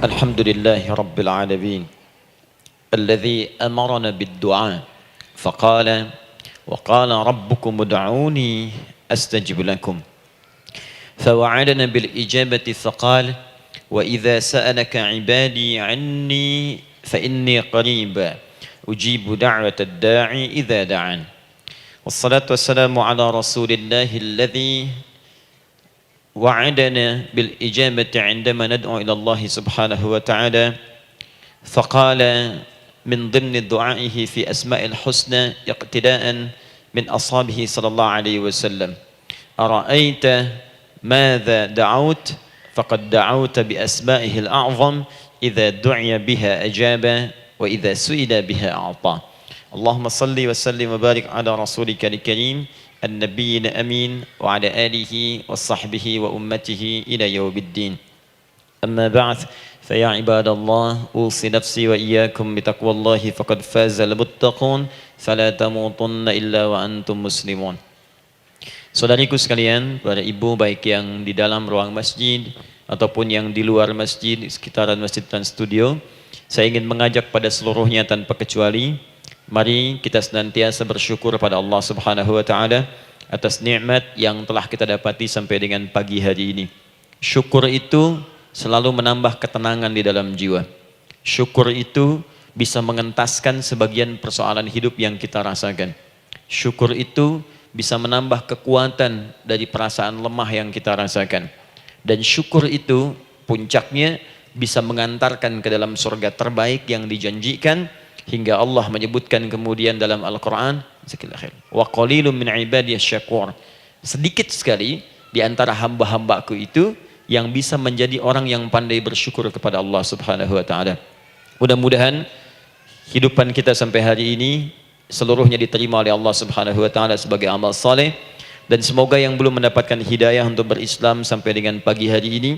الحمد لله رب العالمين الذي أمرنا بالدعاء فقال وقال ربكم ادعوني أستجب لكم فوعدنا بالإجابة فقال وإذا سألك عبادي عني فإني قريب أجيب دعوة الداعي إذا دعان والصلاة والسلام على رسول الله الذي وعدنا بالإجابة عندما ندعو إلى الله سبحانه وتعالى فقال من ضمن دعائه في أسماء الحسنى اقتداء من أصحابه صلى الله عليه وسلم أرأيت ماذا دعوت فقد دعوت بأسمائه الأعظم إذا دعي بها أجاب وإذا سئل بها أعطى اللهم صل وسلم وبارك على رسولك الكريم النبي الأمين وعلى آله وصحبه وأمته إلى يوم الدين أما بعد فيا عباد الله أوصي نفسي وإياكم بتقوى الله فقد فاز المتقون فلا تموتن إلا وأنتم مسلمون. Saudariku sekalian, para ibu baik yang di dalam ruang masjid ataupun yang di luar masjid, di sekitaran masjid dan studio, saya ingin mengajak pada seluruhnya tanpa kecuali, mari kita senantiasa bersyukur pada Allah Subhanahu wa taala atas nikmat yang telah kita dapati sampai dengan pagi hari ini. Syukur itu selalu menambah ketenangan di dalam jiwa. Syukur itu bisa mengentaskan sebagian persoalan hidup yang kita rasakan. Syukur itu bisa menambah kekuatan dari perasaan lemah yang kita rasakan. Dan syukur itu puncaknya bisa mengantarkan ke dalam surga terbaik yang dijanjikan, hingga Allah menyebutkan kemudian dalam Al-Quran, wa qalilun min ibadiyasy syakur. Sedikit sekali di antara hamba-hambaku itu yang bisa menjadi orang yang pandai bersyukur kepada Allah Subhanahu wa taala. Mudah-mudahan hidupan kita sampai hari ini seluruhnya diterima oleh Allah Subhanahu wa taala sebagai amal saleh, dan semoga yang belum mendapatkan hidayah untuk berislam sampai dengan pagi hari ini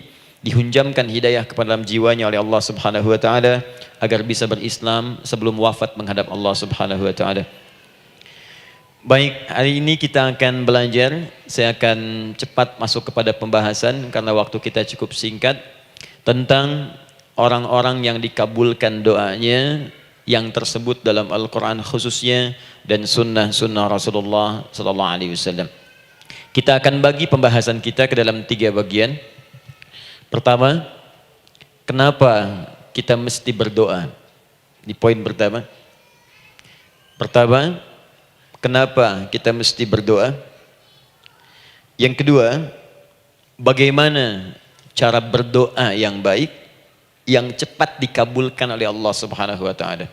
dihunjamkan hidayah kepada dalam jiwanya oleh Allah Subhanahu wa taala agar bisa berislam sebelum wafat menghadap Allah Subhanahu wa taala. Baik, hari ini kita akan belajar. Saya akan cepat masuk kepada pembahasan karena waktu kita cukup singkat, tentang orang-orang yang dikabulkan doanya yang tersebut dalam Al-Quran khususnya dan sunnah Rasulullah Sallallahu Alaihi Wasallam. Kita akan bagi pembahasan kita ke dalam 3 bagian. Pertama, kenapa kita mesti berdoa? Di poin pertama. Kenapa kita mesti berdoa? Yang kedua, bagaimana cara berdoa yang baik, yang cepat dikabulkan oleh Allah Subhanahu wa taala.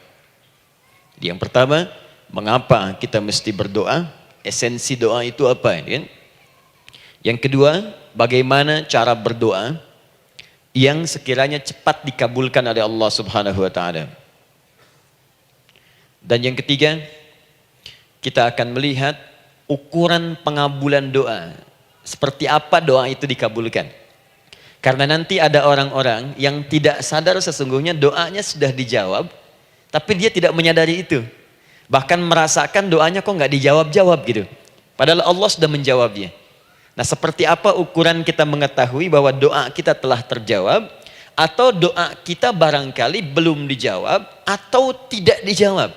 Yang pertama, mengapa kita mesti berdoa? Esensi doa itu apa, kan? Yang kedua, bagaimana cara berdoa yang sekiranya cepat dikabulkan oleh Allah Subhanahu wa taala. Dan yang ketiga, kita akan melihat ukuran pengabulan doa. Seperti apa doa itu dikabulkan. Karena nanti ada orang-orang yang tidak sadar sesungguhnya doanya sudah dijawab, tapi dia tidak menyadari itu. Bahkan merasakan doanya kok nggak dijawab-jawab gitu. Padahal Allah sudah menjawabnya. Nah, seperti apa ukuran kita mengetahui bahwa doa kita telah terjawab, atau doa kita barangkali belum dijawab atau tidak dijawab?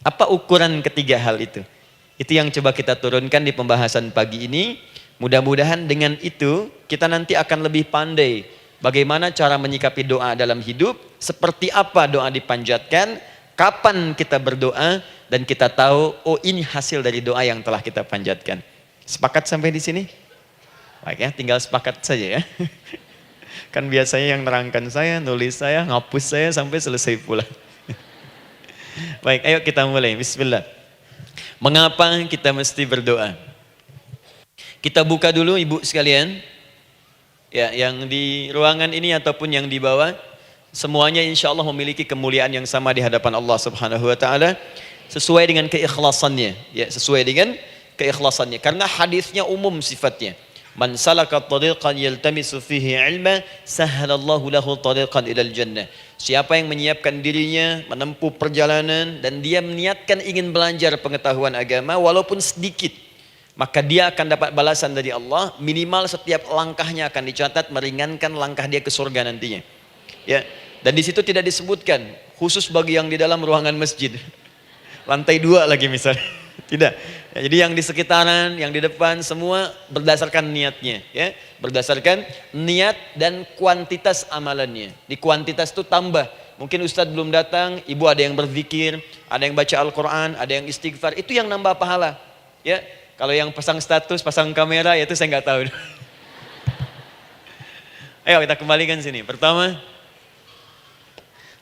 Apa ukuran ketiga hal itu? Itu yang coba kita turunkan di pembahasan pagi ini. Mudah-mudahan dengan itu kita nanti akan lebih pandai bagaimana cara menyikapi doa dalam hidup, seperti apa doa dipanjatkan, kapan kita berdoa, dan kita tahu, oh ini hasil dari doa yang telah kita panjatkan. Sepakat sampai di sini? Baik ya, tinggal sepakat saja ya. Kan biasanya yang nerangkan saya, nulis saya, ngapus saya sampai selesai pula. Baik, ayo kita mulai. Bismillah. Mengapa kita mesti berdoa? Kita buka dulu ibu sekalian, ya, yang di ruangan ini ataupun yang di bawah, semuanya insya Allah memiliki kemuliaan yang sama di hadapan Allah Subhanahu wa taala, sesuai dengan keikhlasannya, ya, sesuai dengan keikhlasannya. Karena hadisnya umum sifatnya. Man salaka tariqan yaltamisu fihi ilma sahhalallahu lahu tariqan ilal jannah. Siapa yang menyiapkan dirinya menempuh perjalanan dan dia meniatkan ingin belajar pengetahuan agama walaupun sedikit, maka dia akan dapat balasan dari Allah. Minimal setiap langkahnya akan dicatat meringankan langkah dia ke surga nantinya. Ya, dan di situ tidak disebutkan khusus bagi yang di dalam ruangan masjid. Lantai 2 lagi misalnya. Tidak. Ya, jadi yang di sekitaran, yang di depan semua berdasarkan niatnya, ya. Berdasarkan niat dan kuantitas amalannya. Di kuantitas itu tambah. Mungkin Ustadz belum datang, ibu ada yang berzikir, ada yang baca Al-Quran, ada yang istighfar, itu yang nambah pahala. Ya, kalau yang pasang status, pasang kamera, ya itu saya nggak tahu. Ayo kita kembalikan sini. Pertama,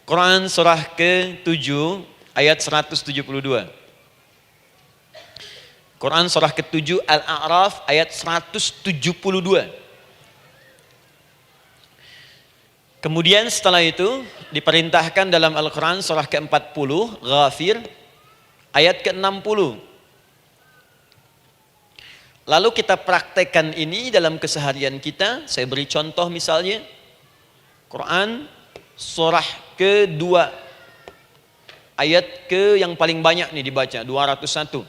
Quran surah ke-7 ayat 172. Quran surah ke-7 Al-A'raf ayat 172. Kemudian setelah itu diperintahkan dalam Al-Quran surah ke-40 Ghafir ayat ke-60. Lalu kita praktekkan ini dalam keseharian kita. Saya beri contoh misalnya Quran surah ke-2 ayat ke yang paling banyak nih dibaca 201.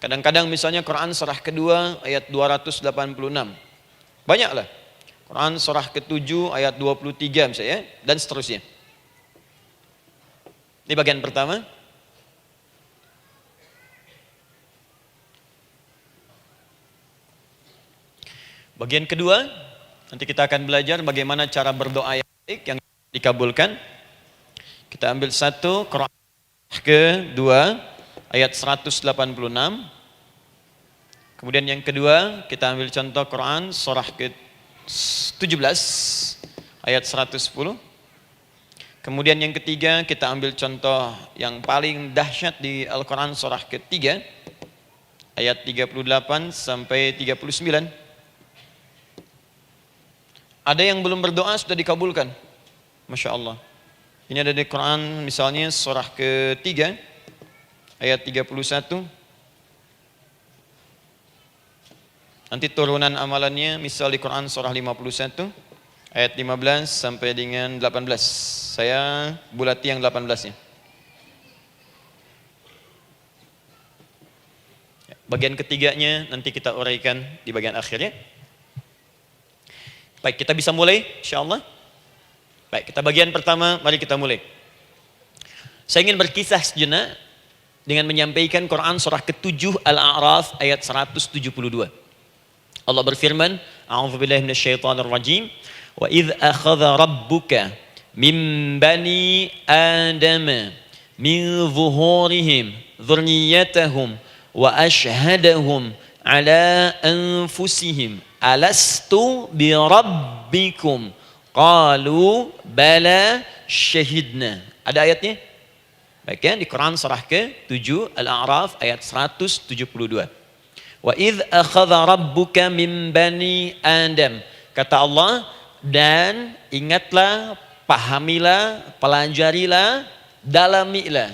Kadang-kadang misalnya Quran surah kedua ayat 286. Banyaklah. Quran surah ke-7 ayat 23 misalnya dan seterusnya. Ini bagian pertama. Bagian kedua, nanti kita akan belajar bagaimana cara berdoa yang baik yang dikabulkan. Kita ambil satu Quran ke-2 ayat 186. Kemudian yang kedua kita ambil contoh Quran surah ke-17 ayat 110. Kemudian yang ketiga kita ambil contoh yang paling dahsyat di Al-Quran surah ke-3 ayat 38 sampai 39. Ada yang belum berdoa sudah dikabulkan. Masya Allah. Ini ada di Quran misalnya surah ke-3 ayat 31. Nanti turunan amalannya misal di Quran surah 51 ayat 15 sampai dengan 18. Saya bulati yang 18-nya. Bagian ketiganya nanti kita uraikan di bagian akhirnya. Baik, kita bisa mulai insyaallah. Baik, kita bagian pertama, mari kita mulai. Saya ingin berkisah sejenak dengan menyampaikan Quran surah ke-7 Al-A'raf ayat 172. Allah berfirman, A'udzubillahi minasyaitonir rajim, wa idz akhadha rabbuka min bani adama min zuhurihim dzurriyyatahum wa ashhadahum ala anfusihim alastu bi rabbikum qalu bala syahidna. Ada ayatnya? Baik ya, di Quran surah ke-7 Al-A'raf ayat 172. Wa idz akhadha rabbuka min bani Adam. Kata Allah, dan ingatlah, pahamilah, pelajarilah, dalamilah.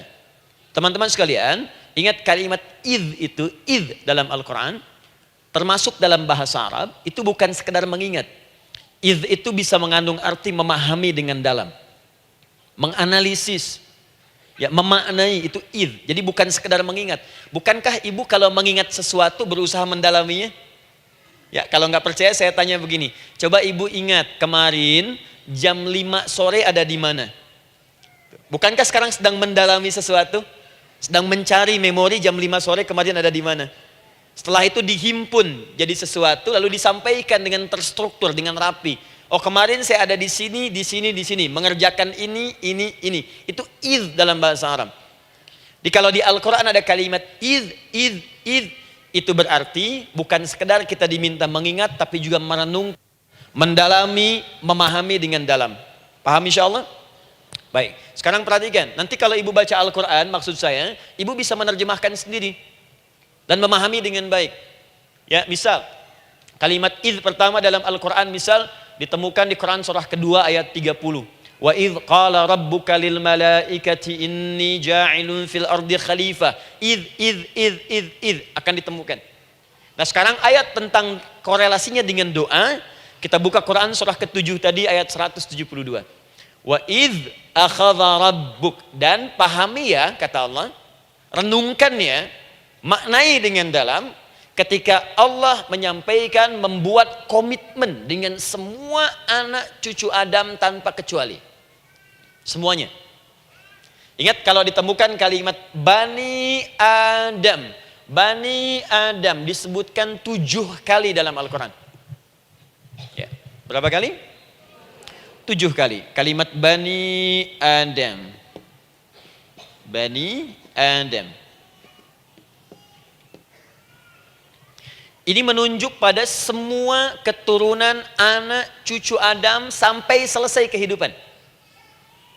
Teman-teman sekalian, ingat kalimat idz itu, idz dalam Al-Quran, termasuk dalam bahasa Arab, itu bukan sekedar mengingat. Idz itu bisa mengandung arti memahami dengan dalam. Menganalisis. Ya, memaknai itu idz. Jadi bukan sekedar mengingat. Bukankah ibu kalau mengingat sesuatu berusaha mendalaminya? Ya, kalau nggak percaya saya tanya begini. Coba ibu ingat kemarin jam 5 sore ada di mana? Bukankah sekarang sedang mendalami sesuatu? Sedang mencari memori jam 5 sore kemarin ada di mana? Setelah itu dihimpun jadi sesuatu lalu disampaikan dengan terstruktur, dengan rapi. Oh, kemarin saya ada di sini, di sini, di sini, mengerjakan ini. Itu idz dalam bahasa Arab. Kalau di Al-Quran ada kalimat idz, itu berarti bukan sekedar kita diminta mengingat, tapi juga merenung, mendalami, memahami dengan dalam. Paham insyaallah? Baik, sekarang perhatikan. Nanti kalau ibu baca Al-Quran, maksud saya, ibu bisa menerjemahkan sendiri dan memahami dengan baik. Ya, misal kalimat idz pertama dalam Al-Quran misal ditemukan di Quran surah kedua ayat 30. Wa idz qala rabbuka lil malaikati inni ja'ilun fil ardi khalifah. Idz akan ditemukan. Nah, sekarang ayat tentang korelasinya dengan doa, kita buka Quran surah ke-7 tadi ayat 172. Wa idz akhadha rabbuk, dan pahami ya kata Allah, renungkan ya, maknai dengan dalam ketika Allah menyampaikan, membuat komitmen dengan semua anak cucu Adam tanpa kecuali. Semuanya. Ingat kalau ditemukan kalimat Bani Adam. Bani Adam disebutkan 7 kali dalam Al-Quran. Ya. Berapa kali? 7 kali. Kalimat Bani Adam. Bani Adam. Ini menunjuk pada semua keturunan anak cucu Adam sampai selesai kehidupan.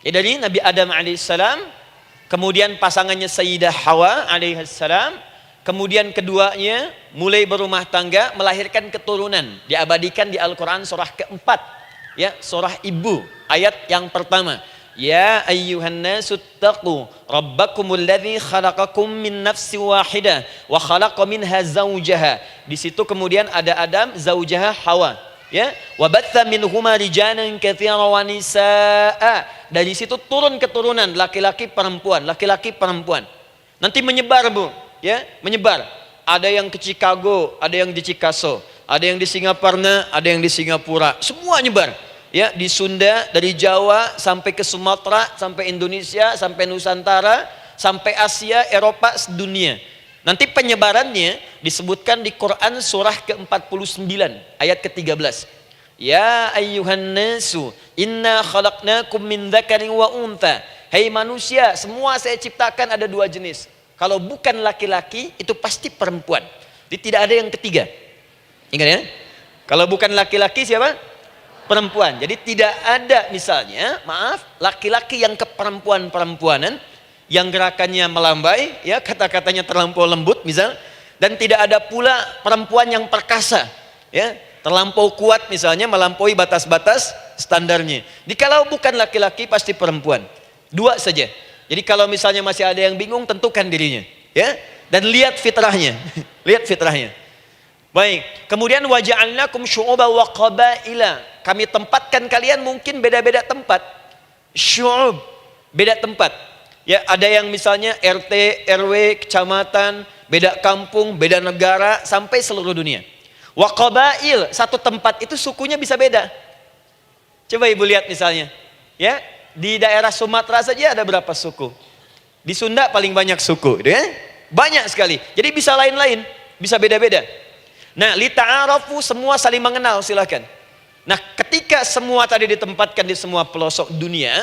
Ya, dari Nabi Adam alaihissalam, kemudian pasangannya Sayyidah Hawa alaihissalam, kemudian keduanya mulai berumah tangga, melahirkan keturunan. Diabadikan di Al-Quran surah keempat, ya, surah Ibu, ayat yang pertama. Ya ayyuhan nasu taqu rabbakumul ladzi khalaqakum min nafsin wahidah wa khalaqa minha zawjaha. Di situ kemudian ada Adam, zaujaha Hawa, ya. Wa batha minhuma rijalan katsiran wa nisaa. Dari situ turun keturunan laki-laki perempuan, laki-laki perempuan. Nanti menyebar, Bu, ya, menyebar. Ada yang ke Chicago, ada yang di Chicago, ada yang di Singaparna, ada yang di Singapura. Semua nyebar. Ya, di Sunda, dari Jawa sampai ke Sumatera, sampai Indonesia, sampai Nusantara, sampai Asia, Eropa, sedunia. Nanti penyebarannya disebutkan di Quran surah ke-49 ayat ke-13. Ya ayyuhan nasu inna khalaqnakum min dzakarin wa untha. Hai manusia, semua saya ciptakan ada 2 jenis. Kalau bukan laki-laki itu pasti perempuan. Jadi tidak ada yang ketiga. Ingat ya? Kalau bukan laki-laki siapa? Perempuan. Jadi tidak ada misalnya, maaf, laki-laki yang keperempuan-perempuanan, yang gerakannya melambai, ya, kata-katanya terlampau lembut misal, dan tidak ada pula perempuan yang perkasa, ya, terlampau kuat misalnya, melampaui batas-batas standarnya. Jadi kalau bukan laki-laki pasti perempuan. 2 saja. Jadi kalau misalnya masih ada yang bingung, tentukan dirinya, ya, dan lihat fitrahnya. Lihat fitrahnya. Baik, kemudian waja'alnakum syu'uban wa qabaila. Kami tempatkan kalian mungkin beda-beda tempat. Syu'ub, beda tempat. Ya, ada yang misalnya RT, RW, kecamatan, beda kampung, beda negara, sampai seluruh dunia. Wa qabail, satu tempat itu sukunya bisa beda. Coba Ibu lihat misalnya, ya, di daerah Sumatera saja ada berapa suku? Di Sunda paling banyak suku, ya? Banyak sekali. Jadi bisa lain-lain, bisa beda-beda. Nah, lita'arafu, semua saling mengenal, silakan. Nah, ketika semua tadi ditempatkan di semua pelosok dunia,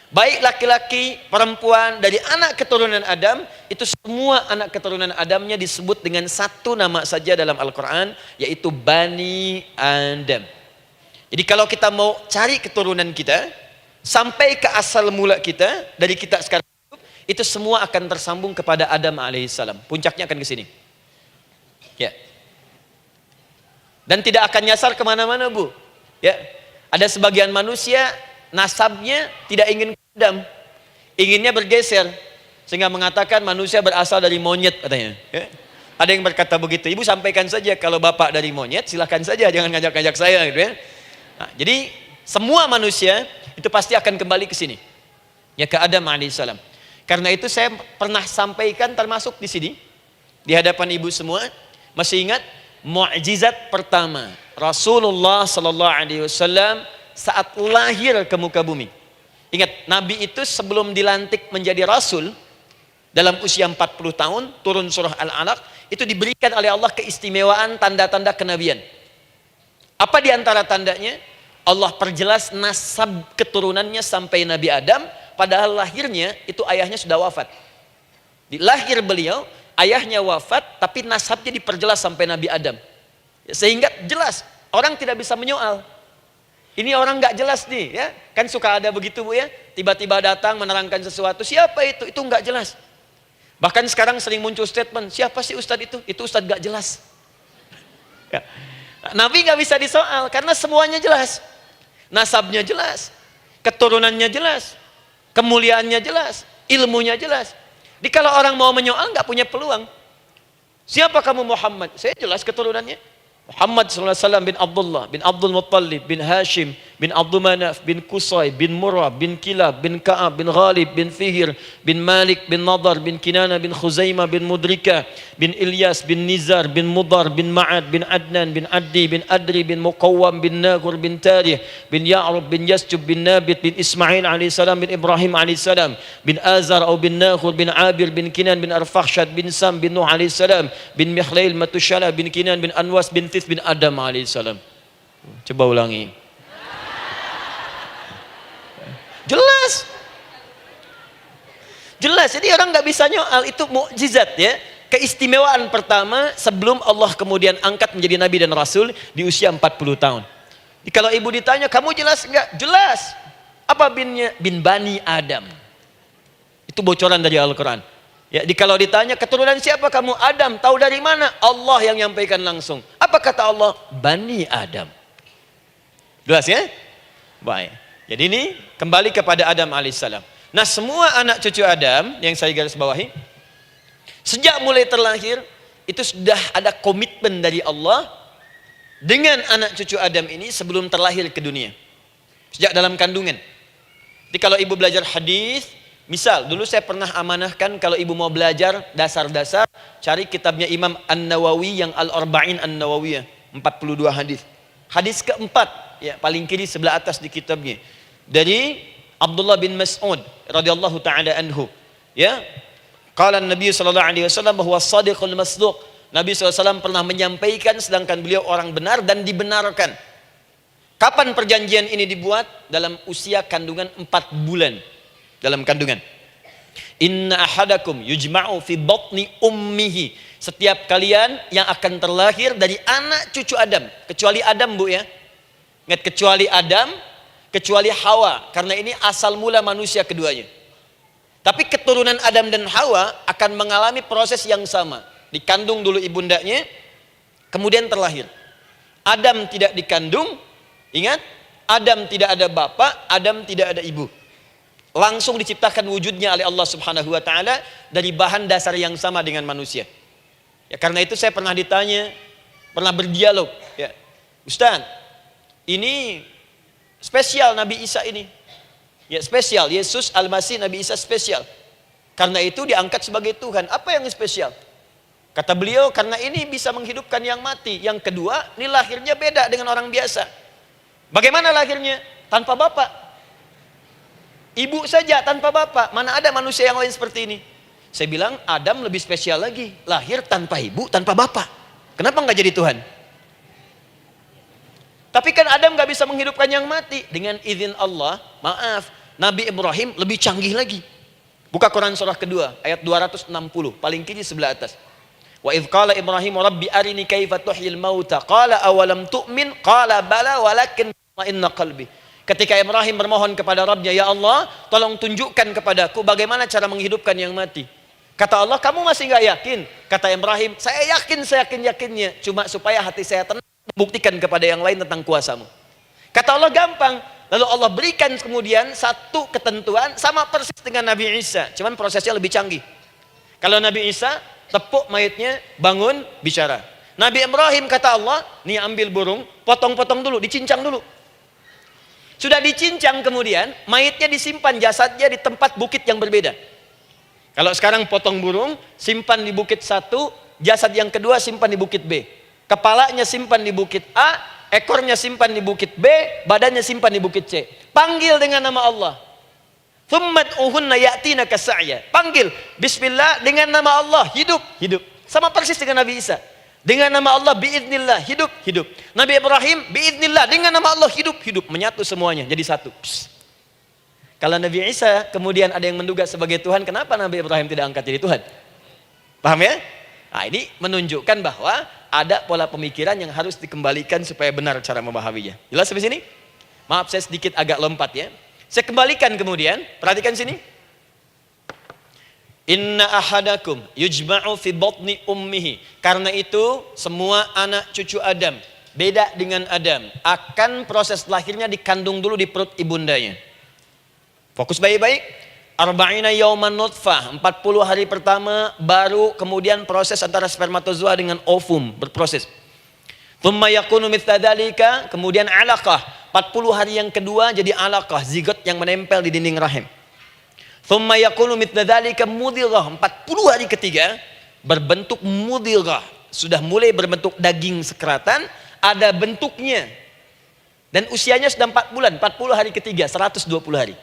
baik laki-laki, perempuan, dari anak keturunan Adam, itu semua anak keturunan Adamnya disebut dengan satu nama saja dalam Al-Quran, yaitu Bani Adam. Jadi kalau kita mau cari keturunan kita, sampai ke asal mula kita, dari kita sekarang, itu semua akan tersambung kepada Adam alaihissalam. Puncaknya akan ke sini. Ya. Dan tidak akan nyasar kemana-mana, Bu. Ya, ada sebagian manusia nasabnya tidak ingin ke Adam, inginnya bergeser, sehingga mengatakan manusia berasal dari monyet katanya. Ya. Ada yang berkata begitu. Ibu sampaikan saja kalau bapak dari monyet, silakan saja, jangan ngajak-ngajak saya, gitu ya. Nah, jadi semua manusia itu pasti akan kembali ke sini, ya, ke Adam alaihissalam. Karena itu saya pernah sampaikan termasuk di sini di hadapan ibu semua, masih ingat mukjizat pertama Rasulullah sallallahu alaihi wasallam saat lahir ke muka bumi. Ingat, Nabi itu sebelum dilantik menjadi Rasul dalam usia 40 tahun, turun surah Al-Alaq, itu diberikan oleh Allah keistimewaan tanda-tanda kenabian. Apa di antara tandanya? Allah perjelas nasab keturunannya sampai Nabi Adam, padahal lahirnya itu ayahnya sudah wafat. Di lahir beliau, ayahnya wafat, tapi nasabnya diperjelas sampai Nabi Adam. Sehingga jelas, orang tidak bisa menyoal. Ini orang nggak jelas nih, ya. Kan suka ada begitu, Bu, ya. Tiba-tiba datang menerangkan sesuatu, siapa itu? Itu nggak jelas. Bahkan sekarang sering muncul statement, siapa sih Ustadz itu? Itu Ustadz nggak jelas. Ya. Nabi nggak bisa disoal, karena semuanya jelas. Nasabnya jelas, keturunannya jelas, kemuliaannya jelas, ilmunya jelas. Jadi kalau orang mau menyoal nggak punya peluang. Siapa kamu Muhammad? Saya jelas keturunannya. Muhammad SAW bin Abdullah, bin Abdul Muttalib, bin Hashim, bin Abdul Manaf, bin Qusay, bin Murrah, bin Kilab, bin Ka'ab, bin Ghalib, bin Fihir, bin Malik, bin Nadar, bin Kinana, bin Khuzaimah, bin Mudrika, bin Ilyas, bin Nizar, bin Mudar, bin Ma'ad, bin Adnan, bin Addi, bin Adri, bin Muqawwam, bin Nagur, bin Tarih, bin Ya'rub, bin Yasjub, bin Nabit, bin Ismail alaihissalam, bin Ibrahim alaihissalam, bin Azar atau bin Nakhur, bin Abir, bin Kinan, bin Arfakhshad, bin Sam, bin Nuh alaihissalam, bin Mikhlail, Matushala, bin Kinan, bin Anwas, bin Thith, bin Adam alaihissalam. Coba ulangi. Jelas. Jelas. Jadi orang nggak bisa nyoal, itu mukjizat ya. Keistimewaan pertama sebelum Allah kemudian angkat menjadi nabi dan rasul di usia 40 tahun. Jadi kalau ibu ditanya, kamu jelas enggak? Jelas. Apa binnya? Bin Bani Adam. Itu bocoran dari Al-Quran. Ya, kalau ditanya keturunan siapa kamu? Adam. Tahu dari mana? Allah yang nyampaikan langsung. Apa kata Allah? Bani Adam. Jelas ya? Baik. Jadi ini kembali kepada Adam alaihissalam. Nah, semua anak cucu Adam yang saya garis bawahi, sejak mulai terlahir itu sudah ada komitmen dari Allah dengan anak cucu Adam ini sebelum terlahir ke dunia. Sejak dalam kandungan. Jadi kalau ibu belajar hadis, misal dulu saya pernah amanahkan kalau ibu mau belajar dasar-dasar, cari kitabnya Imam An-Nawawi yang Al-Arba'in An-Nawawiyah, 42 hadis. Hadis keempat, ya paling kiri sebelah atas di kitabnya, dari Abdullah bin Mas'ud radhiyallahu taala anhu, ya, qala Nabi sallallahu alaihi wasallam bahwa shadiqul masduq. Nabi SAW pernah menyampaikan sedangkan beliau orang benar dan dibenarkan. Kapan perjanjian ini dibuat? Dalam usia kandungan 4 bulan. Dalam kandungan. Inna ahadakum yujma'u fi batni ummihi. Setiap kalian yang akan terlahir dari anak cucu Adam. Kecuali Adam, Bu, ya. Ingat, kecuali Adam, kecuali Hawa. Karena ini asal mula manusia keduanya. Tapi keturunan Adam dan Hawa akan mengalami proses yang sama. Dikandung dulu ibundanya, kemudian terlahir. Adam tidak dikandung, ingat, Adam tidak ada bapak, Adam tidak ada ibu. Langsung diciptakan wujudnya oleh Allah Subhanahu wa taala dari bahan dasar yang sama dengan manusia. Ya, karena itu saya pernah ditanya, pernah berdialog, ya, Ustaz, ini spesial Nabi Isa ini. Ya, spesial, Yesus Al-Masih Nabi Isa spesial. Karena itu diangkat sebagai Tuhan. Apa yang spesial? Kata beliau, karena ini bisa menghidupkan yang mati. Yang kedua, ini lahirnya beda dengan orang biasa. Bagaimana lahirnya? Tanpa bapak. Ibu saja tanpa bapak. Mana ada manusia yang lain seperti ini? Saya bilang, Adam lebih spesial lagi. Lahir tanpa ibu, tanpa bapak. Kenapa nggak jadi Tuhan? Tapi kan Adam nggak bisa menghidupkan yang mati. Dengan izin Allah, maaf, Nabi Ibrahim lebih canggih lagi. Buka Quran surah kedua, ayat 260. Paling kiri sebelah atas. Wa idh qala Ibrahim rabbi arini kaifa tuhyil mauta qala awalam tu'min qala bala walakin inna qalbi. Ketika Ibrahim bermohon kepada Rabbnya, ya Allah, tolong tunjukkan kepadaku bagaimana cara menghidupkan yang mati. Kata Allah, kamu masih nggak yakin? Kata Ibrahim, saya yakin-yakinnya, cuma supaya hati saya tenang, membuktikan kepada yang lain tentang kuasamu. Kata Allah, gampang. Lalu Allah berikan kemudian satu ketentuan sama persis dengan Nabi Isa, cuman prosesnya lebih canggih. Kalau Nabi Isa tepuk mayatnya, bangun, bicara. Nabi Ibrahim kata Allah, nih ambil burung, potong-potong dulu, dicincang dulu. Sudah dicincang kemudian, mayatnya disimpan, jasadnya di tempat bukit yang berbeda. Kalau sekarang potong burung, simpan di bukit satu, jasad yang kedua simpan di bukit B. Kepalanya simpan di bukit A, ekornya simpan di bukit B, badannya simpan di bukit C. Panggil dengan nama Allah. Thummat uhunna ya'tina kasa'ya. Panggil bismillah dengan nama Allah, hidup. Sama persis dengan Nabi Isa. Dengan nama Allah biiznillah, hidup. Nabi Ibrahim biiznillah, dengan nama Allah hidup. Menyatu semuanya jadi satu. Psst. Kalau Nabi Isa kemudian ada yang menduga sebagai Tuhan, kenapa Nabi Ibrahim tidak angkat jadi Tuhan? Paham ya? Nah, ini menunjukkan bahwa ada pola pemikiran yang harus dikembalikan supaya benar cara memahaminya. Jelas sampai sini? Maaf saya sedikit agak lompat ya. Saya kembalikan kemudian, perhatikan sini. Inna ahadakum yujma'u fi batni ummihi. Karena itu semua anak cucu Adam, beda dengan Adam, akan proses lahirnya dikandung dulu di perut ibundanya. Fokus baik-baik. Arba'ina yauman nutfah, 40 hari pertama baru kemudian proses antara spermatozoa dengan ovum berproses. Thumma yakunu mithla dzalika, kemudian alaqah. 40 hari yang kedua jadi alaqah, zigot yang menempel di dinding rahim. Thumma yakunu mithla dzalika mudghah. 40 hari ketiga berbentuk mudghah, sudah mulai berbentuk daging sekeratan, ada bentuknya. Dan usianya sudah 4 bulan, 40 hari ketiga, 120 hari.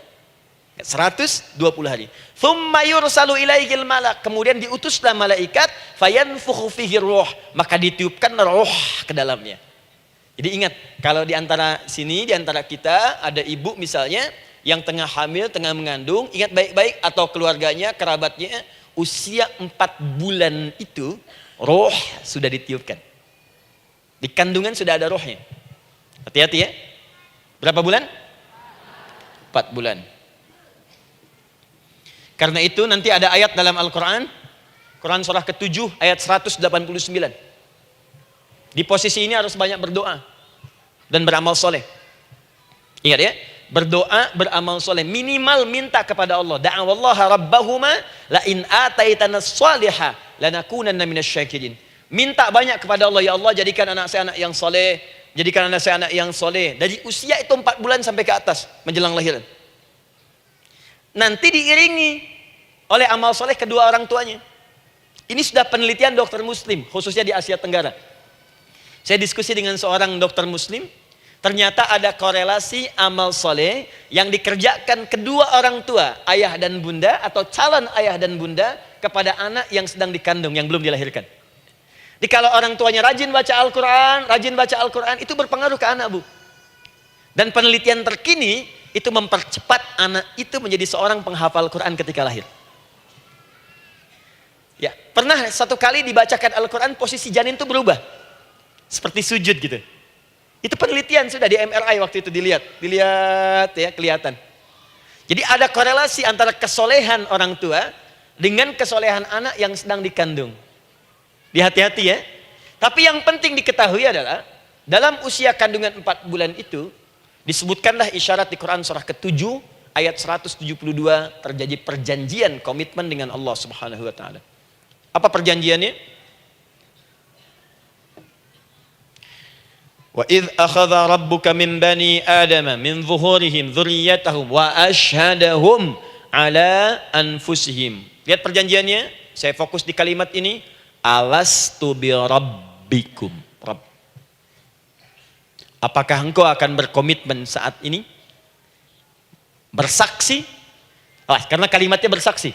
120 hari. Thumma yursalu ilaihil malak, kemudian diutuslah malaikat, fayanfukhu fihi ruh, maka ditiupkan roh ke dalamnya. Jadi ingat, kalau di antara sini, di antara kita ada ibu misalnya yang tengah hamil, tengah mengandung, ingat baik-baik, atau keluarganya, kerabatnya, usia 4 bulan itu roh sudah ditiupkan. Di kandungan sudah ada rohnya. Hati-hati ya. Berapa bulan? 4 bulan. Karena itu nanti ada ayat dalam Al-Quran, Quran surah ke-7 ayat 189. Di posisi ini harus banyak berdoa dan beramal soleh. Ingat ya, berdoa, beramal soleh, minimal minta kepada Allah. Da'awallaha rabbahuma la in ataitana shaliha lanakunanna minasyakirin. Minta banyak kepada Allah, ya Allah jadikan anak saya anak yang soleh, jadikan anak saya anak yang soleh. Dari usia itu 4 bulan sampai ke atas menjelang lahiran. Nanti diiringi oleh amal soleh kedua orang tuanya. Ini sudah penelitian dokter muslim, khususnya di Asia Tenggara. Saya diskusi dengan seorang dokter muslim, ternyata ada korelasi amal soleh yang dikerjakan kedua orang tua, ayah dan bunda, atau calon ayah dan bunda, kepada anak yang sedang dikandung, yang belum dilahirkan. Jadi kalau orang tuanya rajin baca Al-Quran, itu berpengaruh ke anak, Bu. Dan penelitian terkini, itu mempercepat anak itu menjadi seorang penghafal Quran ketika lahir. Ya, pernah satu kali dibacakan Al-Quran, posisi janin itu berubah. Seperti sujud gitu. Itu penelitian sudah di MRI waktu itu dilihat ya, kelihatan. Jadi ada korelasi antara kesolehan orang tua dengan kesolehan anak yang sedang dikandung. Hati-hati ya. Tapi yang penting diketahui adalah dalam usia kandungan 4 bulan itu disebutkanlah isyarat di Quran surah ke-7 ayat 172 terjadi perjanjian komitmen dengan Allah Subhanahu wa taala. Apa perjanjiannya? Wa idh akhadha rabbuka min bani adama min zuhurihim dzurriyyatahum wa ashhadahum ala anfusihim. Lihat perjanjiannya, saya fokus di kalimat ini, alastu bi rabbikum. Rabb. Apakah engkau akan berkomitmen saat ini? Bersaksi? Karena kalimatnya bersaksi.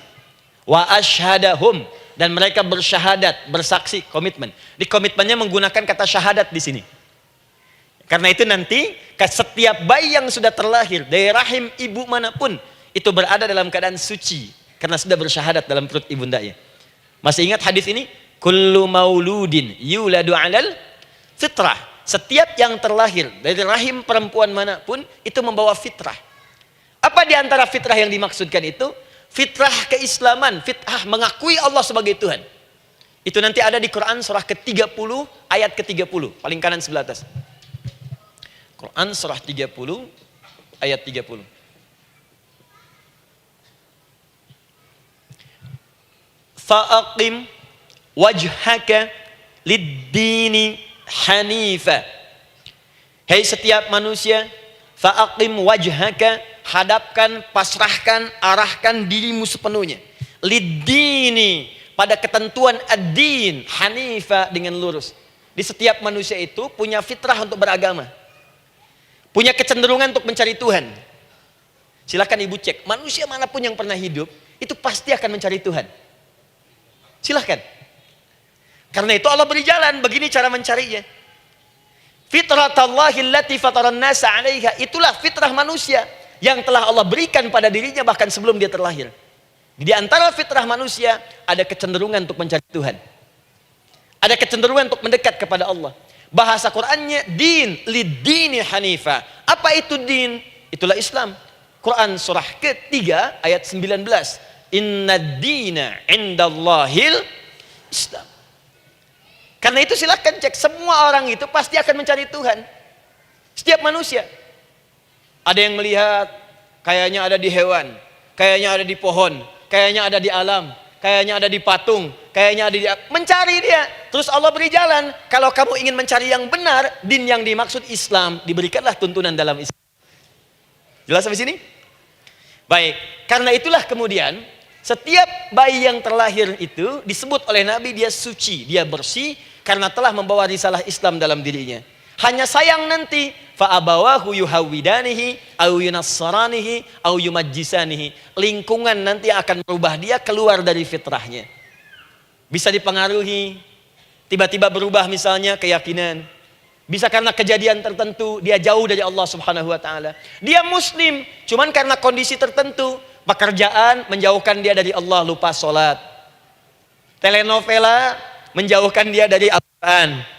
Wa ashhadahum, dan mereka bersyahadat, bersaksi, komitmen. Di komitmennya menggunakan kata syahadat di sini. Karena itu nanti setiap bayi yang sudah terlahir dari rahim ibu manapun itu berada dalam keadaan suci karena sudah bersyahadat dalam perut ibundanya. Masih ingat hadis ini? Kullu mauludin yuladu 'alal fitrah. Setiap yang terlahir dari rahim perempuan manapun itu membawa fitrah. Apa di antara fitrah yang dimaksudkan itu? Fitrah keislaman, fitrah mengakui Allah sebagai Tuhan. Itu nanti ada di Quran surah ke-30 ayat ke-30, paling kanan sebelah atas. Quran surah 30 ayat 30. Fa'aqim wajhaka lid-dini hanifa. Hai setiap manusia, fa'aqim wajhaka, hadapkan, pasrahkan, arahkan dirimu sepenuhnya. Lid-dini, pada ketentuan ad-din, hanifa, dengan lurus. Di setiap manusia itu punya fitrah untuk beragama. Punya kecenderungan untuk mencari Tuhan. Silakan ibu cek, manusia manapun yang pernah hidup, itu pasti akan mencari Tuhan. Silakan. Karena itu Allah beri jalan, begini cara mencarinya. Fitratallahi allati fataran nasa 'alaiha, itulah fitrah manusia yang telah Allah berikan pada dirinya bahkan sebelum dia terlahir. Di antara fitrah manusia ada kecenderungan untuk mencari Tuhan. Ada kecenderungan untuk mendekat kepada Allah. Bahasa Qur'annya din, lid-dini hanifa. Apa itu din? Itulah Islam. Quran surah ke-3 ayat 19. Inna dina indallahil Islam. Karena itu silakan cek, semua orang itu pasti akan mencari Tuhan. Setiap manusia. Ada yang melihat kayaknya ada di hewan, kayaknya ada di pohon, kayaknya ada di alam, kayaknya ada di patung, kayaknya ada di... Mencari dia. Terus Allah beri jalan. Kalau kamu ingin mencari yang benar, din yang dimaksud Islam, diberikanlah tuntunan dalam Islam. Jelas sampai sini? Baik, karena itulah kemudian setiap bayi yang terlahir itu disebut oleh Nabi dia suci, dia bersih karena telah membawa risalah Islam dalam dirinya. Hanya sayang nanti fa abawahu yuhawidanihi au yunassaranihi au yumajjisanihi. Lingkungan nanti akan merubah dia keluar dari fitrahnya. Bisa dipengaruhi, tiba-tiba berubah misalnya keyakinan. Bisa karena kejadian tertentu dia jauh dari Allah Subhanahu wa taala. Dia muslim, cuman karena kondisi tertentu, pekerjaan menjauhkan dia dari Allah, lupa sholat. Telenovela menjauhkan dia dari Al-Quran.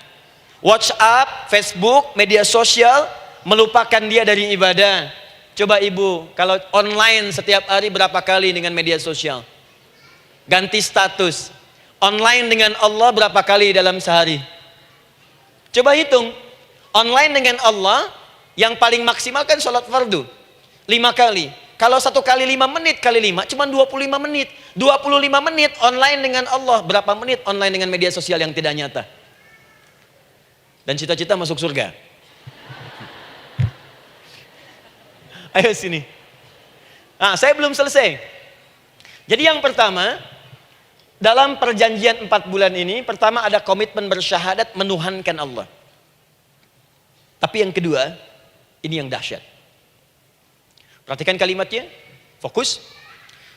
WhatsApp, Facebook, media sosial melupakan dia dari ibadah. Coba ibu, kalau online setiap hari berapa kali dengan media sosial? Ganti status. Online dengan Allah berapa kali dalam sehari? Coba hitung. Online dengan Allah yang paling maksimal kan sholat fardu 5 kali. Kalau 1 kali 5 menit kali 5 cuma 25 menit. 25 menit online dengan Allah. Berapa menit online dengan media sosial yang tidak nyata? Dan cita-cita masuk surga. Ayo sini. Nah, saya belum selesai. Jadi yang pertama, dalam perjanjian 4 bulan ini, pertama ada komitmen bersyahadat menuhankan Allah. Tapi yang kedua, ini yang dahsyat. Perhatikan kalimatnya, fokus.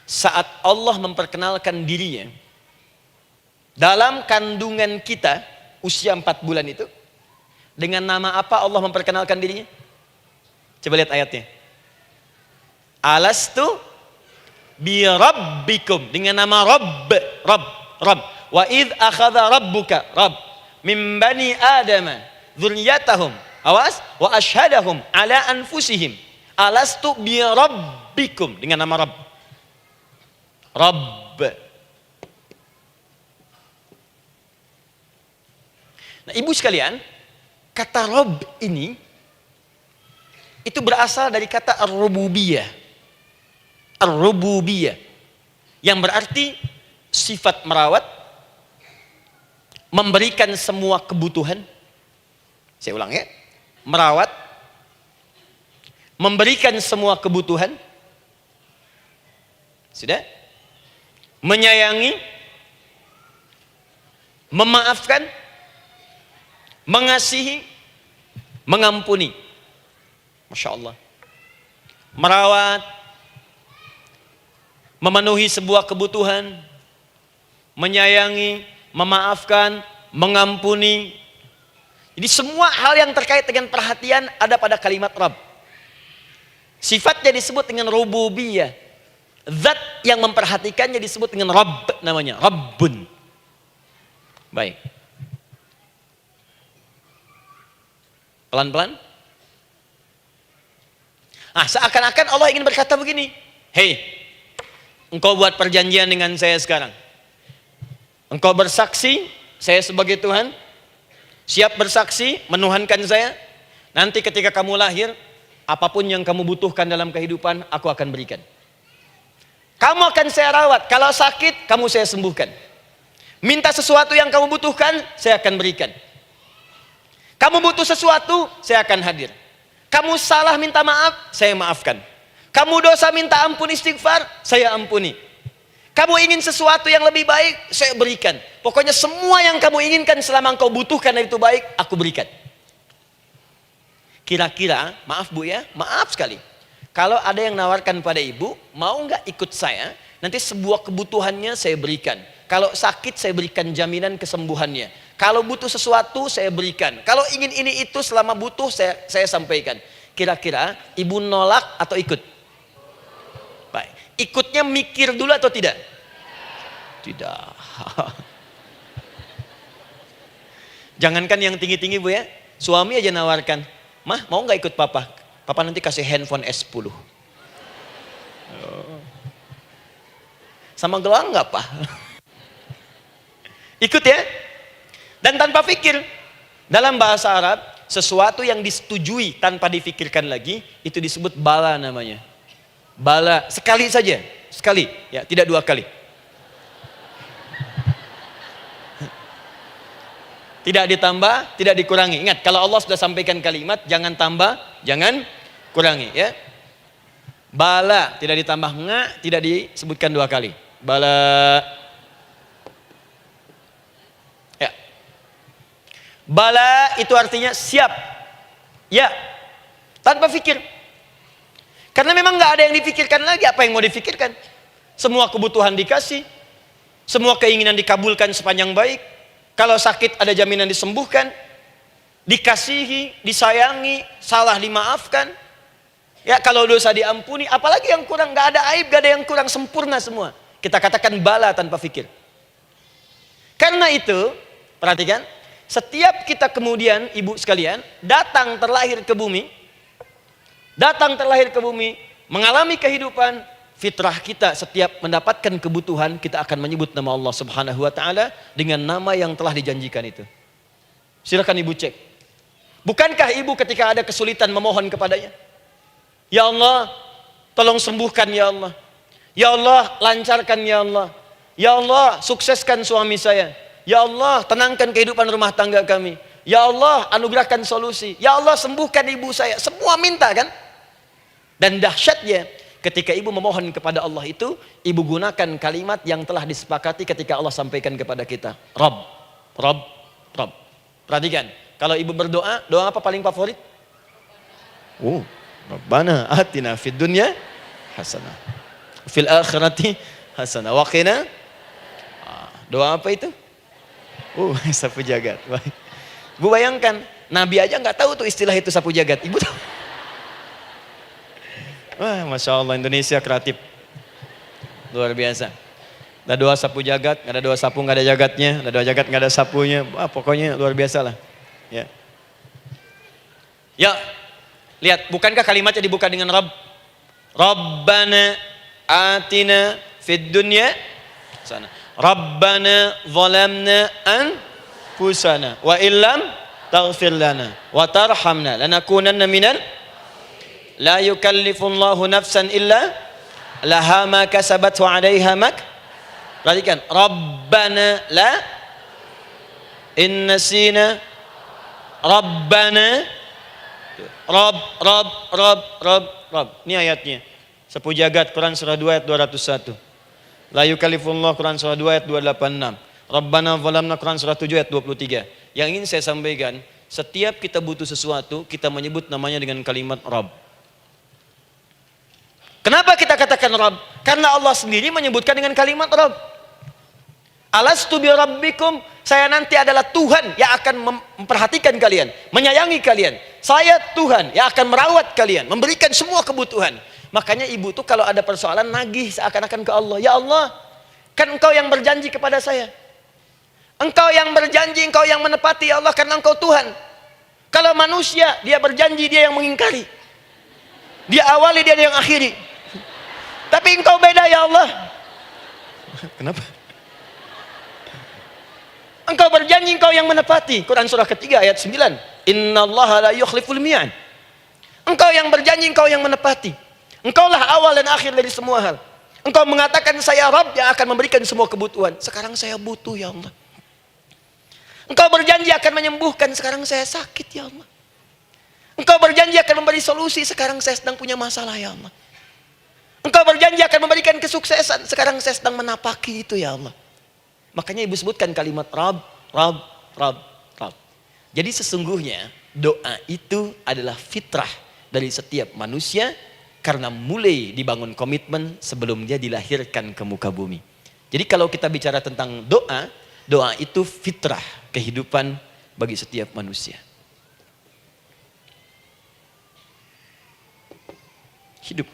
Saat Allah memperkenalkan dirinya, dalam kandungan kita, usia 4 bulan itu, dengan nama apa Allah memperkenalkan dirinya? Coba lihat ayatnya. Alastu bi rabbikum, dengan nama Rabb. Wa id akhadha rabbuka min bani adama dzurriyyatahum. Awas, wa ashhadahum ala anfusihim. Alastu bi rabbikum, dengan nama Rabb. Nah, ibu sekalian, kata Rabb ini itu berasal dari kata ar-rububiyah. Ar-rububiyah yang berarti sifat merawat, memberikan semua kebutuhan. Saya ulang ya. Merawat, memberikan semua kebutuhan. Sudah? Menyayangi, memaafkan, mengasihi, mengampuni. Masya Allah. Merawat, memenuhi sebuah kebutuhan, menyayangi, memaafkan, mengampuni. Jadi semua hal yang terkait dengan perhatian ada pada kalimat Rabb. Sifatnya disebut dengan rububiyah. Zat yang memperhatikannya disebut dengan Rabb namanya. Rabbun. Baik. Pelan-pelan. Seakan-akan Allah ingin berkata begini. Hei, engkau buat perjanjian dengan saya sekarang. Engkau bersaksi, saya sebagai Tuhan. Siap bersaksi, menuhankan saya. Nanti ketika kamu lahir, apapun yang kamu butuhkan dalam kehidupan, aku akan berikan. Kamu akan saya rawat. Kalau sakit, kamu saya sembuhkan. Minta sesuatu yang kamu butuhkan, saya akan berikan. Kamu butuh sesuatu, saya akan hadir. Kamu salah minta maaf, saya maafkan. Kamu dosa minta ampun istighfar, saya ampuni. Kamu ingin sesuatu yang lebih baik, saya berikan. Pokoknya semua yang kamu inginkan selama engkau butuhkan itu baik, aku berikan. Kira-kira, maaf Bu ya, maaf sekali. Kalau ada yang nawarkan pada ibu, mau nggak ikut saya? Nanti sebuah kebutuhannya saya berikan. Kalau sakit saya berikan jaminan kesembuhannya. Kalau butuh sesuatu saya berikan. Kalau ingin ini itu selama butuh saya sampaikan. Kira-kira ibu nolak atau ikut? Baik. Ikutnya mikir dulu atau tidak? Tidak. Jangankan yang tinggi-tinggi Bu ya. Suami aja nawarkan. Mah mau nggak ikut papa? Papa nanti kasih handphone S10. Sama gelang nggak Pak? Ikut ya. Dan tanpa pikir. Dalam bahasa Arab, sesuatu yang disetujui tanpa difikirkan lagi, itu disebut bala namanya. Bala, sekali saja. Sekali, ya, tidak 2 kali. tidak ditambah, tidak dikurangi. Ingat, kalau Allah sudah sampaikan kalimat, jangan tambah, jangan kurangi, ya. Bala tidak ditambah nga, tidak disebutkan 2 kali. Bala. Ya. Bala itu artinya siap. Ya. Tanpa pikir. Karena memang nggak ada yang dipikirkan lagi. Apa yang mau dipikirkan? Semua kebutuhan dikasih. Semua keinginan dikabulkan sepanjang baik. Kalau sakit ada jaminan disembuhkan. Dikasihi, disayangi, salah dimaafkan. Ya, kalau dosa diampuni, apalagi yang kurang, nggak ada aib, nggak ada yang kurang, sempurna semua. Kita katakan bala tanpa pikir. Karena itu, perhatikan, setiap kita kemudian, ibu sekalian, datang terlahir ke bumi, mengalami kehidupan, fitrah kita setiap mendapatkan kebutuhan, kita akan menyebut nama Allah Subhanahu wa taala dengan nama yang telah dijanjikan itu. Silakan ibu cek. Bukankah ibu ketika ada kesulitan memohon kepadanya? Ya Allah, tolong sembuhkan ya Allah. Ya Allah, lancarkan ya Allah. Ya Allah, sukseskan suami saya. Ya Allah, tenangkan kehidupan rumah tangga kami. Ya Allah, anugerahkan solusi. Ya Allah, sembuhkan ibu saya. Semua minta kan? Dan dahsyatnya, ketika ibu memohon kepada Allah itu, ibu gunakan kalimat yang telah disepakati ketika Allah sampaikan kepada kita. Rabb, Rabb, Rabb. Perhatikan, kalau ibu berdoa, doa apa paling favorit? Rabbana atina fid dunya hasanah fil akhirati hasanah wa qina. Doa apa itu? Sapu jagat. Bu bayangkan, Nabi aja nggak tahu tuh istilah itu sapu jagat. Ibu tahu? Wah, Masya Allah, Indonesia kreatif. Luar biasa. Ada doa sapu jagat, nggak ada doa sapu nggak ada jagatnya, ada doa jagat nggak ada sapunya. Pokoknya luar biasa lah. Ya. Ya. Lihat, bukankah kalimatnya dibuka dengan Rabb? Rabbana atina fid dunya sana. Rabbana zalamna anfusana wa illam taghfir lana wa tarhamna lanakunanna minal la yukallifullahu nafsan illa laha ma kasabat wa 'alaiha mak. Perhatikan, Rabbana la innasina Rabbana Rabb. Ini ayatnya. Sapu jagat Quran surah 2 ayat 201. La yukallifullah Quran surah 2 ayat 286. Rabbana zalamna Quran surah 7 ayat 23. Yang ingin saya sampaikan, setiap kita butuh sesuatu, kita menyebut namanya dengan kalimat Rabb. Kenapa kita katakan Rabb? Karena Allah sendiri menyebutkan dengan kalimat Rabb. Alastu bi rabbikum, saya nanti adalah Tuhan yang akan memperhatikan kalian, menyayangi kalian. Saya Tuhan yang akan merawat kalian, memberikan semua kebutuhan. Makanya ibu tuh kalau ada persoalan nagih seakan-akan ke Allah. Ya Allah, kan engkau yang berjanji kepada saya. Engkau yang berjanji, engkau yang menepati ya Allah, karena engkau Tuhan. Kalau manusia, dia berjanji, dia yang mengingkari. Dia awali, dia yang akhiri. Tapi engkau beda ya Allah. Kenapa? Engkau berjanji, engkau yang menepati. Quran surah ketiga ayat 9. Innallaha la yukhliful mi'ad. Engkau yang berjanji, engkau yang menepati. Engkaulah awal dan akhir dari semua hal. Engkau mengatakan saya Rabb yang akan memberikan semua kebutuhan. Sekarang saya butuh ya Allah. Engkau berjanji akan menyembuhkan, sekarang saya sakit ya Allah. Engkau berjanji akan memberi solusi, sekarang saya sedang punya masalah ya Allah. Engkau berjanji akan memberikan kesuksesan, sekarang saya sedang menapaki itu ya Allah. Makanya ibu sebutkan kalimat Rabb, Rabb, Rabb, Rabb. Jadi sesungguhnya doa itu adalah fitrah dari setiap manusia karena mulai dibangun komitmen sebelum dia dilahirkan ke muka bumi. Jadi kalau kita bicara tentang doa, doa itu fitrah kehidupan bagi setiap manusia. Hidup.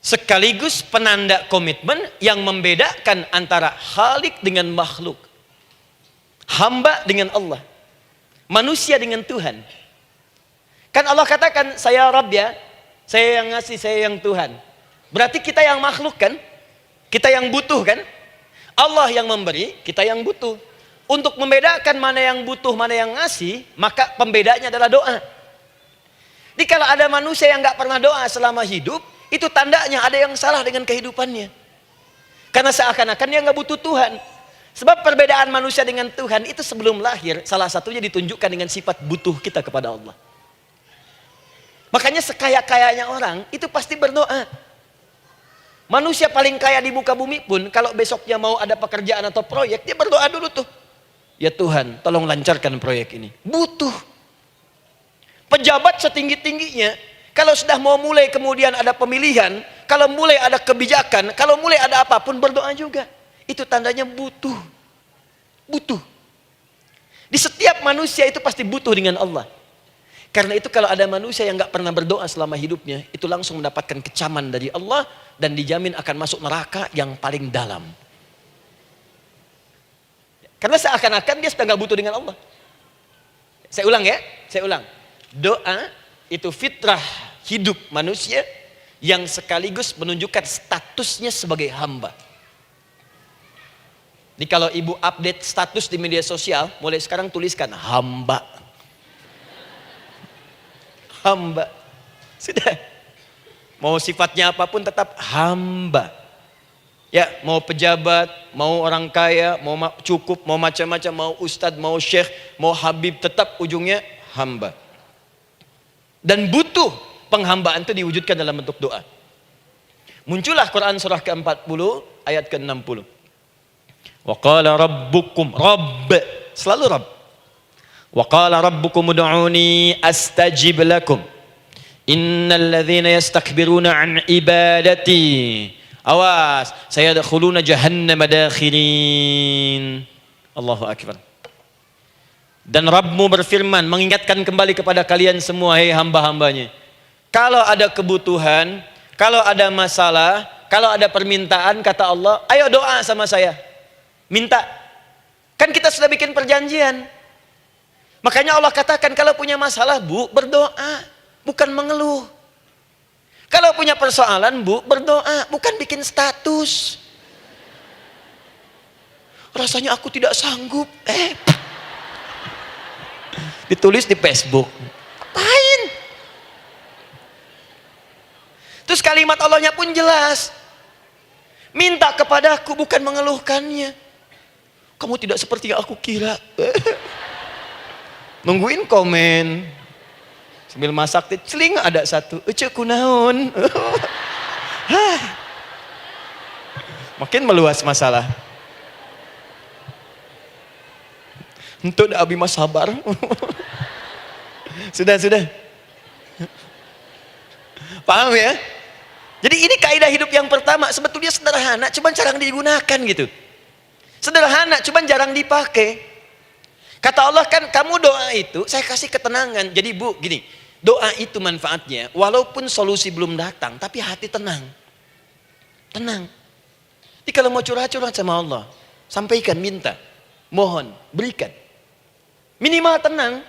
Sekaligus penanda komitmen yang membedakan antara Khalik dengan makhluk, hamba dengan Allah, manusia dengan Tuhan. Kan Allah katakan saya Rabb ya, saya yang ngasih, saya yang Tuhan. Berarti kita yang makhluk kan, kita yang butuh kan. Allah yang memberi, kita yang butuh. Untuk membedakan mana yang butuh, mana yang ngasih, maka pembedanya adalah doa. Jadi kalau ada manusia yang nggak pernah doa selama hidup, itu tandanya ada yang salah dengan kehidupannya. Karena seakan-akan dia nggak butuh Tuhan. Sebab perbedaan manusia dengan Tuhan itu sebelum lahir, salah satunya ditunjukkan dengan sifat butuh kita kepada Allah. Makanya sekaya-kayanya orang itu pasti berdoa. Manusia paling kaya di muka bumi pun kalau besoknya mau ada pekerjaan atau proyek, dia berdoa dulu tuh. Ya Tuhan, tolong lancarkan proyek ini. Butuh. Pejabat setinggi-tingginya, kalau sudah mau mulai kemudian ada pemilihan, kalau mulai ada kebijakan, kalau mulai ada apapun berdoa juga. Itu tandanya butuh. Butuh. Di setiap manusia itu pasti butuh dengan Allah. Karena itu kalau ada manusia yang gak pernah berdoa selama hidupnya, itu langsung mendapatkan kecaman dari Allah dan dijamin akan masuk neraka yang paling dalam. Karena seakan-akan dia sedang gak butuh dengan Allah. Saya ulang ya, saya ulang. Doa itu fitrah hidup manusia yang sekaligus menunjukkan statusnya sebagai hamba. Jadi kalau ibu update status di media sosial, mulai sekarang tuliskan hamba. Hamba. Sudah. Mau sifatnya apapun tetap hamba. Ya, mau pejabat, mau orang kaya, mau cukup, mau macam-macam, mau ustadz, mau syekh, mau habib, tetap ujungnya hamba. Dan butuh penghambaan itu diwujudkan dalam bentuk doa. Muncullah Quran surah ke-40 ayat ke-60. Wa qala rabbukum, rabb, selalu rabb. Wa qala rabbukum ud'uni astajib lakum. Innal ladzina yastakbiruna an ibadati, awas, sayadkhuluna jahannama dakhirin. Allahu akbar. Dan Rabbmu berfirman, mengingatkan kembali kepada kalian semua, hei hamba-hambanya. Kalau ada kebutuhan, kalau ada masalah, kalau ada permintaan, kata Allah, ayo doa sama saya. Minta. Kan kita sudah bikin perjanjian. Makanya Allah katakan kalau punya masalah, Bu, berdoa, bukan mengeluh. Kalau punya persoalan, Bu, berdoa, bukan bikin status. Rasanya aku tidak sanggup. Ditulis di Facebook. Apain? Terus kalimat Allahnya pun jelas. Minta kepadaku, bukan mengeluhkannya. Kamu tidak seperti yang aku kira. Nungguin komen. Sambil masak, celing ada satu. Ece kunaon. Makin meluas masalah. Untuk abi mas sabar. Sudah. Paham ya? Jadi ini kaidah hidup yang pertama. Sebetulnya sederhana, cuman jarang digunakan gitu. Sederhana, cuman jarang dipakai. Kata Allah kan, kamu doa itu, saya kasih ketenangan. Jadi Bu, gini, doa itu manfaatnya, walaupun solusi belum datang, tapi hati tenang. Tenang. Jadi kalau mau curhat-curhat sama Allah, sampaikan, minta, mohon, berikan. Minimal tenang.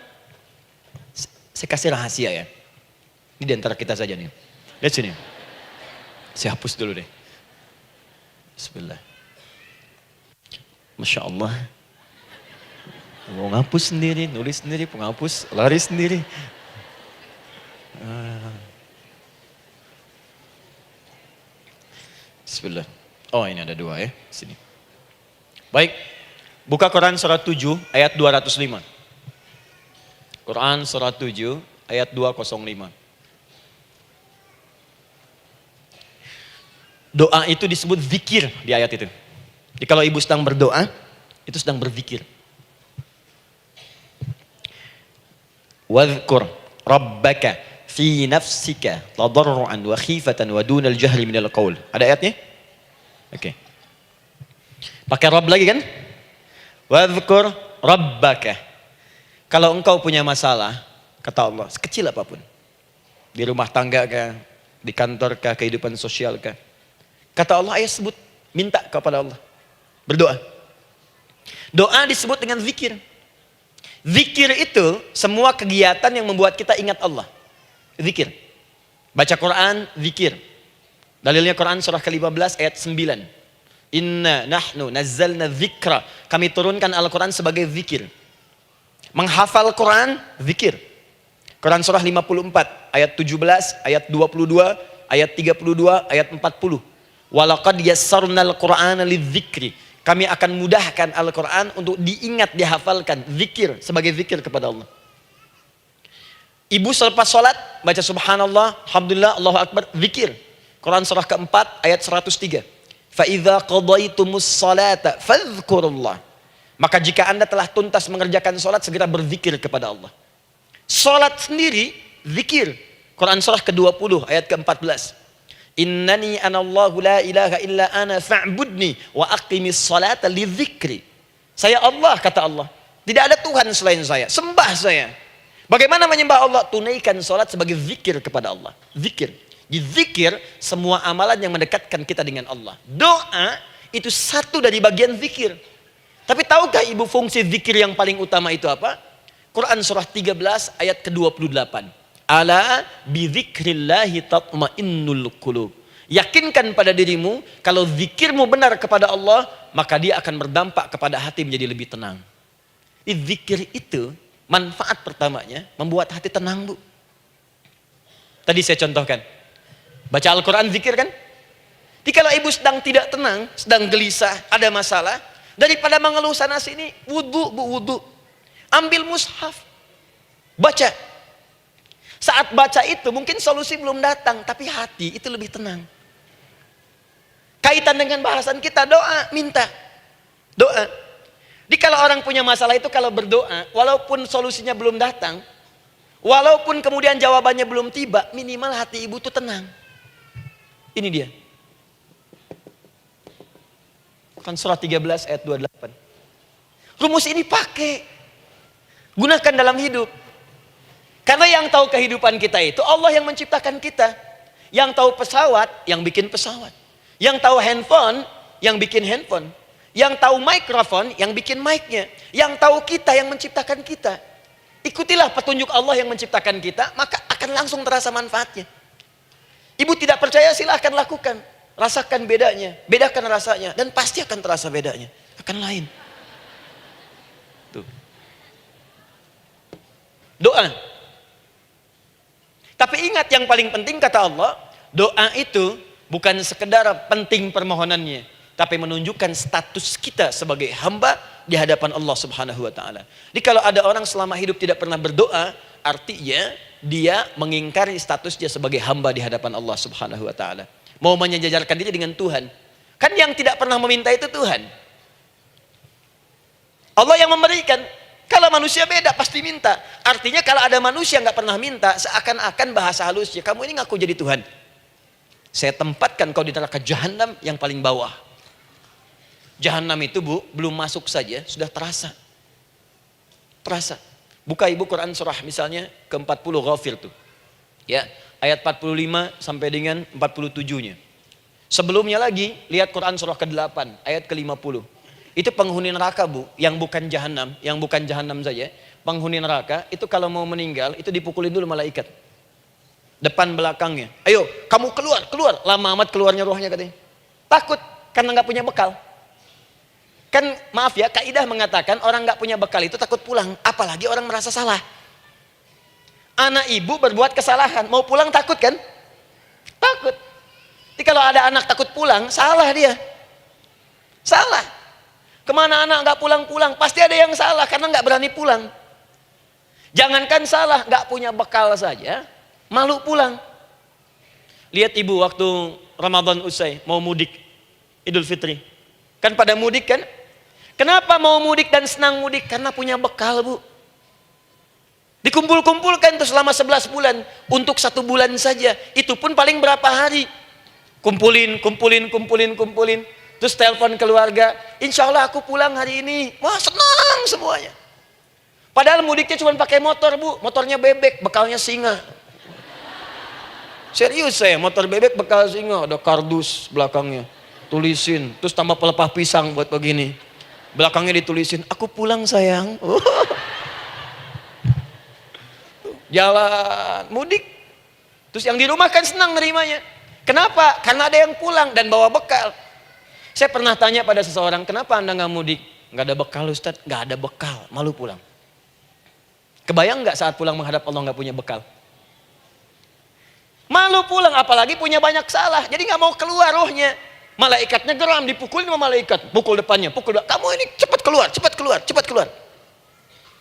Saya kasih rahasia ya. Ini di antara kita saja nih. Lihat sini. Saya hapus dulu deh. Bismillah. Masya Allah. Mau ngapus sendiri, nulis sendiri, penghapus, lari sendiri. Bismillah. Oh ini ada dua ya. Sini. Baik. Buka Quran surah 7 ayat 205. Quran surah 7 ayat 205. Doa itu disebut zikir di ayat itu. Jadi kalau ibu sedang berdoa, itu sedang berzikir. Wadhkur rabbaka fi nafsika tadarruan wa khifatan wa dunal jahri minal qaul. Ada ayatnya? Oke. Pakai Rabb lagi kan? Wadhkur rabbaka. Kalau engkau punya masalah, kata Allah, sekecil apapun. Di rumah tangga kah, di kantor kah, kehidupan sosial kah. Kata Allah, ayo sebut, minta kepada Allah. Berdoa. Doa disebut dengan zikir. Zikir itu semua kegiatan yang membuat kita ingat Allah. Zikir. Baca Quran, zikir. Dalilnya Quran surah ke-15 ayat 9. Inna nahnu nazzalna dzikra. Kami turunkan Al-Quran sebagai zikir. Menghafal Quran, zikir. Quran surah 54 ayat 17, ayat 22, ayat 32, ayat 40. Walaqad yassarnal Qur'ana lidzikri. Kami akan mudahkan Al-Quran untuk diingat, dihafalkan. Zikir, sebagai zikir kepada Allah. Ibu selepas sholat, baca subhanallah, alhamdulillah, Allahu Akbar, zikir. Quran surah keempat, ayat 103. فَإِذَا قَضَيْتُمُ الصَّلَاةَ فَاذْكُرُوا اللَّهِ. Maka jika anda telah tuntas mengerjakan sholat, segera berzikir kepada Allah. Sholat sendiri, zikir. Quran surah ke-20, ayat ke-14. Innani anallahu la ilaha illa ana fa'budni wa aqimis salata li dzikri. Saya Allah, kata Allah. Tidak ada Tuhan selain saya. Sembah saya. Bagaimana menyembah Allah? Tunaikan salat sebagai zikir kepada Allah. Zikir. Di zikir semua amalan yang mendekatkan kita dengan Allah. Doa itu satu dari bagian zikir. Tapi tahukah ibu fungsi zikir yang paling utama itu apa? Quran surah 13 ayat ke-28. Ala bidzikrillahi tatmainnul qulub. Yakinkan pada dirimu, kalau zikirmu benar kepada Allah, maka dia akan berdampak kepada hati menjadi lebih tenang. Zikir itu, manfaat pertamanya, membuat hati tenang, Bu. Tadi saya contohkan. Baca Al-Quran zikir kan? Jadi kalau ibu sedang tidak tenang, sedang gelisah, ada masalah, daripada mengeluh sana sini, wudu, Bu, wudu. Ambil mushaf. Baca. Saat baca itu mungkin solusi belum datang, tapi hati itu lebih tenang. Kaitan dengan bahasan kita, doa, minta. Doa. Jadi kalau orang punya masalah itu kalau berdoa, walaupun solusinya belum datang, walaupun kemudian jawabannya belum tiba, minimal hati ibu itu tenang. Ini dia. Kan surah 13 ayat 28. Rumus ini pakai. Gunakan dalam hidup. Karena yang tahu kehidupan kita itu Allah yang menciptakan kita. Yang tahu pesawat, yang bikin pesawat. Yang tahu handphone, yang bikin handphone. Yang tahu mikrofon, yang bikin mic-nya. Yang tahu kita, yang menciptakan kita. Ikutilah petunjuk Allah yang menciptakan kita, maka akan langsung terasa manfaatnya. Ibu tidak percaya, silahkan lakukan. Rasakan bedanya, bedakan rasanya, dan pasti akan terasa bedanya. Akan lain. Tuh. Doa. Tapi ingat yang paling penting kata Allah, doa itu bukan sekedar penting permohonannya, tapi menunjukkan status kita sebagai hamba di hadapan Allah Subhanahu wa taala. Jadi kalau ada orang selama hidup tidak pernah berdoa, artinya dia mengingkari status dia sebagai hamba di hadapan Allah Subhanahu wa taala. Mau menyejajarkan diri dengan Tuhan. Kan yang tidak pernah meminta itu Tuhan. Allah yang memberikan. Kalau manusia beda pasti minta. Artinya kalau ada manusia nggak pernah minta, seakan-akan bahasa halusnya, kamu ini ngaku jadi Tuhan. Saya tempatkan kau di neraka jahanam yang paling bawah. Jahanam itu, Bu, belum masuk saja sudah terasa. Terasa. Buka ibu Quran surah misalnya ke-40 Ghafir tuh. Ya, ayat 45 sampai dengan 47-nya. Sebelumnya lagi lihat Quran surah ke-8 ayat ke-50. Itu penghuni neraka, Bu, yang bukan jahanam saja. Penghuni neraka itu kalau mau meninggal itu dipukulin dulu malaikat. Depan belakangnya. Ayo, kamu keluar. Lama amat keluarnya rohnya katanya. Takut karena nggak punya bekal. Kan maaf ya, kaidah mengatakan orang nggak punya bekal itu takut pulang, apalagi orang merasa salah. Anak ibu berbuat kesalahan, mau pulang takut kan? Takut. Jadi kalau ada anak takut pulang, salah dia. Salah. Kemana anak nggak pulang-pulang? Pasti ada yang salah karena nggak berani pulang. Jangankan salah, nggak punya bekal saja, malu pulang. Lihat ibu waktu Ramadan usai, mau mudik, Idul Fitri. Kan pada mudik kan? Kenapa mau mudik dan senang mudik? Karena punya bekal, Bu. Dikumpul-kumpulkan tuh selama 11 bulan. Untuk 1 bulan saja. Itu pun paling berapa hari. Kumpulin. Terus telepon keluarga, insya Allah aku pulang hari ini. Wah, senang semuanya. Padahal mudiknya cuma pakai motor, Bu. Motornya bebek, bekalnya singa. Serius saya, motor bebek bekal singa. Ada kardus belakangnya. Tulisin, terus tambah pelepah pisang buat begini. Belakangnya ditulisin, aku pulang sayang. Jalan, mudik. Terus yang di rumah kan senang nerimanya. Kenapa? Karena ada yang pulang dan bawa bekal. Saya pernah tanya pada seseorang, kenapa anda nggak mudik? Nggak ada bekal Ustaz, nggak ada bekal, malu pulang. Kebayang nggak saat pulang menghadap Allah nggak punya bekal? Malu pulang, apalagi punya banyak salah, jadi nggak mau keluar rohnya. Malaikatnya geram, dipukulin sama malaikat. Pukul depannya, pukul depan. Kamu ini cepat keluar, cepat keluar, cepat keluar.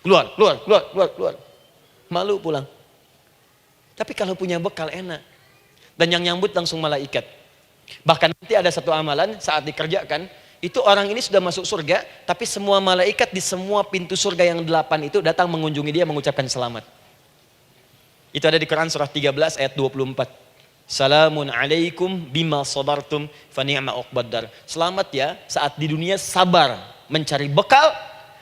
Keluar, keluar, keluar, keluar, keluar. Malu pulang. Tapi kalau punya bekal enak. Dan yang nyambut langsung malaikat. Bahkan nanti ada satu amalan saat dikerjakan, itu orang ini sudah masuk surga, tapi semua malaikat di semua pintu surga yang 8 itu datang mengunjungi dia mengucapkan selamat. Itu ada di Quran surah 13 ayat 24. Salamun alaikum bima sabartum fa ni'ma uqbaddar. Selamat ya saat di dunia sabar mencari bekal,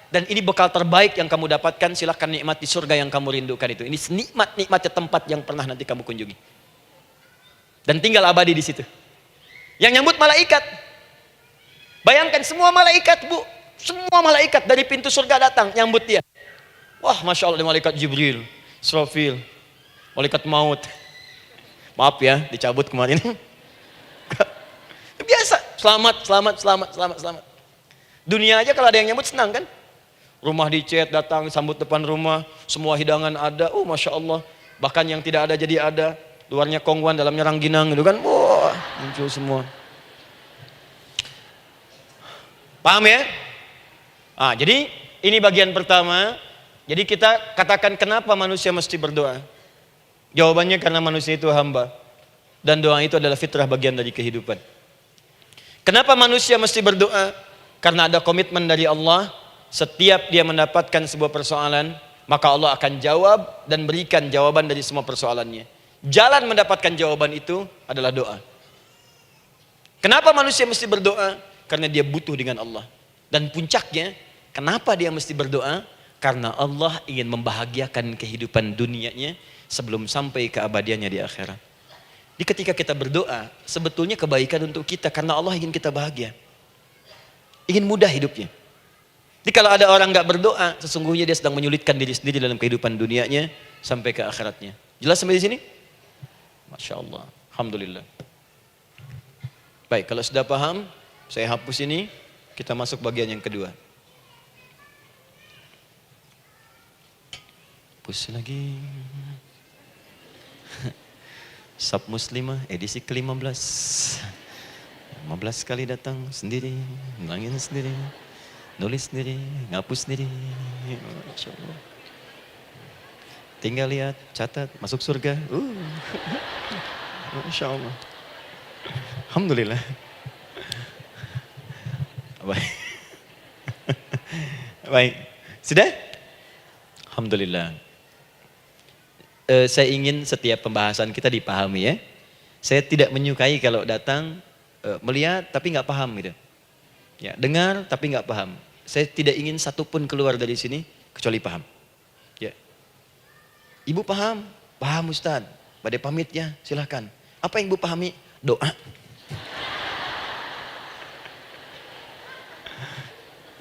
dan ini bekal terbaik yang kamu dapatkan, silahkan nikmati surga yang kamu rindukan itu. Ini nikmat-nikmatnya tempat yang pernah nanti kamu kunjungi. Dan tinggal abadi di situ. Yang nyambut malaikat. Bayangkan semua malaikat, Bu. Semua malaikat dari pintu surga datang nyambut dia. Wah, Masya Allah, ada malaikat Jibril, Israfil, malaikat maut. Maaf ya, dicabut kemarin. Biasa, selamat, selamat, selamat, selamat, selamat. Dunia aja kalau ada yang nyambut senang kan? Rumah dicet, datang, sambut depan rumah, semua hidangan ada, Masya Allah. Bahkan yang tidak ada jadi ada, luarnya kongguan, dalamnya rangginang gitu kan. Wah, muncul semua. Paham ya? Jadi ini bagian pertama. Jadi kita katakan kenapa manusia mesti berdoa. Jawabannya karena manusia itu hamba. Dan doa itu adalah fitrah, bagian dari kehidupan. Kenapa manusia mesti berdoa? Karena ada komitmen dari Allah. Setiap dia mendapatkan sebuah persoalan, maka Allah akan jawab dan berikan jawaban dari semua persoalannya. Jalan mendapatkan jawaban itu adalah doa. Kenapa manusia mesti berdoa? Karena dia butuh dengan Allah. Dan puncaknya, kenapa dia mesti berdoa? Karena Allah ingin membahagiakan kehidupan dunianya sebelum sampai keabadiannya di akhirat. Jadi ketika kita berdoa, sebetulnya kebaikan untuk kita karena Allah ingin kita bahagia. Ingin mudah hidupnya. Jadi kalau ada orang gak berdoa, sesungguhnya dia sedang menyulitkan diri sendiri dalam kehidupan dunianya sampai ke akhiratnya. Jelas sampai di sini? Masya Allah. Alhamdulillah. Baik, kalau sudah paham, saya hapus ini, kita masuk bagian yang kedua. Hapus lagi. Sab Muslimah edisi ke-15. 15 kali datang sendiri, ngulangin sendiri, nulis sendiri, ngapus sendiri. Masya Allah. Tinggal lihat, catat, masuk surga. Masya Allah. Alhamdulillah. Baik. Baik. Sudah? Alhamdulillah. Saya ingin setiap pembahasan kita dipahami ya. Saya tidak menyukai kalau datang melihat tapi nggak paham gitu. Ya, dengar tapi nggak paham. Saya tidak ingin satupun keluar dari sini kecuali paham. Ya. Ibu paham? Paham Ustaz. Pada pamit ya, silahkan. Apa yang Ibu pahami? Doa.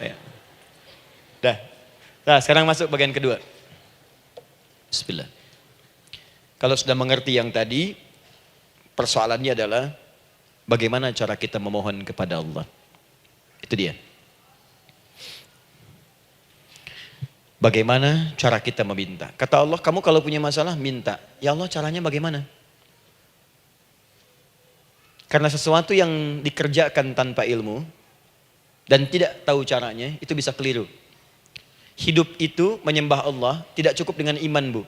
Ya. Dah. Nah, sekarang masuk bagian kedua. Bismillah. Kalau sudah mengerti yang tadi, persoalannya adalah bagaimana cara kita memohon kepada Allah. Itu dia. Bagaimana cara kita meminta? Kata Allah, kamu kalau punya masalah minta. Ya Allah, caranya bagaimana? Karena sesuatu yang dikerjakan tanpa ilmu dan tidak tahu caranya, itu bisa keliru. Hidup itu menyembah Allah tidak cukup dengan iman, Bu.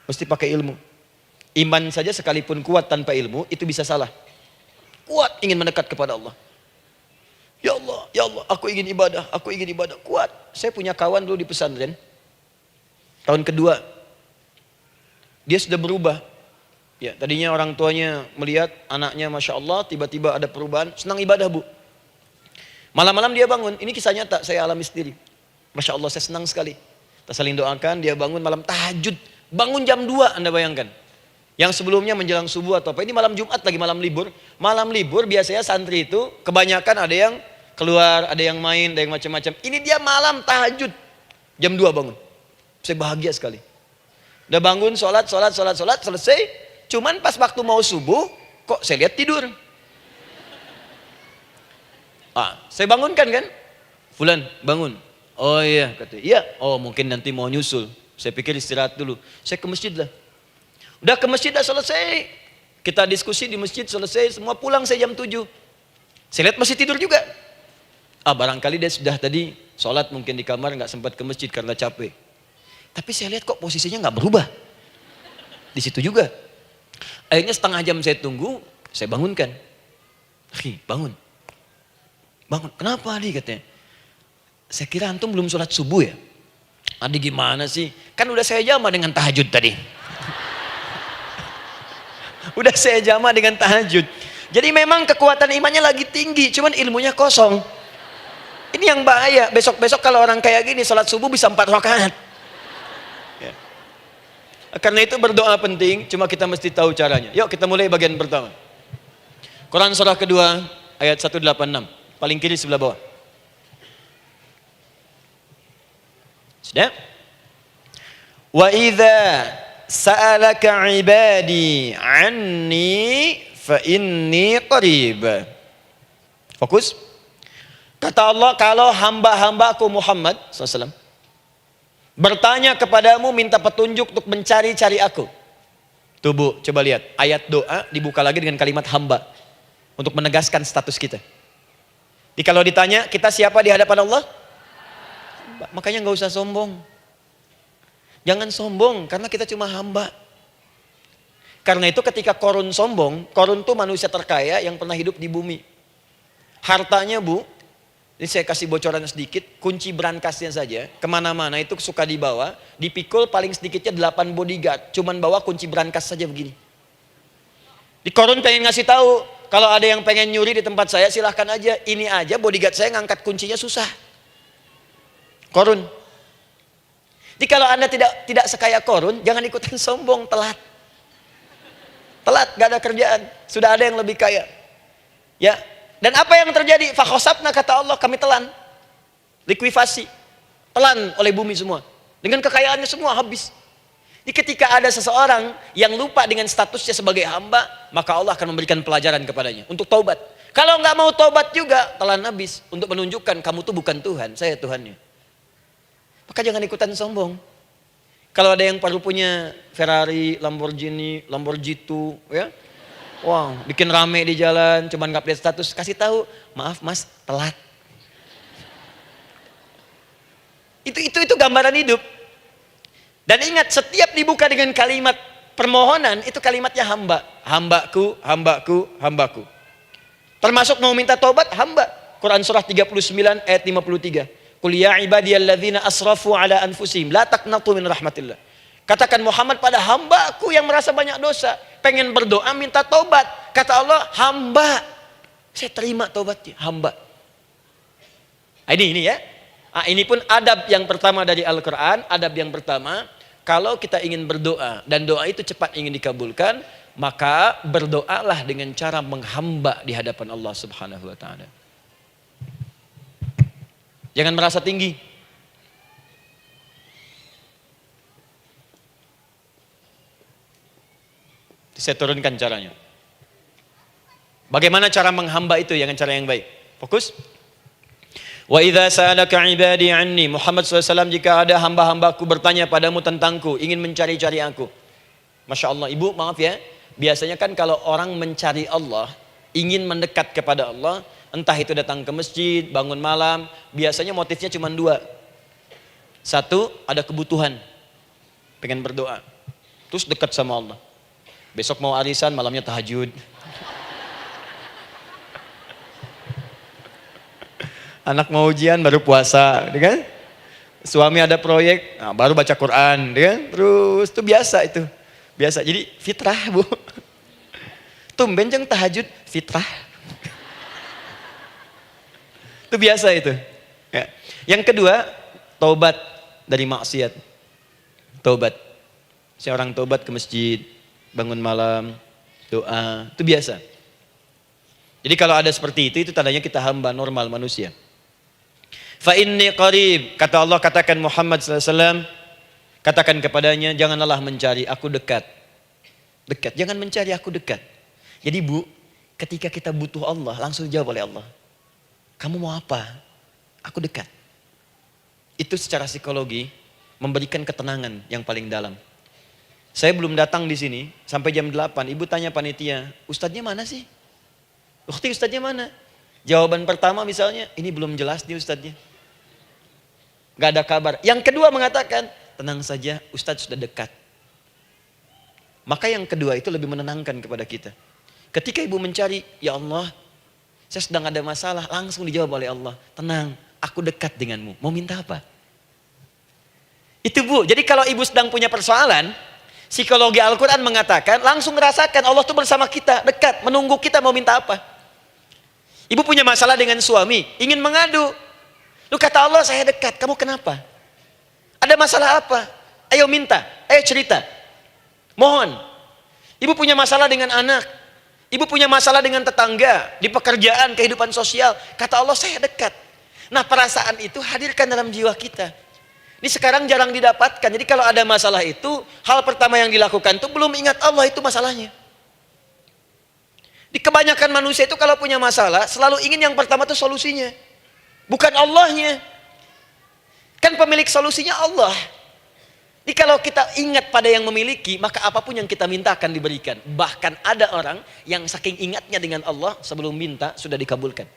Mesti pakai ilmu. Iman saja sekalipun kuat tanpa ilmu, itu bisa salah. Kuat ingin mendekat kepada Allah. Ya Allah, aku ingin ibadah, kuat. Saya punya kawan dulu di pesantren. Tahun kedua, dia sudah berubah. Ya, tadinya orang tuanya melihat anaknya Masya Allah, tiba-tiba ada perubahan, senang ibadah, Bu. Malam-malam dia bangun, ini kisah nyata, saya alami sendiri. Masya Allah, saya senang sekali. Kita saling doakan, dia bangun malam tahajud. Bangun jam 2, Anda bayangkan. Yang sebelumnya menjelang subuh atau apa. Ini malam Jumat lagi, malam libur. Malam libur biasanya santri itu kebanyakan ada yang keluar, ada yang main, ada yang macam-macam. Ini dia malam tahajud. Jam 2 bangun. Saya bahagia sekali. Udah bangun, sholat, selesai. Cuman pas waktu mau subuh, kok saya lihat tidur. Saya bangunkan kan. Fulan, bangun. Oh iya, katanya. Iya, oh mungkin nanti mau nyusul. Saya pikir istirahat dulu. Saya ke masjid lah. Udah ke masjid dah selesai. Kita diskusi di masjid selesai. Semua pulang saya jam 7. Saya lihat masih tidur juga. Barangkali dia sudah tadi sholat mungkin di kamar, nggak sempat ke masjid karena capek. Tapi saya lihat kok posisinya nggak berubah. Di situ juga. Akhirnya setengah jam saya tunggu, saya bangunkan. Bangun. Bangun. Kenapa Adi katanya? Saya kira antum belum sholat subuh ya? Adi gimana sih? Kan udah saya jama dengan tahajud tadi. Udah saya jama dengan tahajud. Jadi memang kekuatan imannya lagi tinggi, cuman ilmunya kosong. Ini yang bahaya. Besok-besok kalau orang kayak gini sholat subuh bisa 4 rakaat. Ya. Karena itu berdoa penting, cuma kita mesti tahu caranya. Yuk kita mulai bagian pertama. Quran surah kedua ayat 186, paling kiri sebelah bawah. Sudah? Wa idza sa'alaka 'ibadi 'anni fa inni qarib. Fokus. Kata Allah, kalau hamba-hambaku Muhammad SAW bertanya kepadamu, minta petunjuk untuk mencari-cari aku. Tuh Bu, coba lihat. Ayat doa dibuka lagi dengan kalimat hamba. Untuk menegaskan status kita. Jadi kalau ditanya, kita siapa di hadapan Allah? Makanya nggak usah sombong. Jangan sombong, karena kita cuma hamba. Karena itu ketika Korun sombong, Korun tuh manusia terkaya yang pernah hidup di bumi. Hartanya Bu, ini saya kasih bocoran sedikit, kunci berangkasnya saja, kemana-mana itu suka dibawa, dipikul paling sedikitnya 8 bodyguard, cuman bawa kunci berangkas saja begini. Di Korun pengen ngasih tahu, kalau ada yang pengen nyuri di tempat saya silahkan aja, ini aja bodyguard saya ngangkat kuncinya susah. Korun. Jadi kalau Anda tidak sekaya Korun, jangan ikutan sombong, telat. Telat, gak ada kerjaan, sudah ada yang lebih kaya. Ya. Dan apa yang terjadi? Fakhosabna, kata Allah, kami telan. Likuifasi. Telan oleh bumi semua. Dengan kekayaannya semua habis. Jadi ketika ada seseorang yang lupa dengan statusnya sebagai hamba, maka Allah akan memberikan pelajaran kepadanya untuk taubat. Kalau nggak mau taubat juga, telan habis. Untuk menunjukkan kamu tuh bukan Tuhan, saya Tuhannya. Maka jangan ikutan sombong. Kalau ada yang baru punya Ferrari, Lamborghini, Lamborghini, ya, wow, bikin rame di jalan, cuman nggak update status, kasih tahu, maaf Mas, telat. Itu gambaran hidup. Dan ingat, setiap dibuka dengan kalimat permohonan, itu kalimatnya hamba. Hambaku, hambaku, hambaku. Termasuk mau minta tobat, hamba. Quran surah 39 ayat 53. Qul ya ibadiyalladzina asrafu ala anfusihim la taqnatu min rahmatillah. Katakan Muhammad pada hambaku yang merasa banyak dosa, pengen berdoa minta tobat. Kata Allah, hamba. Saya terima tobatnya, hamba. Ini ya. Ini pun adab yang pertama dari Al-Quran. Adab yang pertama, kalau kita ingin berdoa dan doa itu cepat ingin dikabulkan, maka berdoalah dengan cara menghamba di hadapan Allah Subhanahu wa ta'ala. Jangan merasa tinggi. Saya turunkan caranya. Bagaimana cara menghamba itu dengan cara yang baik? Fokus. Wa idza sa'alaka 'ibadi 'anni, Muhammad SAW, jika ada hamba-hambaku bertanya padamu tentangku, ingin mencari-cari aku. Masya Allah, Ibu maaf ya, biasanya kan kalau orang mencari Allah, ingin mendekat kepada Allah, entah itu datang ke masjid, bangun malam, biasanya motifnya cuma 2. 1, ada kebutuhan, pengen berdoa, terus dekat sama Allah. Besok mau arisan, malamnya tahajud. Anak mau ujian, baru puasa, kan? Suami ada proyek, baru baca Quran, kan? Terus itu biasa itu. Biasa, jadi fitrah Bu. Tumben jeng tahajud, fitrah. Itu biasa itu. Ya. Yang kedua, taubat dari maksiat. Taubat. Seorang taubat ke masjid, bangun malam, doa, itu biasa. Jadi kalau ada seperti itu tandanya kita hamba normal manusia. Fa inni qarib, kata Allah, katakan Muhammad SAW, katakan kepadanya, janganlah mencari, aku dekat. Dekat, jangan mencari, aku dekat. Jadi Bu, ketika kita butuh Allah, langsung dijawab oleh Allah. Kamu mau apa? Aku dekat. Itu secara psikologi memberikan ketenangan yang paling dalam. Saya belum datang di sini sampai jam 8. Ibu tanya panitia, ustadznya mana sih? Ustadznya mana? Jawaban pertama misalnya, ini belum jelas nih ustadznya. Gak ada kabar. Yang kedua mengatakan, tenang saja, ustadz sudah dekat. Maka yang kedua itu lebih menenangkan kepada kita. Ketika ibu mencari, ya Allah, saya sedang ada masalah, langsung dijawab oleh Allah. Tenang, aku dekat denganmu. Mau minta apa? Itu bu, jadi kalau ibu sedang punya persoalan, psikologi Al-Quran mengatakan, langsung rasakan Allah itu bersama kita, dekat, menunggu kita mau minta apa. Ibu punya masalah dengan suami, ingin mengadu. Lu kata Allah, saya dekat, kamu kenapa? Ada masalah apa? Ayo minta, ayo cerita. Mohon. Ibu punya masalah dengan anak. Ibu punya masalah dengan tetangga, di pekerjaan, kehidupan sosial. Kata Allah, saya dekat. Nah perasaan itu hadirkan dalam jiwa kita. Ini sekarang jarang didapatkan. Jadi kalau ada masalah itu, hal pertama yang dilakukan itu belum ingat Allah itu masalahnya. Di kebanyakan manusia itu kalau punya masalah, selalu ingin yang pertama itu solusinya. Bukan Allahnya. Kan pemilik solusinya Allah. Jadi kalau kita ingat pada yang memiliki, maka apapun yang kita minta akan diberikan. Bahkan ada orang yang saking ingatnya dengan Allah, sebelum minta sudah dikabulkan.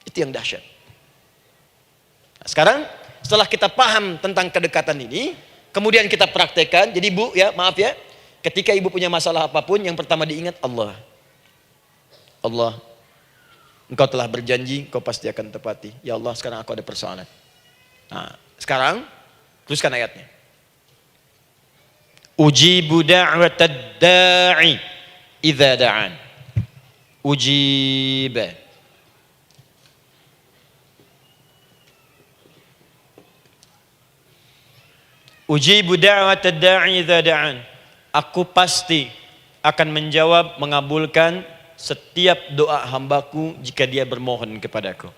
Itu yang dahsyat. Nah, sekarang setelah kita paham tentang kedekatan ini, kemudian kita praktekkan. Jadi bu, ya maaf ya, ketika ibu punya masalah apapun, yang pertama diingat Allah. Allah, engkau telah berjanji, engkau pasti akan tepati. Ya Allah, sekarang aku ada persoalan. Nah, sekarang teruskan ayatnya. Ujibu da'watad da'i idza da'an. Ujiba. Ujibu da'watad da'i idza da'an. Aku pasti akan menjawab, mengabulkan setiap doa hambaku jika dia bermohon kepadaku.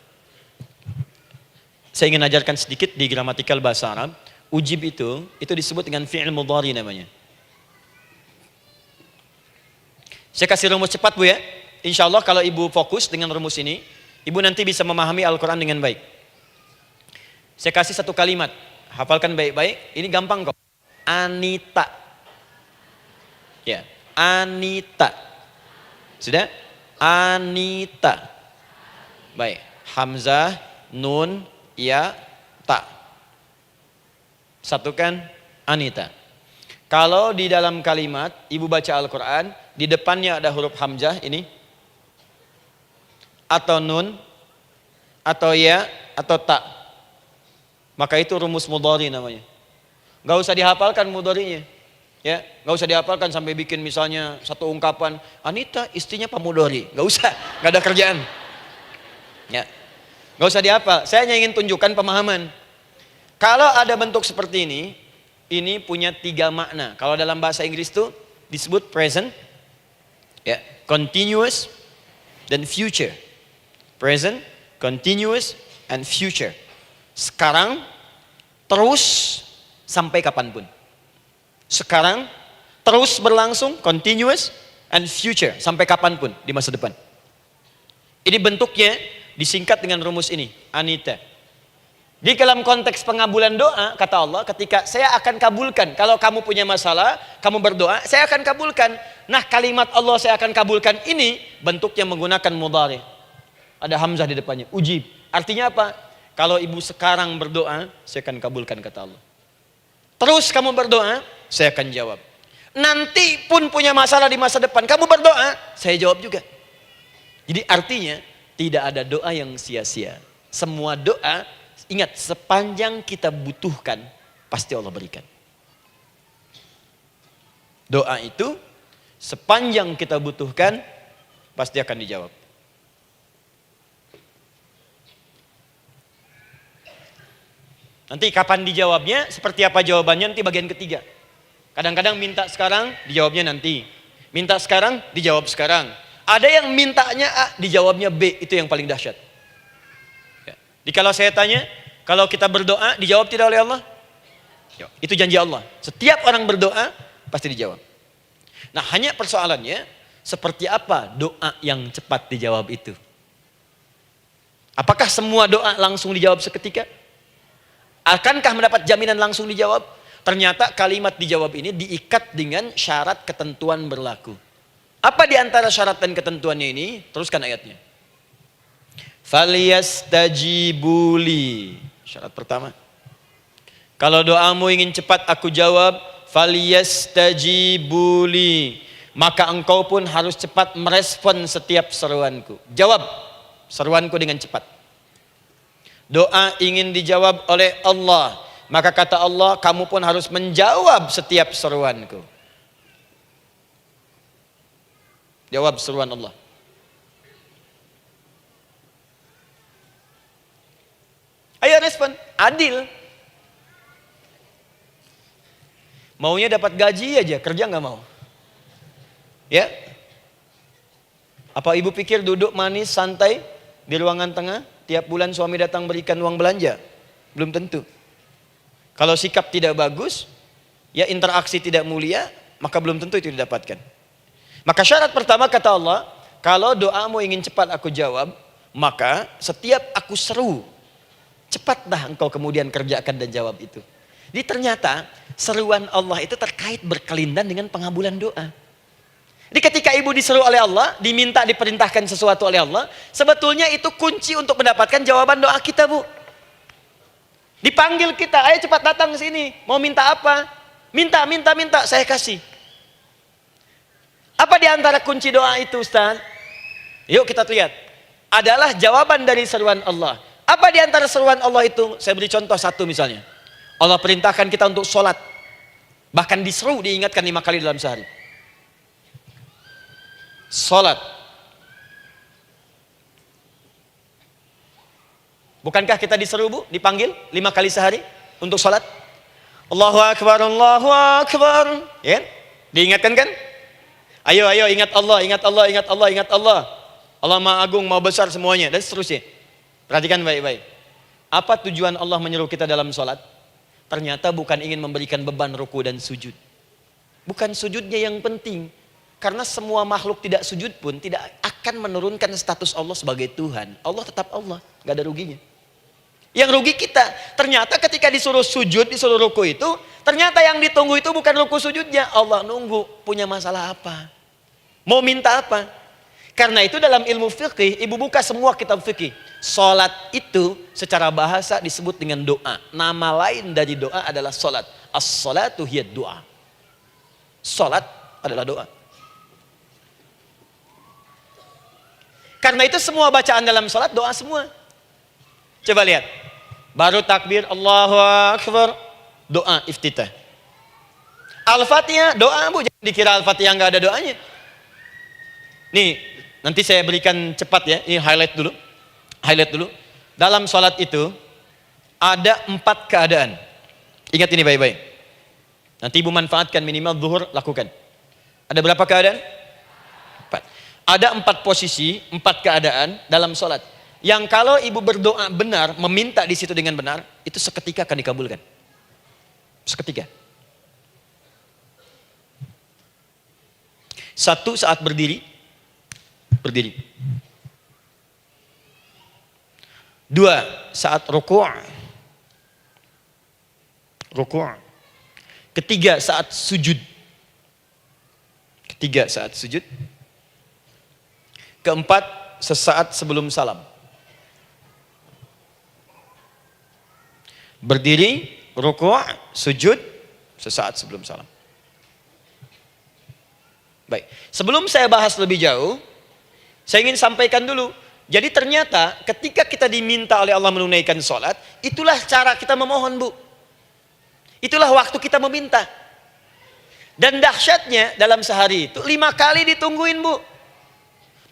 Saya ingin ajarkan sedikit di gramatikal bahasa Arab. Ujib itu disebut dengan fi'il mudhari namanya. Saya kasih rumus cepat bu ya. Insya Allah kalau ibu fokus dengan rumus ini, ibu nanti bisa memahami Al-Quran dengan baik. Saya kasih satu kalimat, hafalkan baik-baik. Ini gampang kok. Anita. Ya, Anita. Sudah? Anita. Baik. Hamzah, nun, ya, ta. Satukan Anita. Kalau di dalam kalimat ibu baca Al-Quran, di depannya ada huruf hamzah ini, atau nun, atau ya, atau ta, maka itu rumus mudhari namanya. Gak usah dihafalkan mudharinya. Ya, nggak usah dihafalkan sampai bikin misalnya satu ungkapan Anita istrinya Pak Mudhari, nggak usah, nggak ada kerjaan. Ya, nggak usah dihafal. Saya hanya ingin tunjukkan pemahaman. Kalau ada bentuk seperti ini punya 3 makna. Kalau dalam bahasa Inggris itu disebut present, ya, continuous, dan future. Present, continuous, and future. Sekarang, terus, sampai kapanpun. Sekarang, terus berlangsung, continuous, and future, sampai kapanpun di masa depan. Ini bentuknya disingkat dengan rumus ini, Anita. Di dalam konteks pengabulan doa, kata Allah, ketika saya akan kabulkan, kalau kamu punya masalah, kamu berdoa, saya akan kabulkan. Nah kalimat Allah saya akan kabulkan ini, bentuknya menggunakan mudhari. Ada hamzah di depannya, ujib. Artinya apa? Kalau ibu sekarang berdoa, saya akan kabulkan, kata Allah. Terus kamu berdoa, saya akan jawab. Nanti pun punya masalah di masa depan, kamu berdoa, saya jawab juga. Jadi artinya tidak ada doa yang sia-sia. Semua doa, ingat, sepanjang kita butuhkan, pasti Allah berikan. Doa itu sepanjang kita butuhkan, pasti akan dijawab. Nanti kapan dijawabnya, seperti apa jawabannya, nanti bagian ketiga. Kadang-kadang minta sekarang, dijawabnya nanti. Minta sekarang, dijawab sekarang. Ada yang mintanya A, dijawabnya B, itu yang paling dahsyat. Ya. Jadi kalau saya tanya, kalau kita berdoa, dijawab tidak oleh Allah? Ya. Itu janji Allah. Setiap orang berdoa, pasti dijawab. Nah hanya persoalannya, seperti apa doa yang cepat dijawab itu? Apakah semua doa langsung dijawab seketika? Akankah mendapat jaminan langsung dijawab? Ternyata kalimat dijawab ini diikat dengan syarat ketentuan berlaku. Apa di antara syarat dan ketentuannya ini? Teruskan ayatnya. Falyastajibuli. Syarat pertama. Kalau doamu ingin cepat aku jawab, falyastajibuli. Maka engkau pun harus cepat merespon setiap seruanku. Jawab seruanku dengan cepat. Doa ingin dijawab oleh Allah, maka kata Allah, kamu pun harus menjawab setiap seruanku. Jawab seruan Allah. Ayo respon, adil. Maunya dapat gaji aja, kerja nggak mau. Ya? Apa ibu pikir duduk manis, santai di ruangan tengah, tiap bulan suami datang berikan uang belanja? Belum tentu. Kalau sikap tidak bagus, ya interaksi tidak mulia, maka belum tentu itu didapatkan. Maka syarat pertama kata Allah, kalau doamu ingin cepat aku jawab, maka setiap aku seru, cepatlah engkau kemudian kerjakan dan jawab itu. Jadi ternyata seruan Allah itu terkait berkelindan dengan pengabulan doa. Jadi ketika ibu diseru oleh Allah, diminta diperintahkan sesuatu oleh Allah, sebetulnya itu kunci untuk mendapatkan jawaban doa kita, Bu. Dipanggil kita, ayo cepat datang ke sini. Mau minta apa? Minta, saya kasih. Apa di antara kunci doa itu, Ustaz? Yuk kita lihat. Adalah jawaban dari seruan Allah. Apa di antara seruan Allah itu? Saya beri contoh satu misalnya. Allah perintahkan kita untuk sholat. Bahkan diseru, diingatkan 5 kali dalam sehari. Sholat. Bukankah kita diseru, Bu? Dipanggil 5 kali sehari untuk sholat? Allahu Akbar, Allahu Akbar. Ya? Diingatkan kan? Ayo ingat Allah, ingat Allah, ingat Allah, ingat Allah. Allah Maha Agung, Maha Besar semuanya. Dan seterusnya. Perhatikan baik-baik. Apa tujuan Allah menyuruh kita dalam sholat? Ternyata bukan ingin memberikan beban ruku dan sujud. Bukan sujudnya yang penting. Karena semua makhluk tidak sujud pun tidak akan menurunkan status Allah sebagai Tuhan. Allah tetap Allah, gak ada ruginya. Yang rugi kita, ternyata ketika disuruh sujud, disuruh ruku itu, ternyata yang ditunggu itu bukan ruku sujudnya. Allah nunggu, punya masalah apa? Mau minta apa? Karena itu dalam ilmu fikih, ibu buka semua kitab fikih. Salat itu secara bahasa disebut dengan doa. Nama lain dari doa adalah salat. As-salatu hiya doa. Salat adalah doa. Karena itu semua bacaan dalam salat doa semua. Coba lihat. Baru takbir Allahu Akbar, doa iftitah. Al-Fatihah doa, Bu, jangan dikira Al-Fatihah enggak ada doanya. Nih, nanti saya berikan cepat ya, ini highlight dulu. Highlight dulu. Dalam salat itu ada 4 keadaan. Ingat ini baik-baik. Nanti ibu manfaatkan minimal zuhur lakukan. Ada berapa keadaan? 4. Ada 4 posisi, 4 keadaan dalam salat. Yang kalau ibu berdoa benar, meminta di situ dengan benar, itu seketika akan dikabulkan. Seketika. 1 saat berdiri. Berdiri. 2 saat ruku'. Ruku'. 3 saat sujud. 3 saat sujud. 4 sesaat sebelum salam. Berdiri, ruku', sujud, sesaat sebelum salam. Baik, sebelum saya bahas lebih jauh, saya ingin sampaikan dulu. Jadi ternyata ketika kita diminta oleh Allah menunaikan sholat, itulah cara kita memohon, Bu. Itulah waktu kita meminta. Dan dahsyatnya dalam sehari itu 5 kali ditungguin, Bu.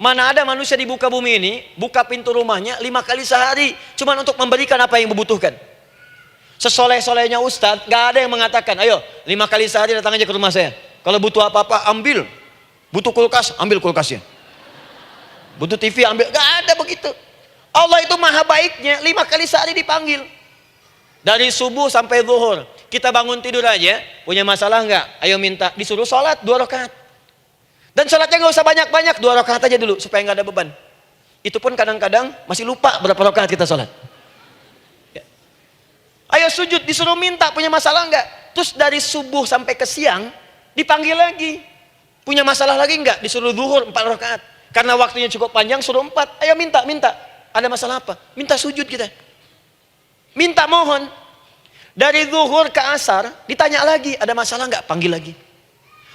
Mana ada manusia di muka bumi ini buka pintu rumahnya 5 kali sehari cuma untuk memberikan apa yang dibutuhkan. Sesoleh-solehnya Ustadz, gak ada yang mengatakan, ayo 5 kali sehari datang aja ke rumah saya. Kalau butuh apa-apa ambil. Butuh kulkas, ambil kulkasnya. Butuh TV, ambil. Gak ada begitu. Allah itu maha baiknya, 5 kali sehari dipanggil. Dari subuh sampai zuhur. Kita bangun tidur aja, punya masalah gak? Ayo minta, disuruh sholat 2 rakaat. Dan sholatnya gak usah banyak-banyak, 2 rakaat aja dulu, supaya gak ada beban. Itu pun kadang-kadang masih lupa berapa rakaat kita sholat. Ya. Ayo sujud, disuruh minta, punya masalah gak? Terus dari subuh sampai ke siang, dipanggil lagi. Punya masalah lagi enggak? Disuruh zuhur 4 rakaat. Karena waktunya cukup panjang, suruh 4. Ayo minta. Ada masalah apa? Minta sujud kita. Minta mohon. Dari zuhur ke asar, ditanya lagi, ada masalah nggak? Panggil lagi.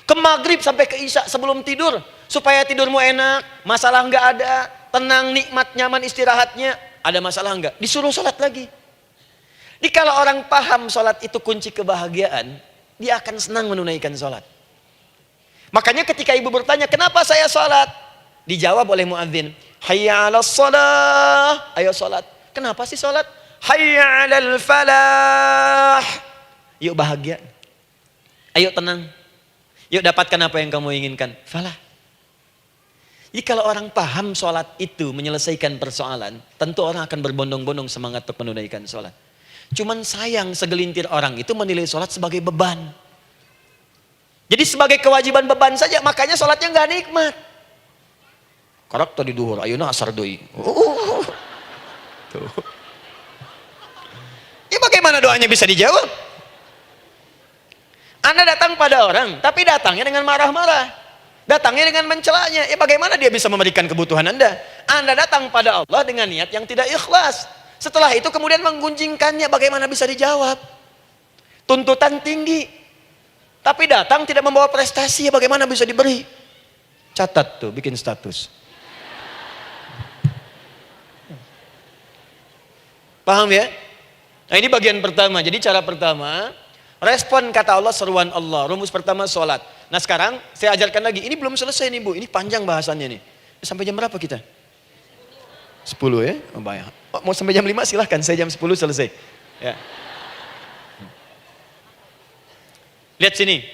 Ke maghrib sampai ke isya sebelum tidur. Supaya tidurmu enak, masalah nggak ada, tenang, nikmat, nyaman istirahatnya. Ada masalah nggak? Disuruh sholat lagi. Jadi kalau orang paham sholat itu kunci kebahagiaan, dia akan senang menunaikan sholat. Makanya ketika ibu bertanya, kenapa saya sholat? Dijawab oleh muadzin, hayya 'alas shalah, ayo sholat. Kenapa sih sholat? Hayya 'alal falah. Yuk bahagia. Ayo tenang. Yuk dapatkan apa yang kamu inginkan. Falah. Jadi kalau orang paham sholat itu menyelesaikan persoalan, tentu orang akan berbondong-bondong semangat untuk menunaikan sholat. Cuman sayang segelintir orang itu menilai sholat sebagai beban. Jadi sebagai kewajiban beban saja, makanya sholatnya nggak nikmat. Karak tadi duhur, ayeuna asar deui. Tuh. Ya bagaimana doanya bisa dijawab? Anda datang pada orang, tapi datangnya dengan marah-marah. Datangnya dengan mencelanya. Ya bagaimana dia bisa memberikan kebutuhan Anda? Anda datang pada Allah dengan niat yang tidak ikhlas. Setelah itu kemudian menggunjingkannya, bagaimana bisa dijawab? Tuntutan tinggi. Tapi datang tidak membawa prestasi, ya bagaimana bisa diberi? Catat tuh, bikin status. Paham ya? Nah ini bagian pertama. Jadi cara pertama, respon kata Allah, seruan Allah. Rumus pertama sholat. Nah sekarang saya ajarkan lagi. Ini belum selesai nih Bu. Ini panjang bahasannya nih. Sampai jam berapa kita? 10 ya? Oh, banyak. Oh, mau sampai jam 5 silahkan. Saya jam 10 selesai. Ya. Lihat sini.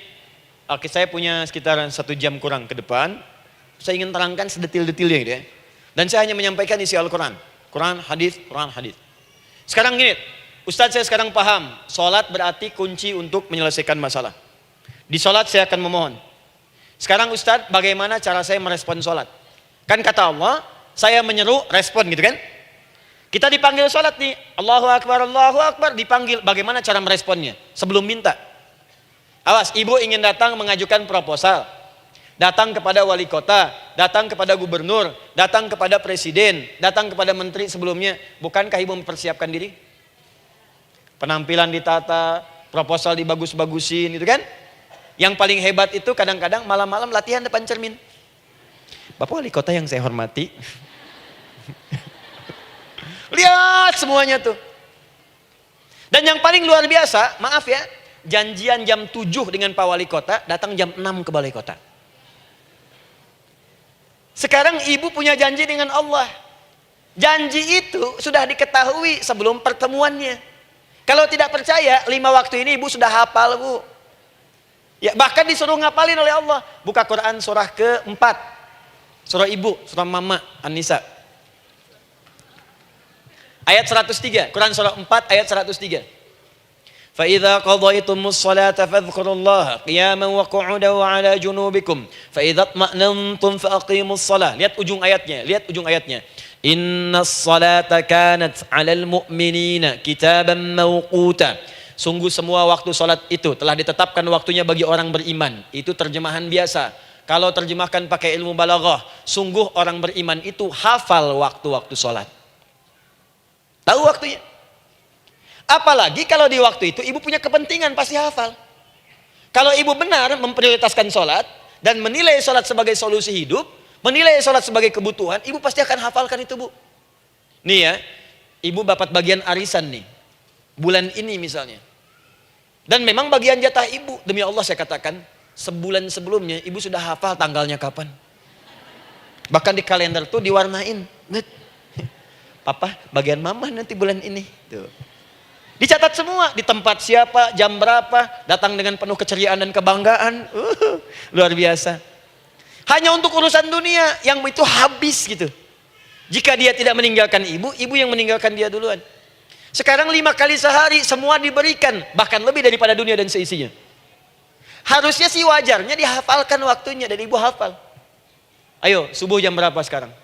Oke, saya punya sekitar 1 jam kurang ke depan. Saya ingin terangkan sedetil-detilnya gitu ya. Dan saya hanya menyampaikan isi Al-Quran. Quran, hadis, Quran, hadis. Sekarang gini, Ustadz saya sekarang paham. Sholat berarti kunci untuk menyelesaikan masalah. Di sholat saya akan memohon. Sekarang Ustadz, bagaimana cara saya merespon sholat? Kan kata Allah, saya menyeru, respon gitu kan? Kita dipanggil sholat nih, Allahu Akbar, dipanggil. Bagaimana cara meresponnya? Sebelum minta. Awas, ibu ingin datang mengajukan proposal. Datang kepada wali kota, datang kepada gubernur, datang kepada presiden, datang kepada menteri sebelumnya. Bukankah ibu mempersiapkan diri? Penampilan ditata, proposal dibagus-bagusin gitu kan? Yang paling hebat itu kadang-kadang malam-malam latihan depan cermin. Bapak wali kota yang saya hormati. Lihat semuanya tuh. Dan yang paling luar biasa, maaf ya, janjian jam 7 dengan Pak Wali Kota, datang jam 6 ke Balai Kota. Sekarang ibu punya janji dengan Allah. Janji itu sudah diketahui sebelum pertemuannya. Kalau tidak percaya, 5 waktu ini ibu sudah hafal Bu. Ya, bahkan disuruh ngapalin oleh Allah. Buka Quran surah ke-4. Surah ibu, surah mama, An-Nisa. Ayat 103, Quran surah 4 ayat 103. فَإِذَا قَضَيْتُمُ الصَّلَاةَ فَاذْكُرُوا اللَّهَ قِيَامًا وَقُعُودًا وَعَلَى جُنُوبِكُمْ فَإِذَا اطْمَأْنَنْتُمْ فَأَقِيمُوا الصَّلَاةَ. Lihat ujung ayatnya. Inna as-salata kanat 'alal mu'minina kitaban mawquta. Sungguh semua waktu salat itu telah ditetapkan waktunya bagi orang beriman. Itu terjemahan biasa. Kalau terjemahkan pakai ilmu balaghah, sungguh orang beriman itu hafal waktu-waktu salat. Tahu waktunya. Apalagi kalau di waktu itu ibu punya kepentingan, pasti hafal. Kalau ibu benar memprioritaskan sholat dan menilai sholat sebagai solusi hidup, menilai sholat sebagai kebutuhan, ibu pasti akan hafalkan itu Bu. Nih ya, ibu dapat bagian arisan nih, bulan ini misalnya. Dan memang bagian jatah ibu, demi Allah saya katakan, sebulan sebelumnya ibu sudah hafal tanggalnya kapan. Bahkan di kalender tuh diwarnain. Papa, bagian mama nanti bulan ini. Tuh. Dicatat semua, di tempat siapa, jam berapa, datang dengan penuh keceriaan dan kebanggaan. Luar biasa. Hanya untuk urusan dunia, yang itu habis gitu. Jika dia tidak meninggalkan ibu, ibu yang meninggalkan dia duluan. Sekarang 5 kali sehari, semua diberikan, bahkan lebih daripada dunia dan seisinya. Harusnya sih wajarnya dihafalkan waktunya, dan ibu hafal. Ayo, subuh jam berapa sekarang?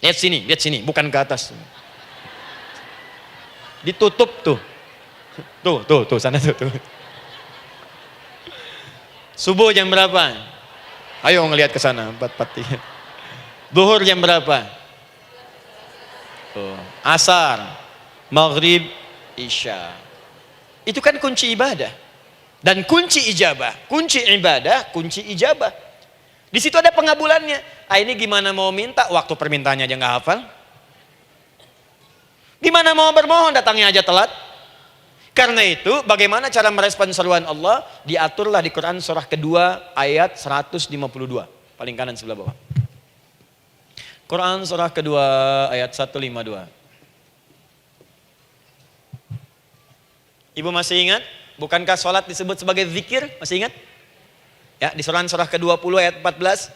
Lihat sini, bukan ke atas. Ditutup tuh. Tuh, sana tuh. Subuh jam berapa? Ayo ngelihat ke sana, 4:43. Zuhur jam berapa? asar, maghrib, isya. Itu kan kunci ibadah. Dan kunci ijabah, kunci ibadah, kunci ijabah. Di situ ada pengabulannya. Ini gimana mau minta, waktu permintaannya aja nggak hafal. Gimana mau bermohon, datangnya aja telat. Karena itu, bagaimana cara merespon seruan Allah? Diaturlah di Quran surah kedua ayat 152. Paling kanan sebelah bawah. Quran surah kedua ayat 152. Ibu masih ingat? Bukankah sholat disebut sebagai zikir? Masih ingat? Ya, di surah ke-20 ayat 14.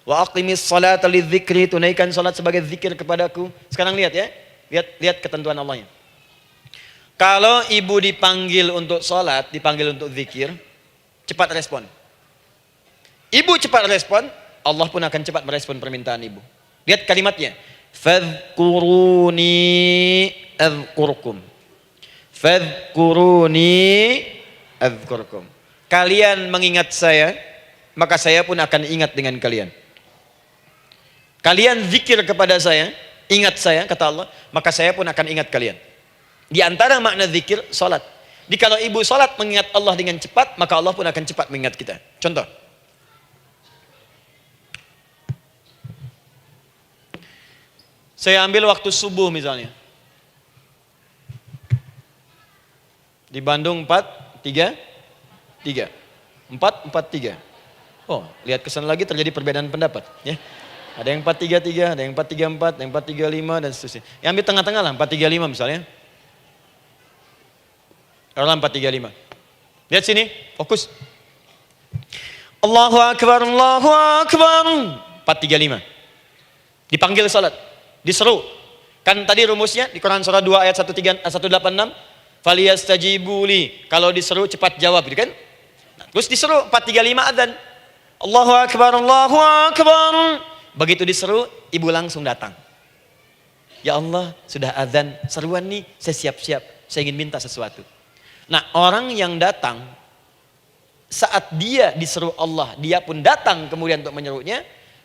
Wa aqimis sholata lidzikri, tunaikan sholat sebagai zikir kepadaku. Sekarang lihat ya. Lihat ketentuan Allahnya. Kalau ibu dipanggil untuk sholat, dipanggil untuk zikir, cepat respon. Ibu cepat respon, Allah pun akan cepat merespon permintaan ibu. Lihat kalimatnya. Fadhkuruni adzkurkum. Fadhkuruni adzkurkum. Kalian mengingat saya, maka saya pun akan ingat dengan kalian. Kalian zikir kepada saya, ingat saya, kata Allah, maka saya pun akan ingat kalian. Di antara makna zikir, salat. Kalau ibu salat mengingat Allah dengan cepat, maka Allah pun akan cepat mengingat kita. Contoh. Saya ambil waktu subuh misalnya. Di Bandung 4-3-3. 4-4-3. Oh, lihat kesan lagi terjadi perbedaan pendapat. Ya. Ada yang 4-3-3, ada yang 4-3-4, ada yang 4-3-5 dan seterusnya. Yang ambil tengah-tengah lah, 4-3-5 misalnya. Kalau 4-3-5. Lihat sini, fokus. Allahu Akbar, Allahu Akbar. 4-3-5. Dipanggil salat, diseru. Kan tadi rumusnya di Quran surah 2 ayat 186. Faliyastajibuli. Kalau diseru cepat jawab, gitu kan? Nah, terus diseru 4-3-5 adzan. Allahu Akbar, Allahu Akbar. Begitu diseru, ibu langsung datang. Ya Allah, sudah adzan, seruan nih, saya siap-siap, saya ingin minta sesuatu. Nah, orang yang datang saat dia diseru Allah, dia pun datang kemudian untuk menyerunya,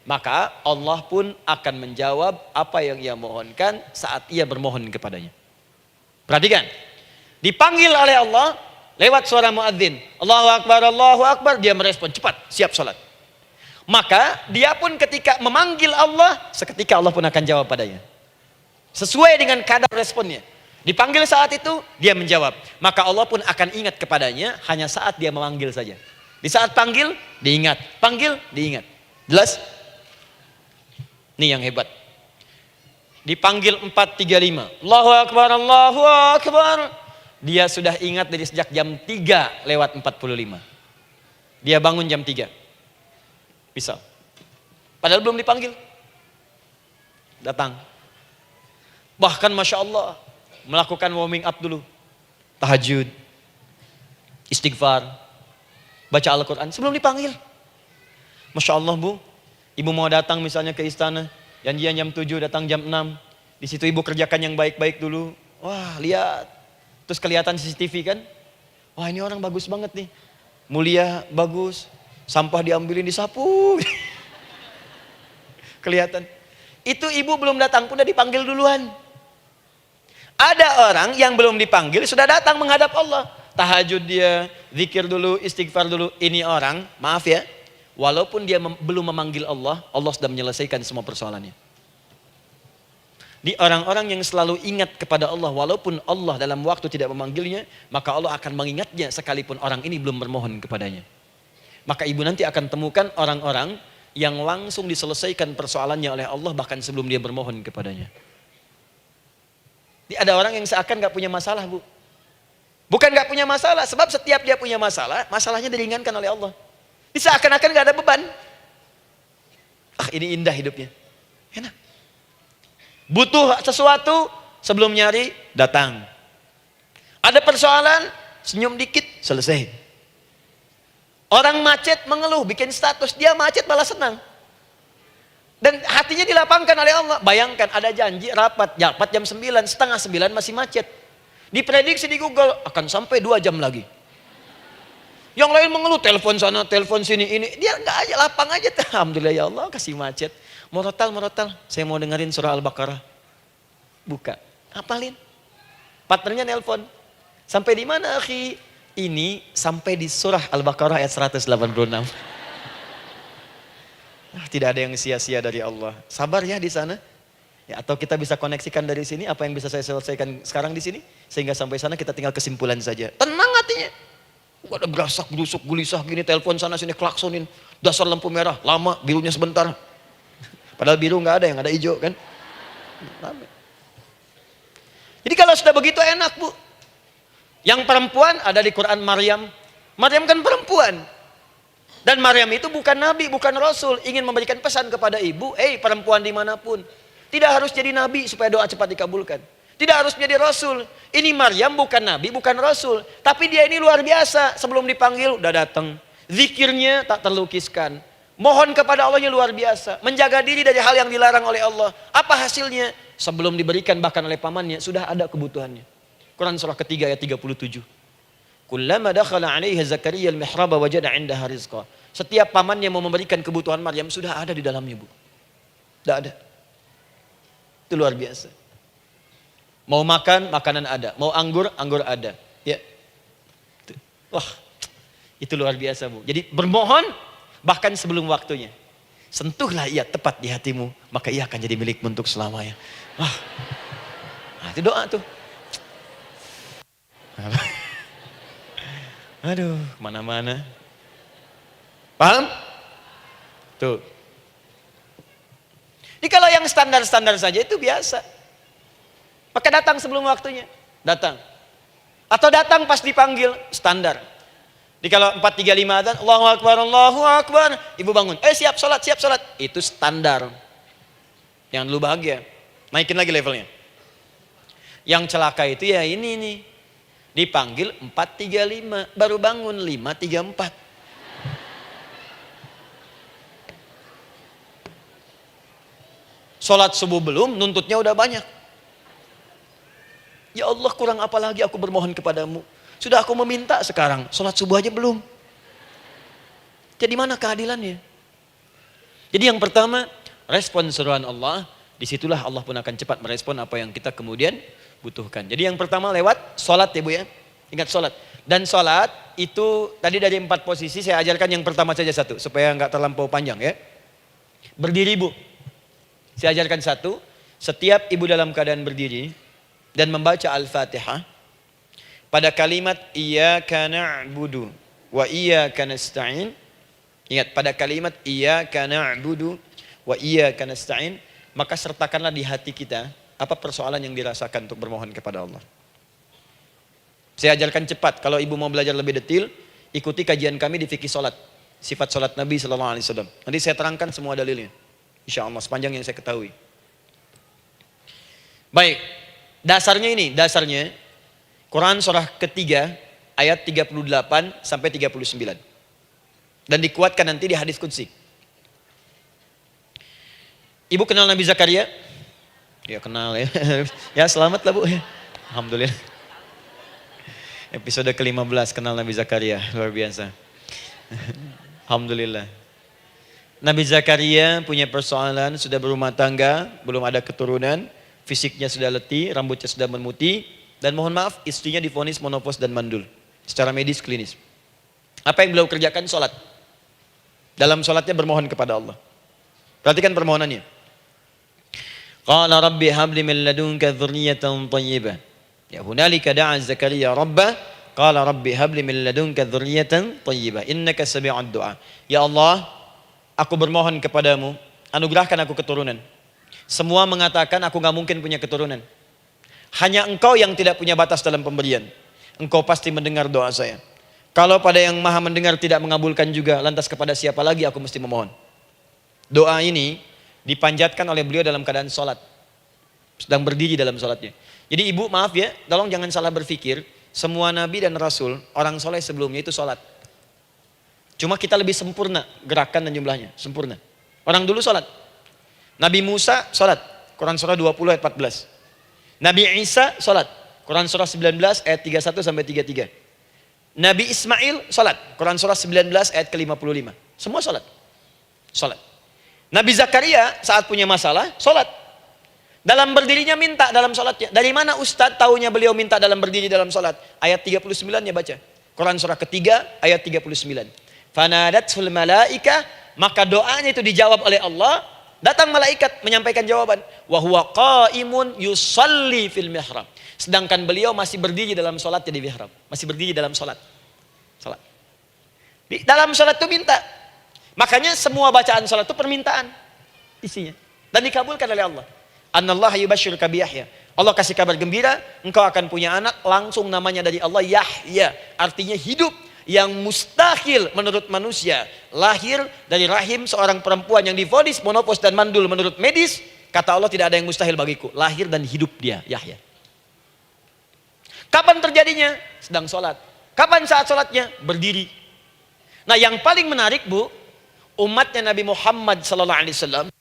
maka Allah pun akan menjawab apa yang ia mohonkan saat ia bermohon kepadanya. Perhatikan, dipanggil oleh Allah lewat suara muadzin, Allahu Akbar, dia merespon cepat, siap salat. Maka dia pun ketika memanggil Allah, seketika Allah pun akan jawab padanya. Sesuai dengan kadar responnya. Dipanggil saat itu, dia menjawab. Maka Allah pun akan ingat kepadanya hanya saat dia memanggil saja. Di saat panggil, diingat. Panggil, diingat. Jelas? Ini yang hebat. Dipanggil 4-3-5. Allahu Akbar, Allahu Akbar. Dia sudah ingat dari sejak jam 3 lewat 45. Dia bangun jam 3. Bisa. Padahal belum dipanggil. Datang. Bahkan Masya Allah, melakukan warming up dulu. Tahajud. Istighfar. Baca Al-Quran sebelum dipanggil. Masya Allah Bu. Ibu mau datang misalnya ke istana. Janjian jam 7, datang jam 6. Di situ ibu kerjakan yang baik-baik dulu. Wah lihat. Terus kelihatan CCTV kan. Wah ini orang bagus banget nih. Mulia, bagus. Sampah diambilin, disapu. Kelihatan. Itu ibu belum datang pun udah dipanggil duluan. Ada orang yang belum dipanggil sudah datang menghadap Allah. Tahajud dia, zikir dulu, istighfar dulu. Ini orang, maaf ya, walaupun dia belum memanggil Allah, Allah sudah menyelesaikan semua persoalannya. Di orang-orang yang selalu ingat kepada Allah, walaupun Allah dalam waktu tidak memanggilnya, maka Allah akan mengingatnya sekalipun orang ini belum bermohon kepadanya. Maka ibu nanti akan temukan orang-orang yang langsung diselesaikan persoalannya oleh Allah bahkan sebelum dia bermohon kepadanya. Ada orang yang seakan gak punya masalah Bu. Bukan gak punya masalah, sebab setiap dia punya masalah, masalahnya diringankan oleh Allah. Seakan-akan gak ada beban. Ini indah hidupnya. Enak. Butuh sesuatu, sebelum nyari, datang. Ada persoalan, senyum dikit, selesai. Orang macet mengeluh, bikin status, dia macet malah senang. Dan hatinya dilapangkan oleh Allah. Bayangkan ada janji rapat jam 9, setengah 9 masih macet. Diprediksi di Google akan sampai 2 jam lagi. Yang lain mengeluh, telepon sana, telepon sini, ini. Dia enggak aja, lapang aja. Alhamdulillah ya Allah kasih macet. Morotal, saya mau dengerin surah Al-Baqarah. Buka. Hafalin. Partnernya nelpon. Sampai di mana, akhi? Ini sampai di surah Al-Baqarah ayat 186. Tidak ada yang sia-sia dari Allah. Sabar ya di sana. Ya, atau kita bisa koneksikan dari sini apa yang bisa saya selesaikan sekarang di sini, sehingga sampai sana kita tinggal kesimpulan saja. Tenang hatinya. Gak ada berasak, berusuk, gelisah gini, telepon sana sini, klaksonin. Dasar lampu merah, lama, birunya sebentar. Padahal biru nggak ada, yang ada hijau kan. Jadi kalau sudah begitu enak, Bu. Yang perempuan ada di Quran Maryam. Maryam kan perempuan. Dan Maryam itu bukan nabi, bukan rasul. Ingin memberikan pesan kepada ibu, perempuan dimanapun. Tidak harus jadi nabi supaya doa cepat dikabulkan. Tidak harus menjadi rasul. Ini Maryam bukan nabi, bukan rasul. Tapi dia ini luar biasa. Sebelum dipanggil udah datang. Zikirnya tak terlukiskan. Mohon kepada Allahnya luar biasa. Menjaga diri dari hal yang dilarang oleh Allah. Apa hasilnya? Sebelum diberikan bahkan oleh pamannya, sudah ada kebutuhannya. Quran surah ketiga ayat 37. Kullama dakhala 'alaiha Zakaria al-mihraba wajada 'indaha rizqa. Setiap pamannya mau memberikan kebutuhan Maryam sudah ada di dalamnya, Bu. Sudah ada. Itu luar biasa. Mau makan, makanan ada. Mau anggur, anggur ada. Ya. Wah, itu luar biasa, Bu. Jadi bermohon bahkan sebelum waktunya. Sentuhlah ia tepat di hatimu, maka ia akan jadi milikmu untuk selamanya. Wah. Nah, itu doa tuh. Aduh, kemana-mana. Paham? Tuh. Jadi kalau yang standar-standar saja itu biasa. Maka datang sebelum waktunya. Datang. Atau datang pas dipanggil, standar. Jadi kalau 4.35 adzan, Allahu Akbar, Allahu Akbar. Ibu bangun, siap sholat, siap sholat. Itu standar. Yang dulu bahagia. Naikin lagi levelnya. Yang celaka itu ya ini nih. Dipanggil 4.35, baru bangun 5.34. Sholat subuh belum, nuntutnya udah banyak. Ya Allah, kurang apa lagi aku bermohon kepadamu. Sudah aku meminta sekarang, sholat subuh aja belum. Jadi mana keadilannya? Jadi yang pertama, respon seruan Allah, disitulah Allah pun akan cepat merespon apa yang kita kemudian butuhkan. Jadi yang pertama lewat sholat ya Bu ya. Ingat sholat. Dan sholat itu tadi dari 4 posisi saya ajarkan yang pertama saja satu. Supaya nggak terlampau panjang ya. Berdiri Bu. Saya ajarkan satu. Setiap ibu dalam keadaan berdiri dan membaca Al-Fatihah. Pada kalimat iyyaka na'budu wa iyyaka nasta'in. Ingat pada kalimat iyyaka na'budu wa iyyaka nasta'in. Maka sertakanlah di hati kita apa persoalan yang dirasakan untuk bermohon kepada Allah. Saya ajarkan cepat. Kalau ibu mau belajar lebih detail, ikuti kajian kami di fikih solat. Sifat solat Nabi SAW. Nanti saya terangkan semua dalilnya. Insya Allah sepanjang yang saya ketahui. Baik. Dasarnya ini. Dasarnya Quran surah ketiga ayat 38 sampai 39. Dan dikuatkan nanti di hadis qudsi. Ibu kenal Nabi Zakaria? Ya kenal ya. Ya selamat lah Bu. Alhamdulillah. Episode ke-15 kenal Nabi Zakaria. Luar biasa. Alhamdulillah. Nabi Zakaria punya persoalan, sudah berumah tangga, belum ada keturunan, fisiknya sudah letih, rambutnya sudah memutih, dan mohon maaf istrinya divonis menopause dan mandul. Secara medis klinis. Apa yang beliau kerjakan? Sholat. Dalam sholatnya bermohon kepada Allah. Perhatikan permohonannya. Qala rabbi habli min ladunka dzurriyyatan thayyibah. Ya hunalika da'a Zakaria rabbah qala rabbi habli min ladunka dzurriyyatan thayyibah innaka sami'ud du'a. Ya Allah, aku bermohon kepadamu, anugerahkan aku keturunan. Semua mengatakan aku gak mungkin punya keturunan. Hanya engkau yang tidak punya batas dalam pemberian. Engkau pasti mendengar doa saya. Kalau pada yang maha mendengar tidak mengabulkan juga, lantas kepada siapa lagi aku mesti memohon? Doa ini dipanjatkan oleh beliau dalam keadaan sholat. Sedang berdiri dalam sholatnya. Jadi ibu maaf ya, tolong jangan salah berpikir. Semua nabi dan rasul, orang soleh sebelumnya itu sholat. Cuma kita lebih sempurna gerakan dan jumlahnya. Sempurna. Orang dulu sholat. Nabi Musa sholat. Quran surah 20 ayat 14. Nabi Isa sholat. Quran surah 19 ayat 31 sampai 33. Nabi Ismail sholat. Quran surah 19 ayat ke-55. Semua sholat. Sholat. Nabi Zakaria saat punya masalah, sholat. Dalam berdirinya minta dalam sholatnya. Dari mana Ustadz taunya beliau minta dalam berdiri dalam sholat? Ayat 39-nya baca. Quran surah ketiga ayat 39. Fanadatul malaika, maka doanya itu dijawab oleh Allah. Datang malaikat menyampaikan jawaban. Wa huwa qaimun yusalli fil mihrab. Sedangkan beliau masih berdiri dalam sholatnya di mihrab. Masih berdiri dalam sholat. Di dalam sholat itu minta. Makanya semua bacaan sholat itu permintaan isinya. Dan dikabulkan oleh Allah. Anallaha yubashshiruka bi Yahya. Allah kasih kabar gembira, engkau akan punya anak, langsung namanya dari Allah Yahya. Artinya hidup yang mustahil menurut manusia. Lahir dari rahim seorang perempuan yang divonis monopos dan mandul menurut medis. Kata Allah, tidak ada yang mustahil bagiku. Lahir dan hidup dia, Yahya. Kapan terjadinya? Sedang sholat. Kapan saat sholatnya? Berdiri. Nah, yang paling menarik, Bu, umatnya Nabi Muhammad SAW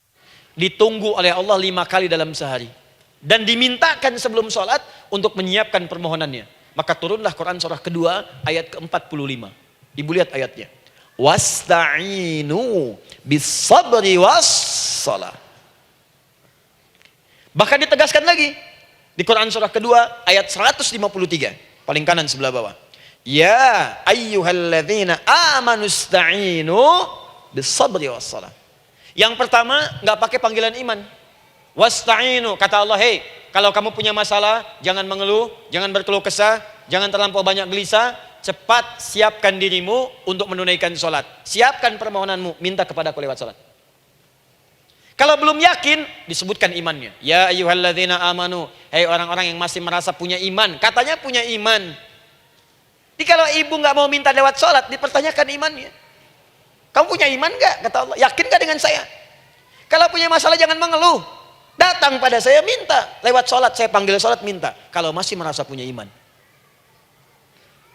ditunggu oleh Allah 5 kali dalam sehari. Dan dimintakan sebelum sholat untuk menyiapkan permohonannya. Maka turunlah Quran surah kedua ayat ke-45. Ibu lihat ayatnya. Wasta'inu bis-sabri was-salah. Bahkan ditegaskan lagi. Di Quran surah kedua ayat 153. Paling kanan sebelah bawah. Ya ayyuhalladzina amanu ista'inu bis-sabri was-salah. Yang pertama, nggak pakai panggilan iman. Wasta'inu, kata Allah, hei, kalau kamu punya masalah, jangan mengeluh, jangan berkeluh kesah, jangan terlampau banyak gelisah, cepat siapkan dirimu untuk menunaikan sholat. Siapkan permohonanmu, minta kepada aku lewat sholat. Kalau belum yakin, disebutkan imannya. Ya ayyuhalladzina amanu, hei orang-orang yang masih merasa punya iman, katanya punya iman. Jadi kalau ibu nggak mau minta lewat sholat, dipertanyakan imannya. Kamu punya iman gak? Kata Allah. Yakin gak dengan saya? Kalau punya masalah jangan mengeluh. Datang pada saya minta. Lewat sholat, saya panggil sholat minta. Kalau masih merasa punya iman.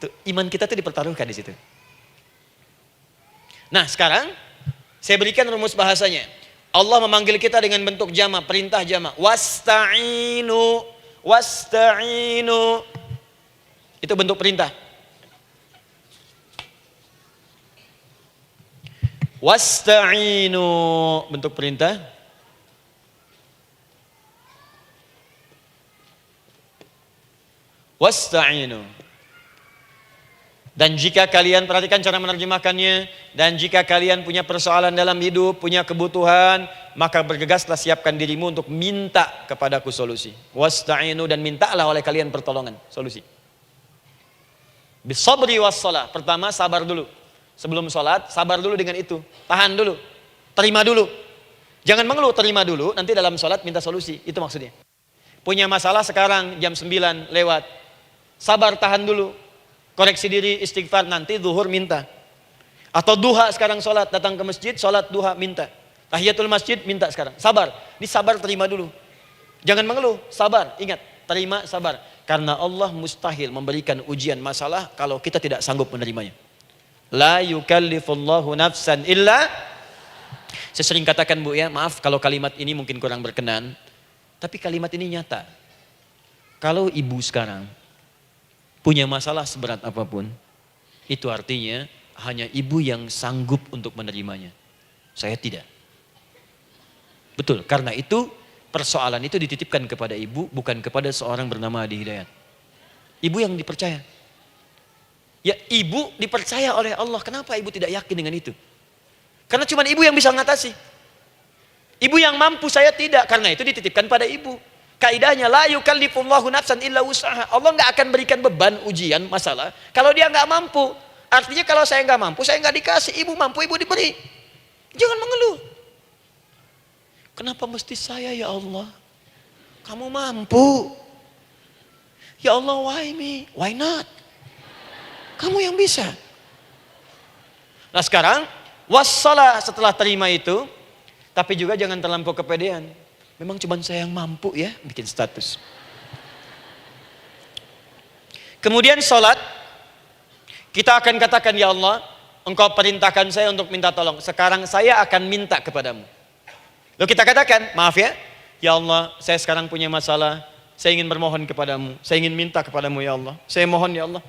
Tuh, iman kita tuh dipertaruhkan di situ. Nah sekarang, saya berikan rumus bahasanya. Allah memanggil kita dengan bentuk jama, perintah jama. Wasta'inu, wasta'inu. Itu bentuk perintah. Wasta'inu, bentuk perintah. Wasta'inu. Dan jika kalian, perhatikan cara menerjemahkannya, dan jika kalian punya persoalan dalam hidup, punya kebutuhan, maka bergegaslah siapkan dirimu untuk minta kepadaku solusi. Wasta'inu, dan mintalah oleh kalian pertolongan, solusi. Bisabri wassalah. Pertama, sabar dulu. Sebelum sholat, sabar dulu dengan itu. Tahan dulu. Terima dulu. Jangan mengeluh, terima dulu. Nanti dalam sholat minta solusi. Itu maksudnya. Punya masalah sekarang jam 9 lewat. Sabar, tahan dulu. Koreksi diri, istighfar. Nanti zuhur minta. Atau duha sekarang sholat. Datang ke masjid, sholat duha minta. Tahiyatul masjid minta sekarang. Sabar. Ini sabar, terima dulu. Jangan mengeluh, sabar. Ingat, terima, sabar. Karena Allah mustahil memberikan ujian masalah kalau kita tidak sanggup menerimanya. La yukallifullahu nafsan illa. Saya sering katakan, Bu, ya, maaf kalau kalimat ini mungkin kurang berkenan, tapi kalimat ini nyata. Kalau ibu sekarang punya masalah seberat apapun, itu artinya hanya ibu yang sanggup untuk menerimanya. Saya tidak. Betul, karena itu persoalan itu dititipkan kepada ibu, bukan kepada seorang bernama Adi Hidayat. Ibu yang dipercaya. Ya, ibu dipercaya oleh Allah. Kenapa ibu tidak yakin dengan itu? Karena cuma ibu yang bisa mengatasi. Ibu yang mampu, saya tidak. Karena itu dititipkan pada ibu. Kaidahnya, la yukallifullahu nafsan illa wus'aha. Allah nggak akan berikan beban, ujian, masalah kalau dia nggak mampu. Artinya kalau saya nggak mampu, saya nggak dikasih. Ibu mampu, ibu diberi. Jangan mengeluh. Kenapa mesti saya, ya Allah? Kamu mampu. Ya Allah, why me? Why not? Kamu yang bisa. Nah sekarang, wassalah, setelah terima itu, tapi juga jangan terlampau kepedean. Memang cuma saya yang mampu ya, bikin status. Kemudian sholat, kita akan katakan, ya Allah, Engkau perintahkan saya untuk minta tolong. Sekarang saya akan minta kepadamu. Lalu kita katakan, maaf ya, ya Allah, saya sekarang punya masalah, saya ingin bermohon kepadamu, saya ingin minta kepadamu ya Allah, saya mohon ya Allah.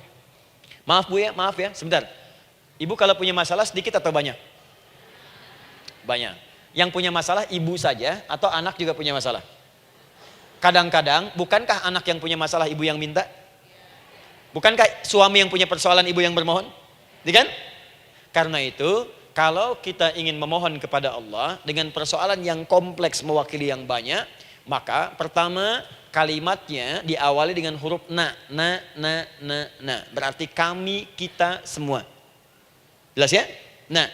Maaf Bu ya, maaf ya, sebentar. Ibu kalau punya masalah sedikit atau banyak? Banyak. Yang punya masalah ibu saja atau anak juga punya masalah? kadang-kadang bukankah anak yang punya masalah ibu yang minta? Bukankah suami yang punya persoalan ibu yang bermohon? Kan? Karena itu, kalau kita ingin memohon kepada Allah dengan persoalan yang kompleks mewakili yang banyak, maka pertama kalimatnya diawali dengan huruf na. Berarti kami, kita, semua. Jelas ya? Nah,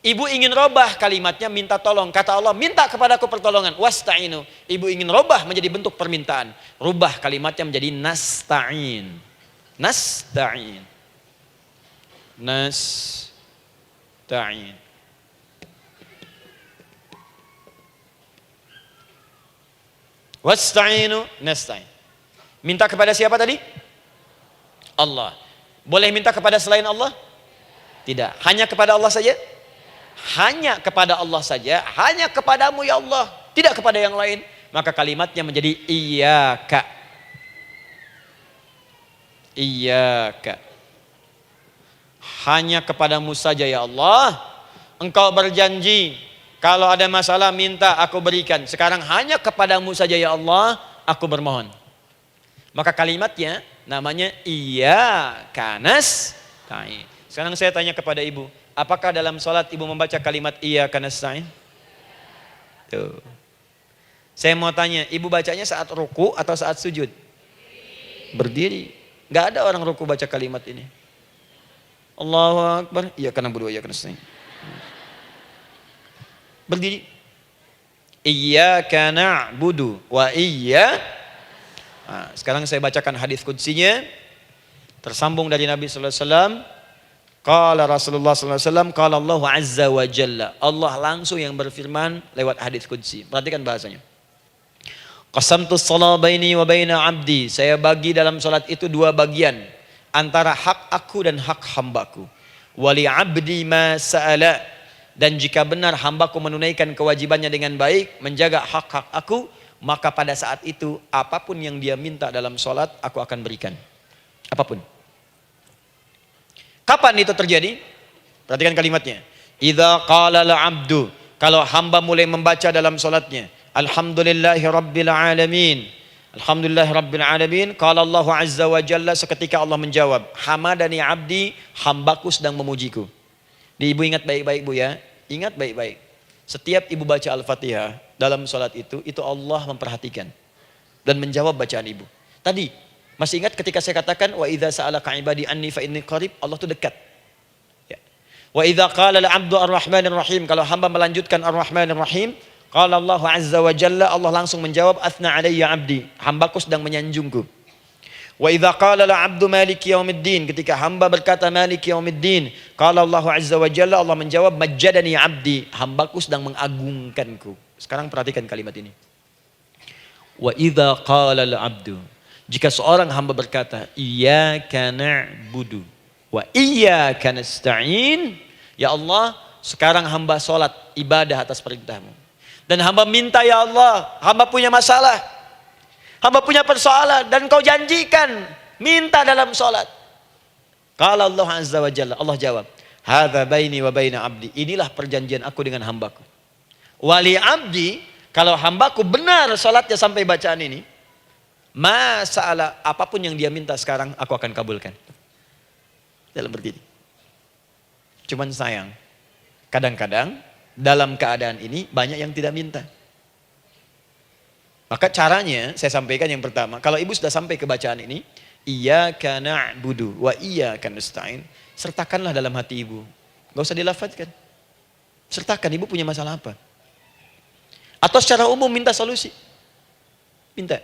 ibu ingin robah kalimatnya minta tolong. Kata Allah, minta kepadaku pertolongan. Wasta'inu. Ibu ingin robah menjadi bentuk permintaan. Rubah kalimatnya menjadi nasta'in. Nasta'in. Nasta'in. Wasta'inu nasta'in. Minta kepada siapa tadi? Allah. Boleh minta kepada selain Allah? Tidak. Hanya kepada Allah saja? Hanya kepada Allah saja. Hanya kepadamu ya Allah. Tidak kepada yang lain. Maka kalimatnya menjadi iyyaka. Iyyaka. Hanya kepadamu saja ya Allah. Engkau berjanji, kalau ada masalah minta aku berikan. Sekarang hanya kepadamu saja ya Allah, aku bermohon. Maka kalimatnya namanya iyyaka nasta'in. Sekarang saya tanya kepada ibu, apakah dalam sholat ibu membaca kalimat iyyaka nasta'in? Tuh. Saya mau tanya, ibu bacanya saat ruku atau saat sujud? Berdiri. Gak ada orang ruku baca kalimat ini. Allahu Akbar, iyyaka na'budu wa iyyaka nasta'in. Berdiri. Iyyaka na'budu wa sekarang saya bacakan hadis qudsinya. Tersambung dari Nabi sallallahu alaihi wasallam. Qala Rasulullah sallallahu alaihi wasallam, qala Allah azza wa jalla. Allah langsung yang berfirman lewat hadis qudsi. Perhatikan bahasanya. Qasamtus shalah baini wa baina 'abdi. Saya bagi dalam salat itu dua bagian, antara hak aku dan hak hambaku. Wali 'abdi ma sa'ala. Dan jika benar hambaku menunaikan kewajibannya dengan baik, menjaga hak-hak aku, maka pada saat itu apapun yang dia minta dalam salat aku akan berikan. Apapun. Kapan itu terjadi? Perhatikan kalimatnya. Idza qala al-'abdu, kalau hamba mulai membaca dalam salatnya, alhamdulillahi rabbil alamin. Alhamdulillahi rabbil alamin. Qala Allah azza wa jalla, seketika Allah menjawab, hamadani 'abdi, hambaku sedang memujiku. Ibu ingat baik-baik Bu ya. Ingat baik-baik. Setiap ibu baca Al-Fatihah dalam salat itu Allah memperhatikan dan menjawab bacaan ibu. Tadi masih ingat ketika saya katakan wa idza sa'alaka 'ibadi anni fa inni qarib, Allah itu dekat. Ya. Wa idza qala al-'abdu ar-rahmanir rahim, kalau hamba melanjutkan ar-rahmanir rahim, qala Allah azza wa jalla, Allah langsung menjawab athna 'alayya 'abdi, hambaku sedang menyanjungku. Wa idza qala al-'abdu maliki yaumiddin, ketika hamba berkata maliki yaumiddin, qala Allah azza wa jalla, Allah menjawab majjadani 'abdi, hambaku sedang mengagungkanku. Sekarang perhatikan kalimat ini. Wa idza qala al-'abdu, jika seorang hamba berkata, iyyaka na'budu wa iyyaka nasta'in, ya Allah, sekarang hamba sholat ibadah atas perintahmu. Dan hamba minta ya Allah, hamba punya masalah, hamba punya persoalan, dan kau janjikan minta dalam sholat. Qala Allah azza wa jalla, Allah jawab, hadza baini wa baina abdi, inilah perjanjian aku dengan hambaku. Wali abdi, kalau hambaku benar sholatnya sampai bacaan ini, masalah apapun yang dia minta sekarang aku akan kabulkan. Dalam berdiri. Cuman sayang, kadang-kadang dalam keadaan ini banyak yang tidak minta. Maka caranya saya sampaikan yang pertama, kalau ibu sudah sampai ke bacaan ini, iyyaka na'budu wa iyyaka nasta'in, sertakanlah dalam hati ibu. Gak usah dilafadzkan. Sertakan, ibu punya masalah apa? Atau secara umum minta solusi. Minta.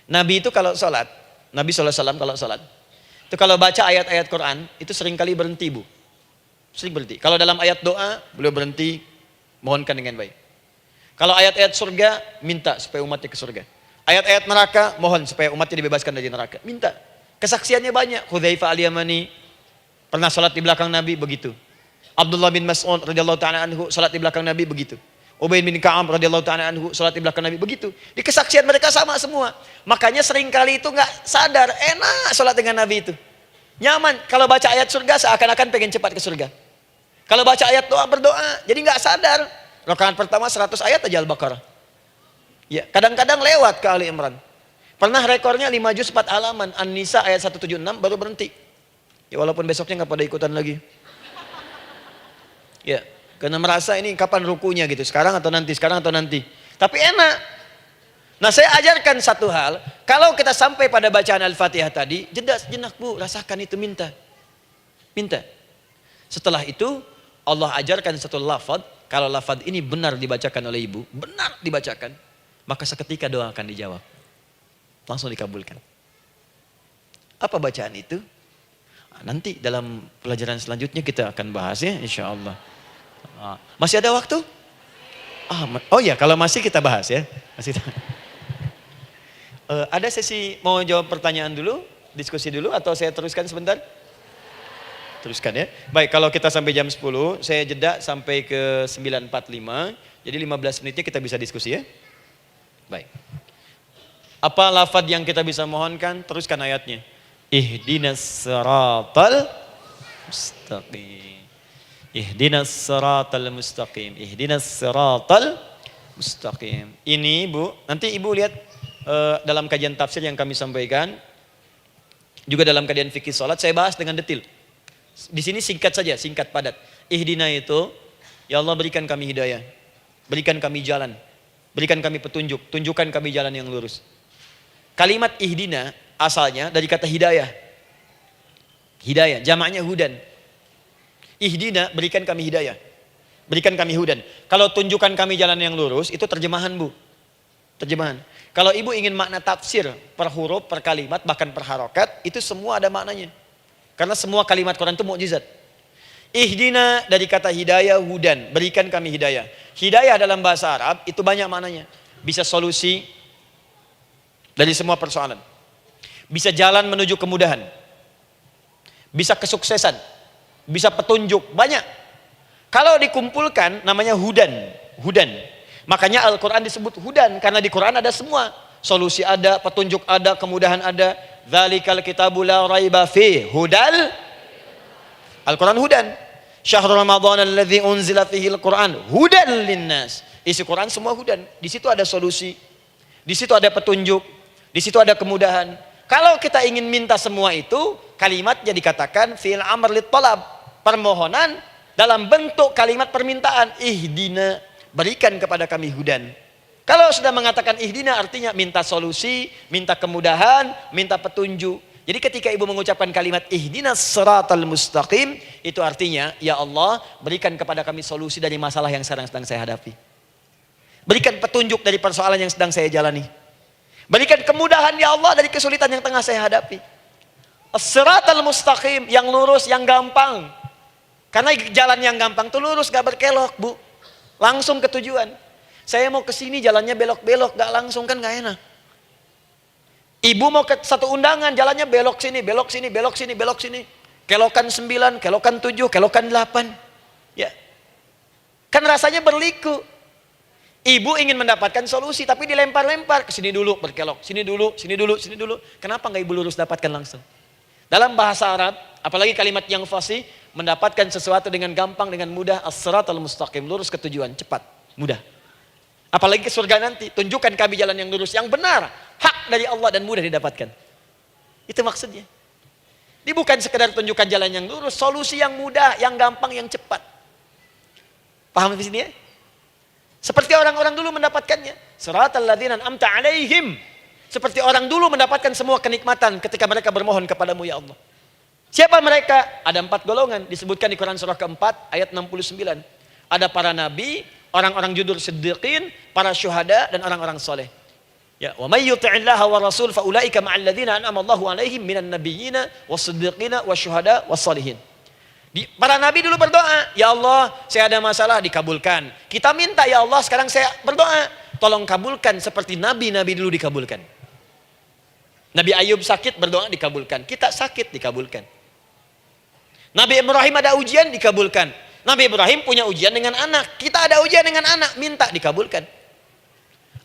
Nabi itu kalau sholat, Nabi SAW kalau sholat, itu kalau baca ayat-ayat Quran, itu seringkali berhenti Bu. Sering berhenti. Kalau dalam ayat doa, beliau berhenti, mohonkan dengan baik. Kalau ayat-ayat surga, minta supaya umatnya ke surga. Ayat-ayat neraka, mohon supaya umatnya dibebaskan dari neraka. Minta. Kesaksiannya banyak. Hudzaifah al-Yamani pernah sholat di belakang Nabi, begitu. Abdullah bin Mas'ud radhiyallahu ta'ala anhu sholat di belakang Nabi, begitu. Ubay bin Ka'ab radhiyallahu ta'ala anhu salat di belakang Nabi, begitu. Di kesaksian mereka sama semua. Makanya seringkali itu nggak sadar, enak salat dengan Nabi itu. Nyaman. Kalau baca ayat surga seakan-akan pengen cepat ke surga. Kalau baca ayat doa berdoa, jadi nggak sadar. Rakaat pertama 100 ayat aja Al-Baqarah. Ya, kadang-kadang lewat ke Ali Imran. Pernah rekornya 5 juz 4 halaman. An-Nisa ayat 176 baru berhenti. Ya walaupun besoknya nggak pada ikutan lagi. Ya, karena merasa ini kapan rukunya gitu. Sekarang atau nanti, sekarang atau nanti. Tapi enak. Nah saya ajarkan satu hal. Kalau kita sampai pada bacaan Al-Fatihah tadi, jeda sejenak bu, rasakan itu, minta. Minta. Setelah itu Allah ajarkan satu lafaz. Kalau lafaz ini benar dibacakan oleh ibu, benar dibacakan, maka seketika doa akan dijawab. Langsung dikabulkan. Apa bacaan itu? Nanti dalam pelajaran selanjutnya kita akan bahas ya, insya Allah. Masih ada waktu? Oh ya, kalau masih kita bahas ya. Masih. Ada sesi mau jawab pertanyaan dulu, diskusi dulu, atau saya teruskan sebentar? Teruskan ya. Baik, kalau kita sampai jam 10, saya jeda sampai ke 9.45. Jadi 15 menitnya kita bisa diskusi ya. Baik. Apa lafaz yang kita bisa mohonkan? Teruskan ayatnya. Ihdinas siratal mustaqim. Ihdinas siratal mustaqim. Ihdinas siratal mustaqim. Ini Bu, nanti Ibu lihat dalam kajian tafsir yang kami sampaikan, juga dalam kajian fikih salat saya bahas dengan detail. Di sini singkat saja, singkat padat. Ihdina itu, ya Allah berikan kami hidayah, berikan kami jalan, berikan kami petunjuk, tunjukkan kami jalan yang lurus. Kalimat ihdina asalnya dari kata hidayah. Hidayah, jamaknya hudan. Ihdina, berikan kami hidayah, berikan kami hudan. Kalau tunjukkan kami jalan yang lurus, itu terjemahan Bu. Terjemahan. Kalau ibu ingin makna tafsir per huruf, per kalimat, bahkan per harokat, itu semua ada maknanya. Karena semua kalimat Quran itu mukjizat. Ihdina dari kata hidayah, hudan, berikan kami hidayah. Hidayah dalam bahasa Arab itu banyak maknanya. Bisa solusi dari semua persoalan. Bisa jalan menuju kemudahan. Bisa kesuksesan. Bisa petunjuk, banyak. Kalau dikumpulkan namanya hudan, hudan. Makanya Al-Quran disebut hudan, karena di Quran ada semua. Solusi ada, petunjuk ada, kemudahan ada. Dzalikal kitabu la raiba fi hudal. Al-Quran hudan. Syahrul Ramadan alladzi unzila fihi al-Quran hudan linnas. Isi Quran semua hudan. Di situ ada solusi. Di situ ada petunjuk. Di situ ada kemudahan. Kalau kita ingin minta semua itu, kalimatnya dikatakan fi'il amr lit talab. Permohonan dalam bentuk kalimat permintaan. Ihdina, berikan kepada kami hudan. Kalau sudah mengatakan ihdina artinya minta solusi, minta kemudahan, minta petunjuk. Jadi ketika ibu mengucapkan kalimat ihdinas siratal mustaqim, itu artinya ya Allah berikan kepada kami solusi dari masalah yang sedang saya hadapi. Berikan petunjuk dari persoalan yang sedang saya jalani. Berikan kemudahan ya Allah dari kesulitan yang tengah saya hadapi. As-siratal mustaqim, yang lurus, yang gampang. Karena jalan yang gampang itu lurus, gak berkelok Bu. Langsung ke tujuan. Saya mau ke sini jalannya belok-belok, gak langsung kan gak enak. Ibu mau ke satu undangan, jalannya belok sini, belok sini, belok sini, belok sini. Kelokan 9, kelokan 7, kelokan 8. Ya. Kan rasanya berliku. Ibu ingin mendapatkan solusi, tapi dilempar-lempar. Ke sini dulu, berkelok. Sini dulu, sini dulu, sini dulu. Kenapa gak ibu lurus dapatkan langsung? Dalam bahasa Arab, apalagi kalimat yang fasih, mendapatkan sesuatu dengan gampang, dengan mudah. As-siratal mustaqim, lurus ke tujuan, cepat, mudah. Apalagi ke surga nanti, tunjukkan kami jalan yang lurus, yang benar, hak dari Allah dan mudah didapatkan. Itu maksudnya. Ini bukan sekedar tunjukkan jalan yang lurus, solusi yang mudah, yang gampang, yang cepat. Paham di sini ya? Seperti orang-orang dulu mendapatkannya. Siratal ladzina an'amta 'alaihim. Seperti orang dulu mendapatkan semua kenikmatan ketika mereka bermohon kepadamu ya Allah. Siapa mereka? Ada 4 golongan disebutkan di Quran surah keempat ayat 69. Ada para nabi, orang-orang jujur siddiqin, para syuhada dan orang-orang soleh. Ya, wa may yuti'illaha wa rasul fa ulaika ma'al ladzina an'ama Allahu 'alaihim minan nabiyyina was-siddiqina wasyuhada was-shalihin. Para nabi dulu berdoa, ya Allah, saya ada masalah, dikabulkan. Kita minta ya Allah, sekarang saya berdoa, tolong kabulkan seperti nabi-nabi dulu dikabulkan. Nabi Ayub sakit, berdoa dikabulkan. Kita sakit, dikabulkan. Nabi Ibrahim ada ujian, dikabulkan. Nabi Ibrahim punya ujian dengan anak. Kita ada ujian dengan anak, minta dikabulkan.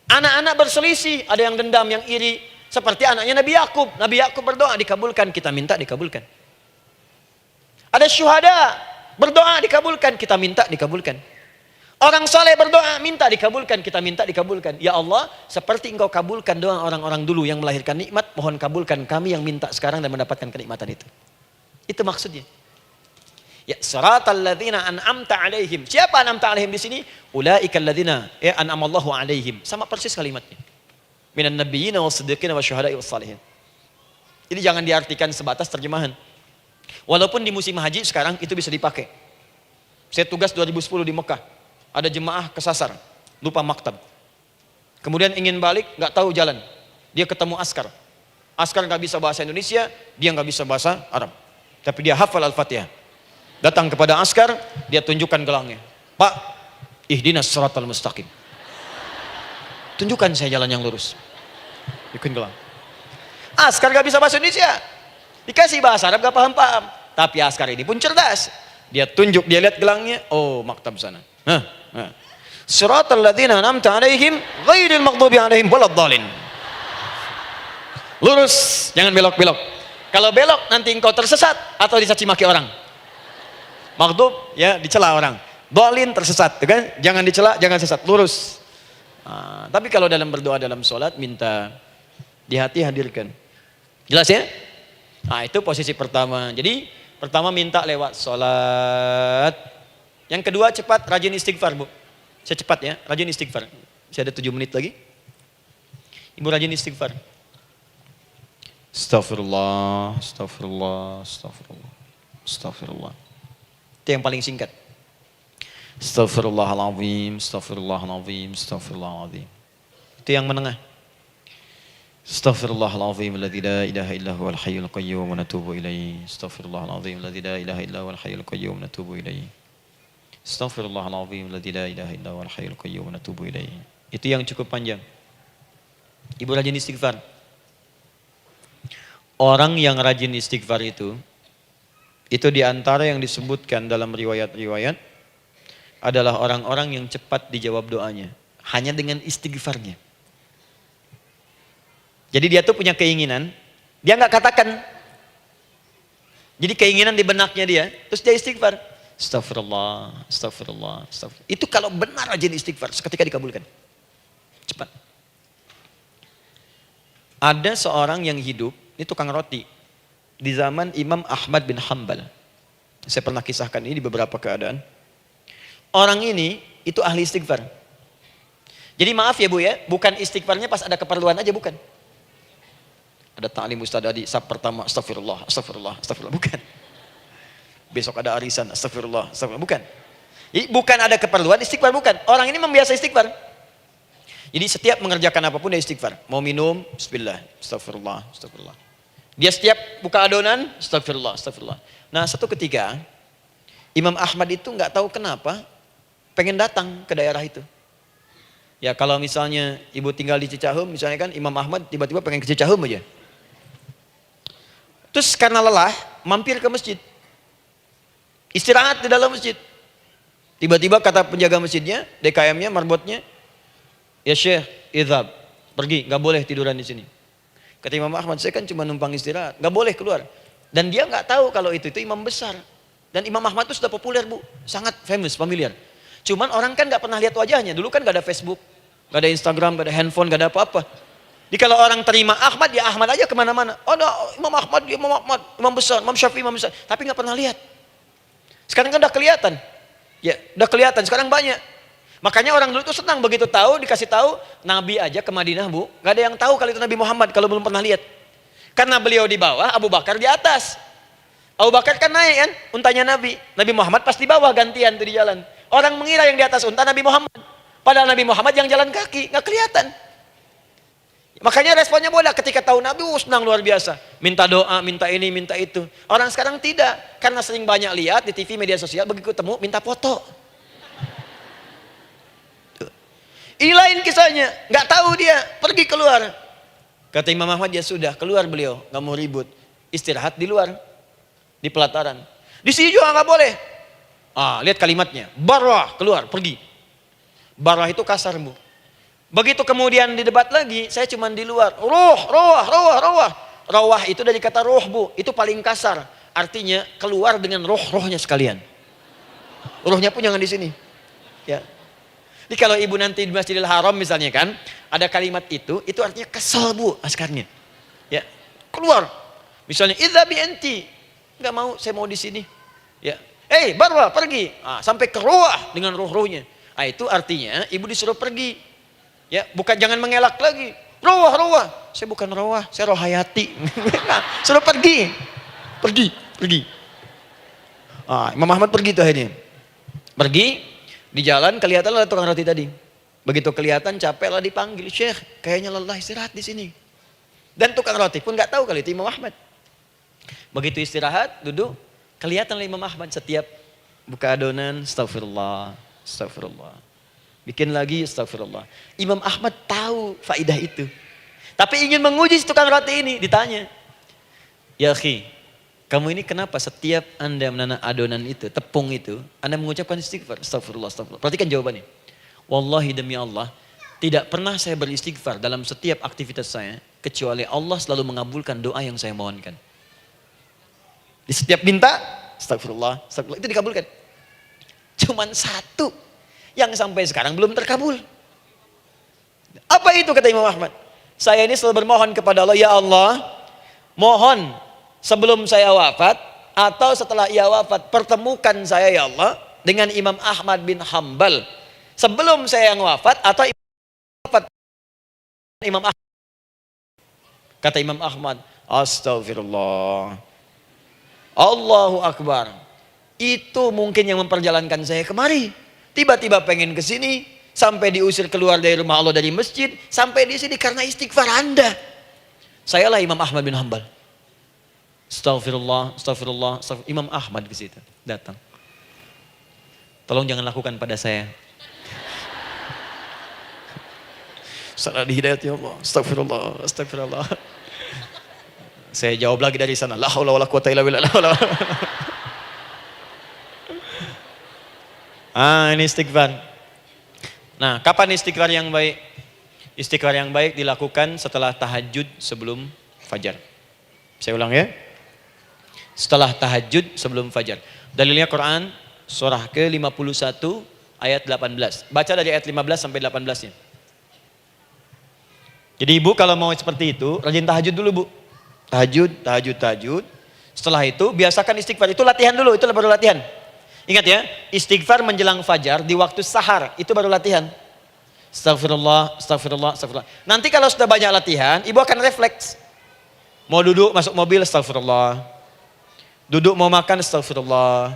Anak-anak berselisih, ada yang dendam, yang iri. Seperti anaknya Nabi Yakub. Nabi Yakub berdoa dikabulkan, kita minta dikabulkan. Ada syuhada, berdoa dikabulkan, kita minta dikabulkan. Orang soleh berdoa, minta dikabulkan, kita minta dikabulkan. Ya Allah, seperti engkau kabulkan doa orang-orang dulu yang melahirkan nikmat, mohon kabulkan kami yang minta sekarang dan mendapatkan kenikmatan itu. Itu maksudnya. Ya, siratal ladzina an'amta alaihim. Siapa an'amta alaihim di sini? Ulaikal ladzina an'amallahu alaihim. Sama persis kalimatnya. Minan nabiyyina was-siddiqina wasyuhada'i was-shalihin. Ini jangan diartikan sebatas terjemahan. Walaupun di musim haji sekarang itu bisa dipakai. Saya tugas 2010 di Mekah. Ada jemaah kesasar, lupa maktab. Kemudian ingin balik, nggak tahu jalan. Dia ketemu askar. Askar nggak bisa bahasa Indonesia, dia nggak bisa bahasa Arab. Tapi dia hafal Al-Fatihah. Datang kepada askar, dia tunjukkan gelangnya. Pak, ihdinas siratal mustaqim. Tunjukkan saya jalan yang lurus. Ikutin gelang. Askar nggak bisa bahasa Indonesia. Dikasih bahasa Arab nggak paham-paham. Tapi askar ini pun cerdas. Dia tunjuk, dia lihat gelangnya. Oh, maktab sana. Siratal ladzina an'amta alaihim ghairil maghdubi alaihim waladdallin. Lurus, jangan belok-belok. Kalau belok nanti engkau tersesat atau dicaci maki orang. Maghdub ya dicela orang. Dhalin tersesat, kan? Jangan dicela, jangan sesat, lurus. Tapi kalau dalam berdoa dalam sholat minta di hati hadirkan. Jelas ya? Itu posisi pertama. Jadi pertama minta lewat sholat. Yang kedua cepat rajin istighfar, Bu. Saya cepat ya, rajin istighfar. Saya ada 7 menit lagi. Ibu rajin istighfar. Astaghfirullah, astaghfirullah, astaghfirullah, astaghfirullah. Itu yang paling singkat. Astaghfirullahaladzim, astaghfirullahaladzim, astaghfirullahaladzim. Itu yang menengah. Astaghfirullahaladzim alladzi la ilaha illa huwal hayyul qayyum wa natubu ilaihi. Astaghfirullahaladzim alladzi la ilaha illa huwal hayyul qayyum wa natubu ilaihi. Astaghfirullahaladzim alladzi la ilaha illa huwal hayyul qayyum wa natubu ilaihi. Itu yang cukup panjang. Ibu rajin istighfar. Orang yang rajin istighfar itu diantara yang disebutkan dalam riwayat-riwayat adalah orang-orang yang cepat dijawab doanya. Hanya dengan istighfarnya. Jadi dia tuh punya keinginan, dia nggak katakan. Jadi keinginan di benaknya dia, terus dia istighfar. Astagfirullah, astagfirullah, astagfirullah. Itu kalau benar rajin istighfar, seketika dikabulkan. Cepat. Ada seorang yang hidup, ini tukang roti. Di zaman Imam Ahmad bin Hanbal. Saya pernah kisahkan ini di beberapa keadaan. Orang ini, itu ahli istighfar. Jadi maaf ya Bu ya, bukan istighfarnya pas ada keperluan aja, bukan. Ada ta'lim Ustaz Adi, sab pertama, astagfirullah, astagfirullah, astagfirullah, bukan. Besok ada arisan, astagfirullah, astagfirullah, bukan. Jadi bukan ada keperluan, istighfar bukan. Orang ini membiasa istighfar. Jadi setiap mengerjakan apapun dia istighfar. Mau minum, bismillah, astagfirullah, astagfirullah. Dia setiap buka adonan, astagfirullah, astagfirullah. Nah satu ketika, Imam Ahmad itu nggak tahu kenapa, pengen datang ke daerah itu. Ya kalau misalnya ibu tinggal di Cicahem, misalnya kan Imam Ahmad tiba-tiba pengen ke Cicahem aja. Terus karena lelah, mampir ke masjid. Istirahat di dalam masjid. Tiba-tiba kata penjaga masjidnya, DKM-nya, marbotnya, ya Syekh, idhab, pergi, nggak boleh tiduran di sini. Kata Imam Ahmad, saya kan cuma numpang istirahat, nggak boleh keluar. Dan dia nggak tahu kalau itu imam besar. Dan Imam Ahmad itu sudah populer Bu, sangat famous, familiar. Cuman orang kan nggak pernah lihat wajahnya. Dulu kan nggak ada Facebook, nggak ada Instagram, nggak ada handphone, nggak ada apa-apa. Jadi kalau orang terima Ahmad, ya Ahmad aja kemana-mana. Oh, no, Imam Ahmad, dia Imam Ahmad, Imam besar, Imam Syafi'i, Imam besar. Tapi nggak pernah lihat. Sekarang kan udah kelihatan. Ya, udah kelihatan. Sekarang banyak. Makanya orang dulu itu senang begitu tahu, dikasih tahu Nabi aja ke Madinah Bu. Nggak ada yang tahu kalau itu Nabi Muhammad kalau belum pernah lihat. Karena beliau di bawah, Abu Bakar di atas. Abu Bakar kan naik kan, untanya Nabi. Nabi Muhammad pas di bawah gantian tuh di jalan. Orang mengira yang di atas unta Nabi Muhammad. Padahal Nabi Muhammad yang jalan kaki, nggak kelihatan. Makanya responnya boleh ketika tahu Nabi, senang luar biasa. Minta doa, minta ini, minta itu. Orang sekarang tidak. Karena sering banyak lihat di TV, media sosial, begitu ketemu, minta foto. Ini lain kisahnya, nggak tahu dia, pergi keluar. Kata Imam Ahmad, ya sudah, keluar beliau, nggak mau ribut. Istirahat di luar, di pelataran. Di sini juga nggak boleh. Lihat kalimatnya, barah, keluar, pergi. Barah itu kasar Bu. Begitu kemudian didebat lagi, saya cuma di luar. Rawah itu dari kata roh Bu, itu paling kasar. Artinya keluar dengan roh-rohnya sekalian. Rohnya pun jangan di sini. Ya. Jadi kalau ibu nanti di Masjidil Haram misalnya kan, ada kalimat itu artinya kesel bu askarnya. Ya, keluar. Misalnya, idhabi enti. Nggak mau, saya mau di sini. Ya, Barwa pergi. Sampai ke ruah dengan roh-rohnya. Itu artinya ibu disuruh pergi. Ya, bukan jangan mengelak lagi. Ruah. Saya bukan ruah, saya roh hayati. Suruh pergi. Pergi. Imam Ahmad pergi tuh akhirnya. Pergi, di jalan kelihatan ada tukang roti tadi. Begitu kelihatan capek lah dipanggil, Syekh, kayaknya lelah istirahat di sini. Dan tukang roti pun nggak tahu kali itu Imam Ahmad. Begitu istirahat, duduk, kelihatan Imam Ahmad setiap buka adonan, astagfirullah. Bikin lagi, astagfirullah. Imam Ahmad tahu faidah itu. Tapi ingin menguji tukang roti ini, ditanya. Ya akhi, kamu ini kenapa setiap Anda menanak adonan itu, tepung itu, Anda mengucapkan istighfar, astagfirullah. Perhatikan jawabannya. Wallahi demi Allah, tidak pernah saya beristighfar dalam setiap aktivitas saya, kecuali Allah selalu mengabulkan doa yang saya mohonkan. Di setiap minta, astagfirullah, itu dikabulkan. Cuman satu yang sampai sekarang belum terkabul. Apa itu kata Imam Ahmad? Saya ini selalu bermohon kepada Allah, ya Allah, mohon sebelum saya wafat atau setelah ia wafat, pertemukan saya ya Allah dengan Imam Ahmad bin Hambal. Sebelum saya yang wafat atau Imam Ahmad. Kata Imam Ahmad, astagfirullah. Allahu Akbar. Itu mungkin yang memperjalankan saya kemari. Tiba-tiba pengen ke sini, sampai diusir keluar dari rumah Allah dari masjid, sampai di sini karena istighfar Anda. Sayalah Imam Ahmad bin Hambal. Astagfirullah. Imam Ahmad ke situ datang. Tolong jangan lakukan pada saya. Salah di hidayat ya Allah. Astagfirullah. Saya jawab lagi dari sana. La haula wala quwata illa billah. Ini istighfar. Nah, kapan istighfar yang baik? Istighfar yang baik dilakukan setelah tahajud sebelum fajar. Saya ulang ya. Setelah tahajud sebelum fajar. Dalilnya Quran surah ke-51 ayat 18. Baca dari ayat 15 sampai 18-nya. Jadi ibu kalau mau seperti itu, rajin tahajud dulu bu. Tahajud. Setelah itu biasakan istighfar. Itu latihan dulu, itu baru latihan. Ingat ya, istighfar menjelang fajar di waktu sahar, itu baru latihan. Astagfirullah. Nanti kalau sudah banyak latihan, ibu akan refleks. Mau duduk masuk mobil, astagfirullah. Duduk mau makan, astagfirullah.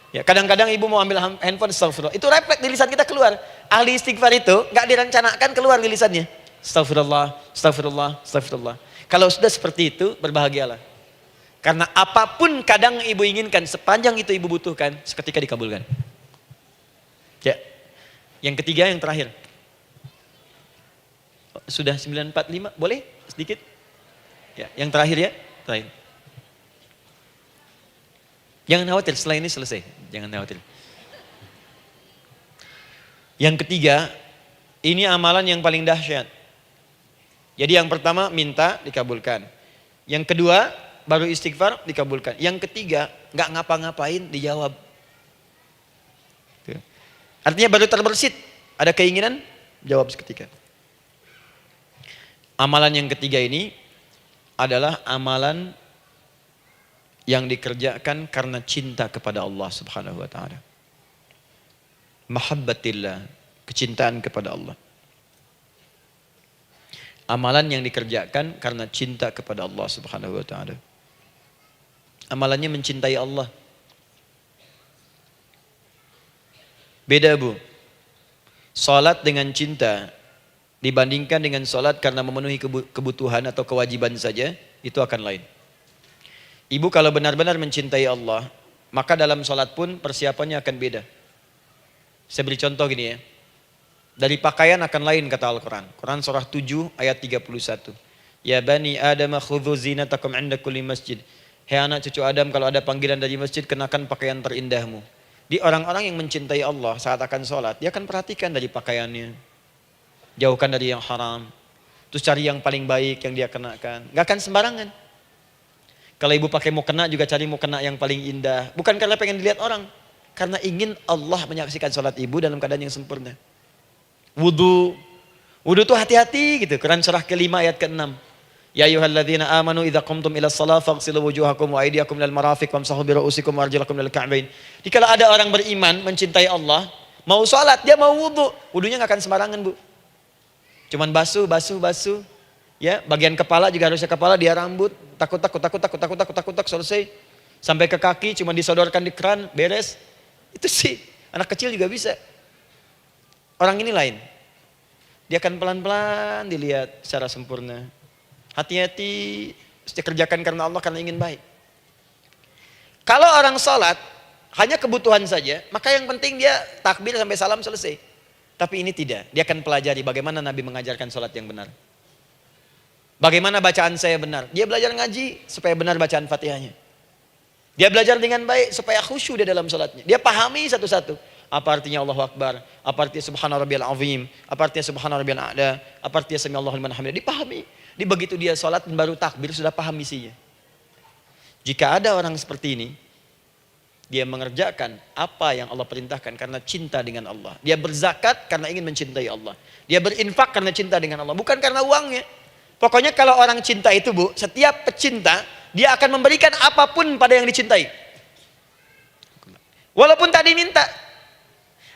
Ya, kadang-kadang ibu mau ambil handphone, astagfirullah. Itu refleks di lisan kita keluar. Ahli istighfar itu nggak direncanakan keluar di lisannya. Astagfirullah. Kalau sudah seperti itu, berbahagialah. Karena apapun kadang ibu inginkan, sepanjang itu ibu butuhkan, seketika dikabulkan. Ya. Yang ketiga, yang terakhir. Sudah 9:45, boleh sedikit? Ya, yang terakhir ya, terakhir. Jangan khawatir, setelah ini selesai. Jangan khawatir. Yang ketiga, ini amalan yang paling dahsyat. Jadi yang pertama minta dikabulkan. Yang kedua baru istighfar dikabulkan. Yang ketiga nggak ngapa-ngapain dijawab. Artinya baru terbersit, ada keinginan jawab seketika. Amalan yang ketiga ini adalah amalan yang dikerjakan karena cinta kepada Allah Subhanahu wa taala. Mahabbatillah, kecintaan kepada Allah. Amalan yang dikerjakan karena cinta kepada Allah Subhanahu wa taala. Amalannya mencintai Allah. Beda bu. Salat dengan cinta dibandingkan dengan salat karena memenuhi kebutuhan atau kewajiban saja, itu akan lain. Ibu kalau benar-benar mencintai Allah, maka dalam salat pun persiapannya akan beda. Saya beri contoh gini ya. Dari pakaian akan lain kata Al-Quran. Quran surah 7 ayat 31. Ya bani Adam khudhu zinatakum inda kulli masjid. Hei anak cucu Adam, kalau ada panggilan dari masjid, kenakan pakaian terindahmu. Di orang-orang yang mencintai Allah saat akan sholat, dia akan perhatikan dari pakaiannya. Jauhkan dari yang haram. Terus cari yang paling baik yang dia kenakan. Gak akan sembarangan. Kalau ibu pakai mukena juga cari mukena yang paling indah. Bukan karena pengen dilihat orang. Karena ingin Allah menyaksikan sholat ibu dalam keadaan yang sempurna. Wudu. Wudu tuh hati-hati gitu. Quran surah ke-5 ayat ke-6. Ya ayyuhalladzina amanu idza qumtum ila shalah faghsilu wujuhakum wa aydiyakum ilal marafiq wamsahu bi ru'usikum wa arjulakum ilal ka'bain. Dikala ada orang beriman mencintai Allah, mau salat, dia mau wudu, wudunya enggak akan sembarangan, Bu. Cuman basuh. Ya, bagian kepala juga harusnya kepala, dia rambut, takut selesai. Sampai ke kaki cuma disodorkan di keran, beres. Itu sih, anak kecil juga bisa. Orang ini lain. Dia akan pelan-pelan dilihat secara sempurna. Hati-hati, kerjakan karena Allah, karena ingin baik. Kalau orang sholat, hanya kebutuhan saja, maka yang penting dia takbir sampai salam selesai. Tapi ini tidak, dia akan pelajari bagaimana Nabi mengajarkan sholat yang benar. Bagaimana bacaan saya benar. Dia belajar ngaji supaya benar bacaan Fatihahnya. Dia belajar dengan baik supaya khusyuk di dalam sholatnya. Dia pahami satu-satu. Apa artinya Allahu Akbar, apa artinya Subhana Rabbiyal Azim, apa artinya Subhana Rabbiyal A'la, apa artinya Sami Allahu liman hamidah. Dipahami. Di begitu dia sholat dan baru takbir sudah paham misinya. Jika ada orang seperti ini, dia mengerjakan apa yang Allah perintahkan karena cinta dengan Allah. Dia berzakat karena ingin mencintai Allah. Dia berinfak karena cinta dengan Allah, bukan karena uangnya. Pokoknya kalau orang cinta itu, Bu, setiap pecinta, dia akan memberikan apapun pada yang dicintai. Walaupun tadi minta.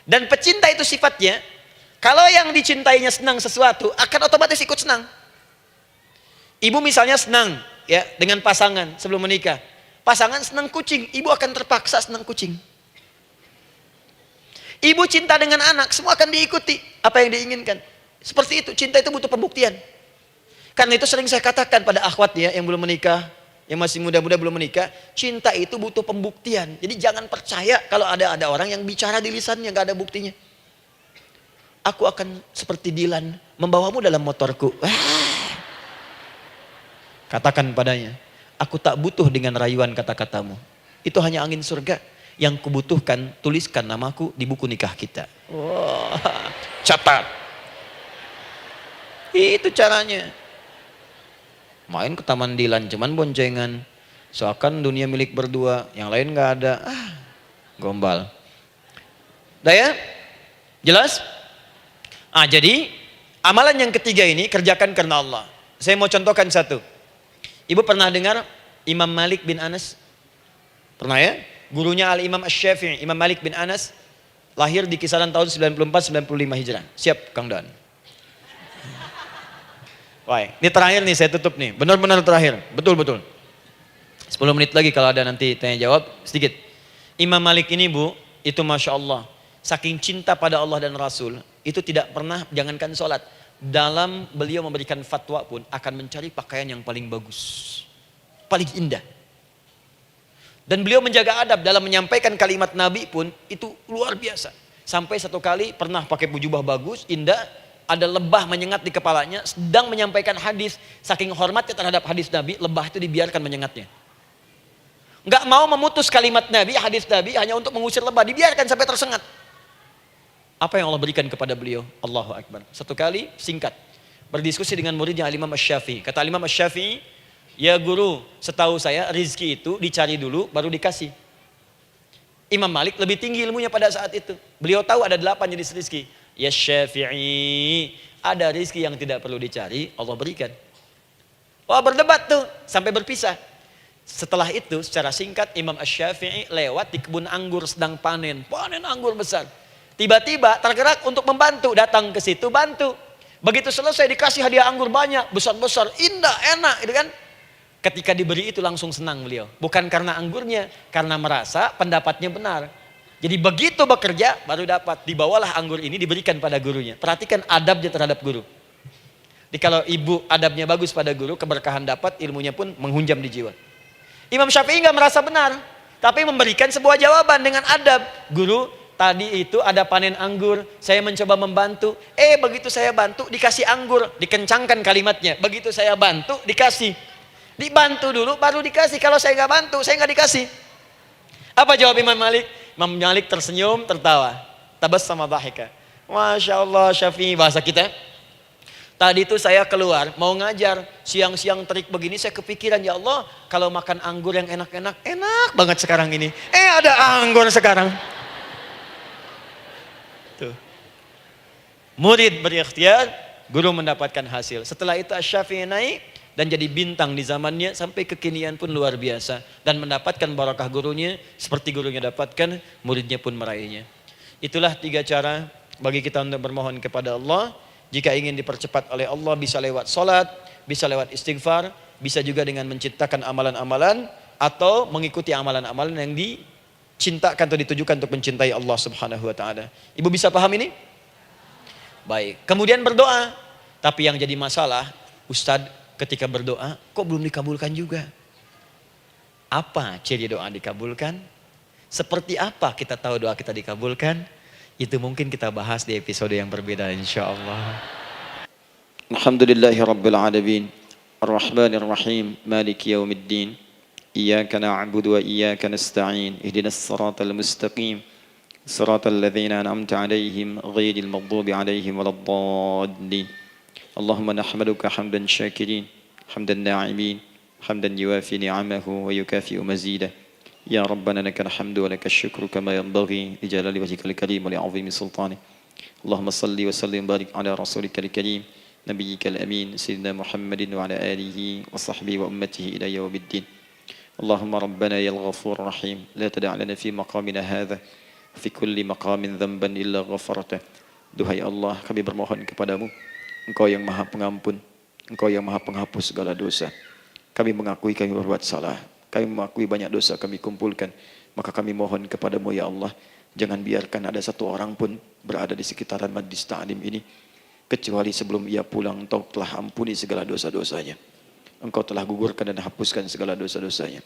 Dan pecinta itu sifatnya, kalau yang dicintainya senang sesuatu, akan otomatis ikut senang. Ibu misalnya senang ya dengan pasangan sebelum menikah. Pasangan senang kucing, ibu akan terpaksa senang kucing. Ibu cinta dengan anak, semua akan diikuti apa yang diinginkan. Seperti itu, cinta itu butuh pembuktian. Karena itu sering saya katakan pada akhwat ya yang belum menikah, yang masih muda-muda belum menikah, cinta itu butuh pembuktian. Jadi jangan percaya kalau ada orang yang bicara di lisannya nggak ada buktinya. Aku akan seperti Dilan membawamu dalam motorku. Katakan padanya, aku tak butuh dengan rayuan kata-katamu. Itu hanya angin surga. Yang kubutuhkan, tuliskan namaku di buku nikah kita. Wah, catat. Itu caranya. Main ke Taman Dilan, cuman boncengan. Seakan dunia milik berdua, yang lain gak ada. Gombal. Udah ya? Jelas? Jadi amalan yang ketiga ini kerjakan karena Allah. Saya mau contohkan satu. Ibu pernah dengar Imam Malik bin Anas? Pernah ya? Gurunya Al-Imam Asy-Syafi'i, Imam Malik bin Anas, lahir di kisaran tahun 94-95 Hijrah. Siap, Kang Dan. Baik, ini terakhir nih saya tutup nih. Benar-benar terakhir. Betul-betul. 10 menit lagi kalau ada nanti tanya jawab sedikit. Imam Malik ini, Bu, itu Masya Allah. Saking cinta pada Allah dan Rasul, itu tidak pernah, jangankan sholat. Dalam beliau memberikan fatwa pun akan mencari pakaian yang paling bagus. Paling indah. Dan beliau menjaga adab dalam menyampaikan kalimat Nabi pun itu luar biasa. Sampai satu kali pernah pakai jubah bagus, indah. Ada lebah menyengat di kepalanya, sedang menyampaikan hadis. Saking hormatnya terhadap hadis Nabi, lebah itu dibiarkan menyengatnya. Nggak mau memutus kalimat Nabi, hadis Nabi hanya untuk mengusir lebah, dibiarkan sampai tersengat. Apa yang Allah berikan kepada beliau? Allahu Akbar. Satu kali singkat, berdiskusi dengan muridnya Imam Asy-Syafi'i. Kata Imam Asy-Syafi'i, ya guru, setahu saya rizki itu dicari dulu baru dikasih. Imam Malik lebih tinggi ilmunya pada saat itu. Beliau tahu ada 8 jenis rizki. Ya Syafi'i, ada rizki yang tidak perlu dicari, Allah berikan. Wah, berdebat tuh sampai berpisah. Setelah itu secara singkat Imam Asy-Syafi'i lewat di kebun anggur sedang panen anggur besar. Tiba-tiba tergerak untuk membantu, datang ke situ bantu. Begitu selesai dikasih hadiah anggur banyak, besar-besar, indah, enak, gitu kan? Ketika diberi itu langsung senang beliau. Bukan karena anggurnya, karena merasa pendapatnya benar. Jadi begitu bekerja baru dapat. Dibawalah anggur ini diberikan pada gurunya. Perhatikan adabnya terhadap guru. Jadi kalau ibu adabnya bagus pada guru, keberkahan dapat, ilmunya pun menghunjam di jiwa. Imam Syafi'i nggak merasa benar, tapi memberikan sebuah jawaban dengan adab. Guru, tadi itu ada panen anggur, saya mencoba membantu. Begitu saya bantu dikasih anggur, dikencangkan kalimatnya. Begitu saya bantu dikasih. Dibantu dulu baru dikasih. Kalau saya nggak bantu, saya nggak dikasih. Apa jawab Imam Malik? Imam Malik tersenyum, tertawa. Tabassama dhahika. Masya Allah, Syafi'i, bahasa kita. Tadi itu saya keluar, mau ngajar. Siang-siang terik begini, saya kepikiran, ya Allah, kalau makan anggur yang enak-enak, enak banget sekarang ini. Ada anggur sekarang. Tuh. Murid berikhtiar, guru mendapatkan hasil. Setelah itu Asy-Syafi'i naik dan jadi bintang di zamannya sampai kekinian pun luar biasa. Dan mendapatkan barakah gurunya seperti gurunya dapatkan, muridnya pun meraihnya. Itulah 3 cara bagi kita untuk bermohon kepada Allah. Jika ingin dipercepat oleh Allah bisa lewat salat, bisa lewat istighfar, bisa juga dengan menciptakan amalan-amalan atau mengikuti amalan-amalan yang dicintakan atau ditujukan untuk mencintai Allah Subhanahu wa taala. Ibu bisa paham ini? Baik. Kemudian berdoa. Tapi yang jadi masalah, Ustadz ketika berdoa kok belum dikabulkan juga? Apa ciri doa dikabulkan? Seperti apa kita tahu doa kita dikabulkan? Itu mungkin kita bahas di episode yang berbeda insyaallah. Alhamdulillahi Rabbil Alamin Ar-Rahmanir Rahim Maliki Yawmiddin Iyyaka na'budu wa iyyaka nasta'in Ihdinas siratal mustaqim Siratal ladzina an'amta 'alaihim ghairil maghdubi 'alaihim waladdallin Allahumma nahmaduka hamdan syakirin hamdan na'imin hamdan yuwafi ni'amahu wa yukafi'u mazidah Ya Rabbana lakal hamdu wa lakal syukru kama yanbaghi li jalali wajhikal karim wa li 'azimi sultanik Allahumma salli wa sallim barik ala rasulika karim نبيك الأمين سيدنا محمد وعلى آله وصحبه وأمته إلى يوم الدين اللهم ربنا يا الغفور الرحيم لا تدع لنا في مقامنا هذا في كل مقام ذنبا إلا غفرته Duhai Allah, kami bermohon kepadamu, Engkau yang maha pengampun, Engkau yang maha penghapus segala dosa. Kami mengakui kami berbuat salah, kami mengakui banyak dosa kami kumpulkan, maka kami mohon kepadamu ya Allah, jangan biarkan ada satu orang pun berada di sekitaran majlis ta'lim ini kecuali sebelum ia pulang Engkau telah ampuni segala dosa-dosanya. Engkau telah gugurkan dan hapuskan segala dosa-dosanya.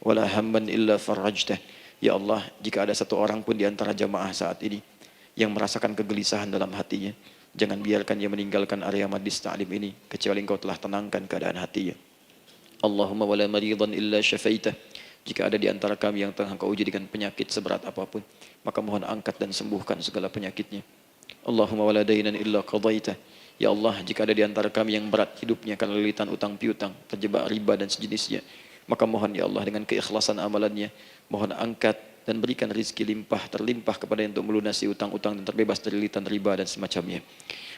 Wala hamman illa farajtah. Ya Allah, jika ada satu orang pun di antara jamaah saat ini yang merasakan kegelisahan dalam hatinya, jangan biarkan ia meninggalkan area majlis ta'lim ini kecuali Engkau telah tenangkan keadaan hatinya. Allahumma wala maridan illa syafaitah. Jika ada di antara kami yang tengah Engkau uji dengan penyakit seberat apapun, maka mohon angkat dan sembuhkan segala penyakitnya. Allahumma wala dainan illa qadaitah. Ya Allah, jika ada di antara kami yang berat hidupnya karena lilitan utang piutang, terjebak riba dan sejenisnya, maka mohon ya Allah dengan keikhlasan amalannya, mohon angkat dan berikan rizki terlimpah kepada yang untuk melunasi utang-utang dan terbebas dari lilitan riba dan semacamnya.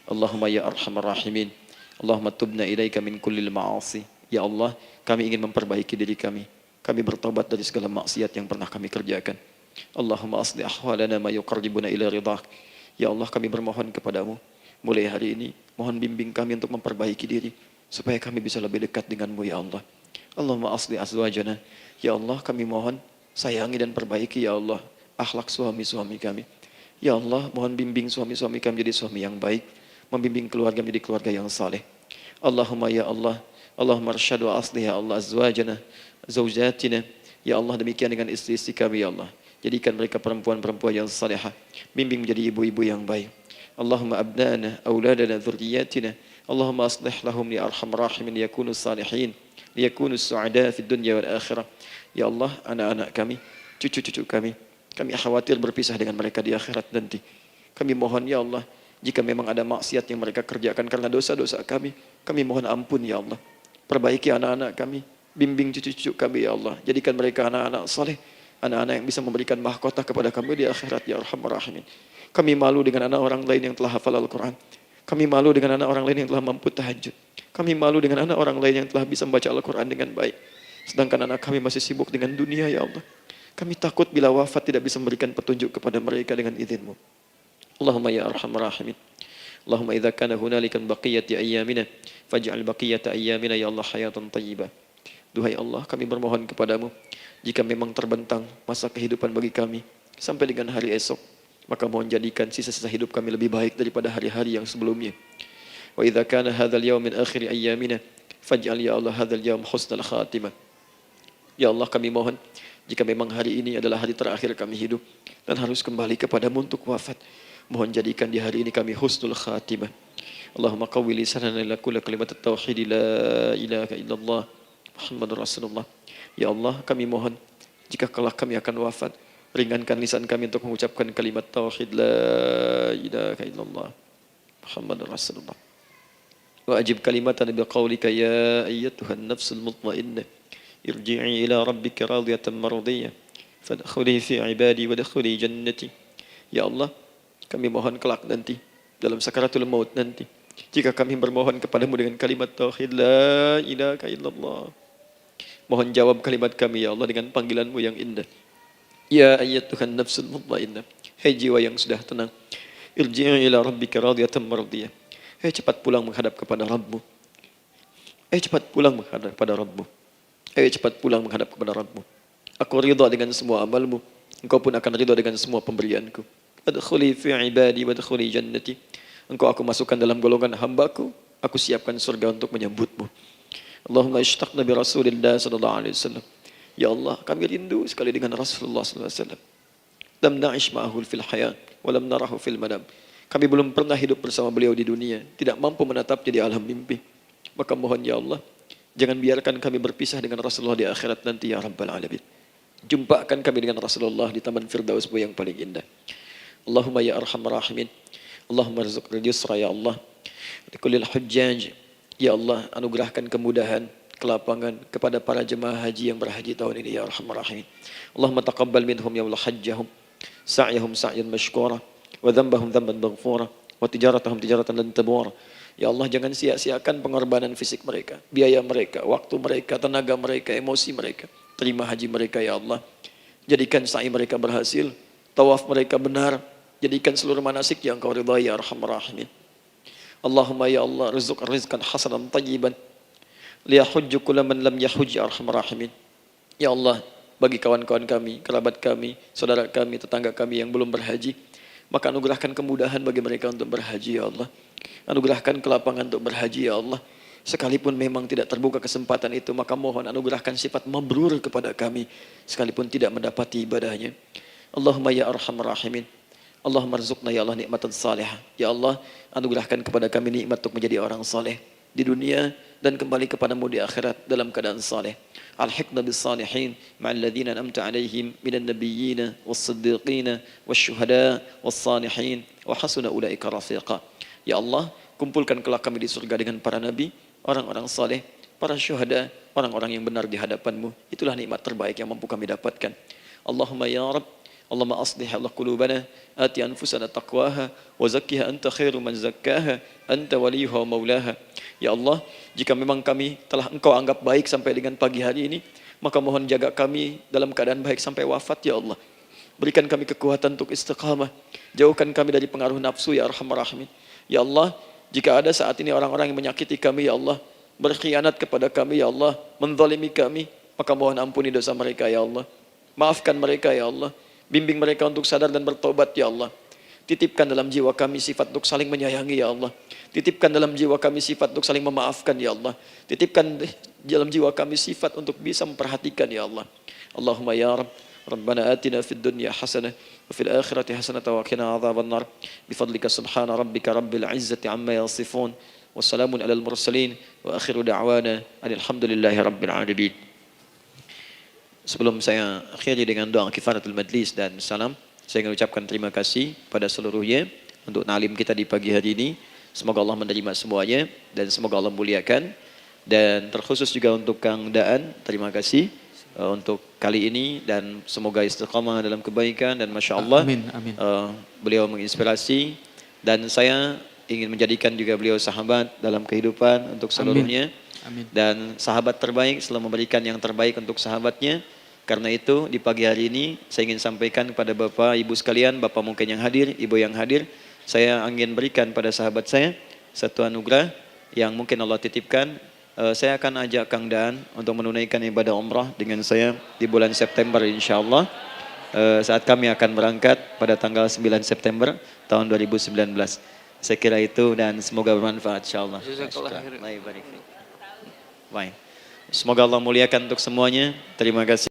Allahumma ya arhamar rahimin. Allahumma tubna ilaika min kullil ma'asi. Ya Allah, kami ingin memperbaiki diri kami. Kami bertobat dari segala maksiat yang pernah kami kerjakan. Allahumma asli ahwalana ma yuqarribuna ila ridhak. Ya Allah, kami bermohon kepadamu, mulai hari ini, mohon bimbing kami untuk memperbaiki diri, supaya kami bisa lebih dekat denganmu ya Allah. Allahumma asli azwajana. Ya Allah, kami mohon, sayangi dan perbaiki ya Allah, akhlak suami-suami kami. Ya Allah, mohon bimbing suami-suami kami jadi suami yang baik, membimbing keluarga menjadi keluarga yang saleh. Allahumma ya Allah, Allahumma arsyad wa asli ya Allah azwajana, zawjatina. Ya Allah, demikian dengan istri-istri kami ya Allah. Jadikan mereka perempuan-perempuan yang salihah, bimbing menjadi ibu-ibu yang baik. Allahumma abnana, auladana, dzurriyyatina. Allahumma aslih lahum li arhamar rahimin yakunu salihin, liyakunu su'ada fid dunya wal akhirah. Ya Allah, anak-anak kami, cucu-cucu kami khawatir berpisah dengan mereka di akhirat nanti. Kami mohon ya Allah, jika memang ada maksiat yang mereka kerjakan karena dosa-dosa kami mohon ampun ya Allah. Perbaiki anak-anak kami, bimbing cucu-cucu kami ya Allah. Jadikan mereka anak-anak saleh, anak-anak yang bisa memberikan mahkota kepada kami di akhirat ya arhamar rahimin. Kami malu dengan anak orang lain yang telah hafal Al-Quran. Kami malu dengan anak orang lain yang telah mampu tahajud. Kami malu dengan anak orang lain yang telah bisa membaca Al-Quran dengan baik. Sedangkan anak kami masih sibuk dengan dunia ya Allah. Kami takut bila wafat tidak bisa memberikan petunjuk kepada mereka dengan izin-Mu. Allahumma ya arhamar rahimin. Allahumma idza kana hunalika baqiyati ayyamina faj'al baqiyata ayyamina ya Allah hayatan thayyibah. Duhai Allah, kami bermohon kepadamu, jika memang terbentang masa kehidupan bagi kami sampai dengan hari esok, maka mohon jadikan sisa-sisa hidup kami lebih baik daripada hari-hari yang sebelumnya. Wa idza kana hadzal yaum min akhir ayyamina faj'al ya Allah hadzal yaum husnal khatimah. Ya Allah, kami mohon, jika memang hari ini adalah hari terakhir kami hidup dan harus kembali kepadamu untuk wafat, mohon jadikan di hari ini kami husnul khatimah. Allahumma qawwi lisanana ila kulli kalimat at-tauhid la ilaha illallah Muhammadur Rasulullah. Ya Allah, kami mohon, jika kelak kami akan wafat, ringankan lisan kami untuk mengucapkan kalimat tauhid la ilaha illallah Muhammadur Rasulullah. Wa ajib kalimatan biqaulika ya ayyatuhan nafsul mutmainnah irji'i ila rabbika radiyatan mardiyah fadkhuli fi ibadi wadkhuli jannati. Ya Allah, kami mohon kelak nanti dalam sakaratul maut nanti. Jika kami bermohon kepadamu dengan kalimat tauhid la ilaha illallah. Mohon jawab kalimat kami ya Allah dengan panggilanmu yang indah. Ya ayyatuhan nafsul mutmainnah. Hai jiwa yang sudah tenang. Irji'i ila rabbika radiyatan mardiyah. Hai cepat pulang menghadap kepada Rabbmu. Hai cepat pulang menghadap kepada Rabbmu. Hai cepat pulang menghadap kepada Rabbmu. Aku ridha dengan semua amalmu. Engkau pun akan ridha dengan semua pemberianku. Adkhuli fi ibadi wadkhuli jannati. Engkau aku masukkan dalam golongan hambaku. Aku siapkan surga untuk menyambutmu. Allahumma ishtaqna bi Rasulillah sallallahu alaihi wasallam. Ya Allah, kami rindu sekali dengan Rasulullah sallallahu alaihi wasallam. Lam na'ish ma'ahu fil hayat wa lam narahu fil manam. Kami belum pernah hidup bersama beliau di dunia, tidak mampu menatapnya di alam mimpi. Maka mohon ya Allah, jangan biarkan kami berpisah dengan Rasulullah di akhirat nanti ya Rabbal Alamin. Jumpakan kami dengan Rasulullah di taman Firdausmu yang paling indah. Allahumma ya arhamar rahimin. Allahumma rizqna yusra ya Allah. Likullil hujjaj. Ya Allah, anugerahkan kemudahan, kelapangan kepada para jemaah haji yang berhaji tahun ini ya arhamar rahimin. Allahumma taqabbal minhum ya Allah hajjahum, sa'yahum sa'yan mashkura, wa dhanbahum dhanban maghfura, wa tijaratahum tijaratan lan tabura. Ya Allah, jangan sia-siakan pengorbanan fisik mereka, biaya mereka, waktu mereka, tenaga mereka, emosi mereka. Terima haji mereka ya Allah. Jadikan sa'i mereka berhasil, tawaf mereka benar, jadikan seluruh manasik yang Kau ridhai ya arhamar rahimin. Allahumma ya Allah, rizq rizqan hasanan tayyiban liyahujju kulla man lam yahujj ya arhamar rahimin. Ya Allah, bagi kawan-kawan kami, kerabat kami, saudara kami, tetangga kami yang belum berhaji, maka anugerahkan kemudahan bagi mereka untuk berhaji ya Allah. Anugerahkan kelapangan untuk berhaji ya Allah. Sekalipun memang tidak terbuka kesempatan itu, maka mohon anugerahkan sifat mabrur kepada kami sekalipun tidak mendapati ibadahnya. Allahumma ya arhamar rahimin. Allahumma rizqna ya Allah nikmatan salihah. Ya Allah, anugerahkan kepada kami nikmat untuk menjadi orang saleh di dunia dan kembali kepadamu di akhirat dalam keadaan saleh. Alhiqna bis salihin ma'al ladzina an'amta 'alaihim minan nabiyyina was-siddiqina wasyuhada was-salihin wa hasuna ulaika rafiqa. Ya Allah, kumpulkan kelak kami di surga dengan para nabi, orang-orang saleh, para syuhada, orang-orang yang benar di hadapan-Mu. Itulah nikmat terbaik yang mampu kami dapatkan. Allahumma ya Rabb, Allahumma aslih Allah qulubana, ati anfusana taqwaha, wa zakkiha anta khairu man zakkaha, anta waliyuha wa maulaha. Ya Allah, jika memang kami telah Engkau anggap baik sampai dengan pagi hari ini, maka mohon jaga kami dalam keadaan baik sampai wafat ya Allah. Berikan kami kekuatan untuk istiqamah, jauhkan kami dari pengaruh nafsu ya arhamar rahimin. Ya Allah, jika ada saat ini orang-orang yang menyakiti kami ya Allah, berkhianat kepada kami ya Allah, menzalimi kami, maka mohon ampuni dosa mereka ya Allah. Maafkan mereka ya Allah. Bimbing mereka untuk sadar dan bertobat ya Allah. Titipkan dalam jiwa kami sifat untuk saling menyayangi ya Allah. Titipkan dalam jiwa kami sifat untuk saling memaafkan ya Allah. Titipkan dalam jiwa kami sifat untuk bisa memperhatikan ya Allah. Allahumma ya Rabb, Rabbana atina fid dunya hasanah wa fil akhirati hasanah wa qina adzabannar. Bifadlika subhana rabbika rabbil izzati amma yasifun. Wassalamun alal mursalin wa akhiru da'wana alhamdulillahi rabbil alamin. Sebelum saya akhiri dengan doa kifaratul majlis dan salam, saya ingin ucapkan terima kasih pada seluruhnya untuk ta'lim kita di pagi hari ini. Semoga Allah menerima semuanya dan semoga Allah muliakan. Dan terkhusus juga untuk Kang Daan, terima kasih untuk kali ini dan semoga istiqamah dalam kebaikan dan Masya Allah. Amin, amin. Beliau menginspirasi dan saya ingin menjadikan juga beliau sahabat dalam kehidupan untuk seluruhnya. Amin. Dan sahabat terbaik selalu memberikan yang terbaik untuk sahabatnya. Karena itu di pagi hari ini saya ingin sampaikan kepada Bapak Ibu sekalian, Bapak mungkin yang hadir, Ibu yang hadir, saya ingin berikan pada sahabat saya satu anugerah yang mungkin Allah titipkan. Saya akan ajak Kang Daan untuk menunaikan ibadah umrah dengan saya di bulan September insya Allah. Saat kami akan berangkat pada tanggal 9 September tahun 2019. Saya kira itu dan semoga bermanfaat insya Allah. Baik. Semoga Allah muliakan untuk semuanya. Terima kasih.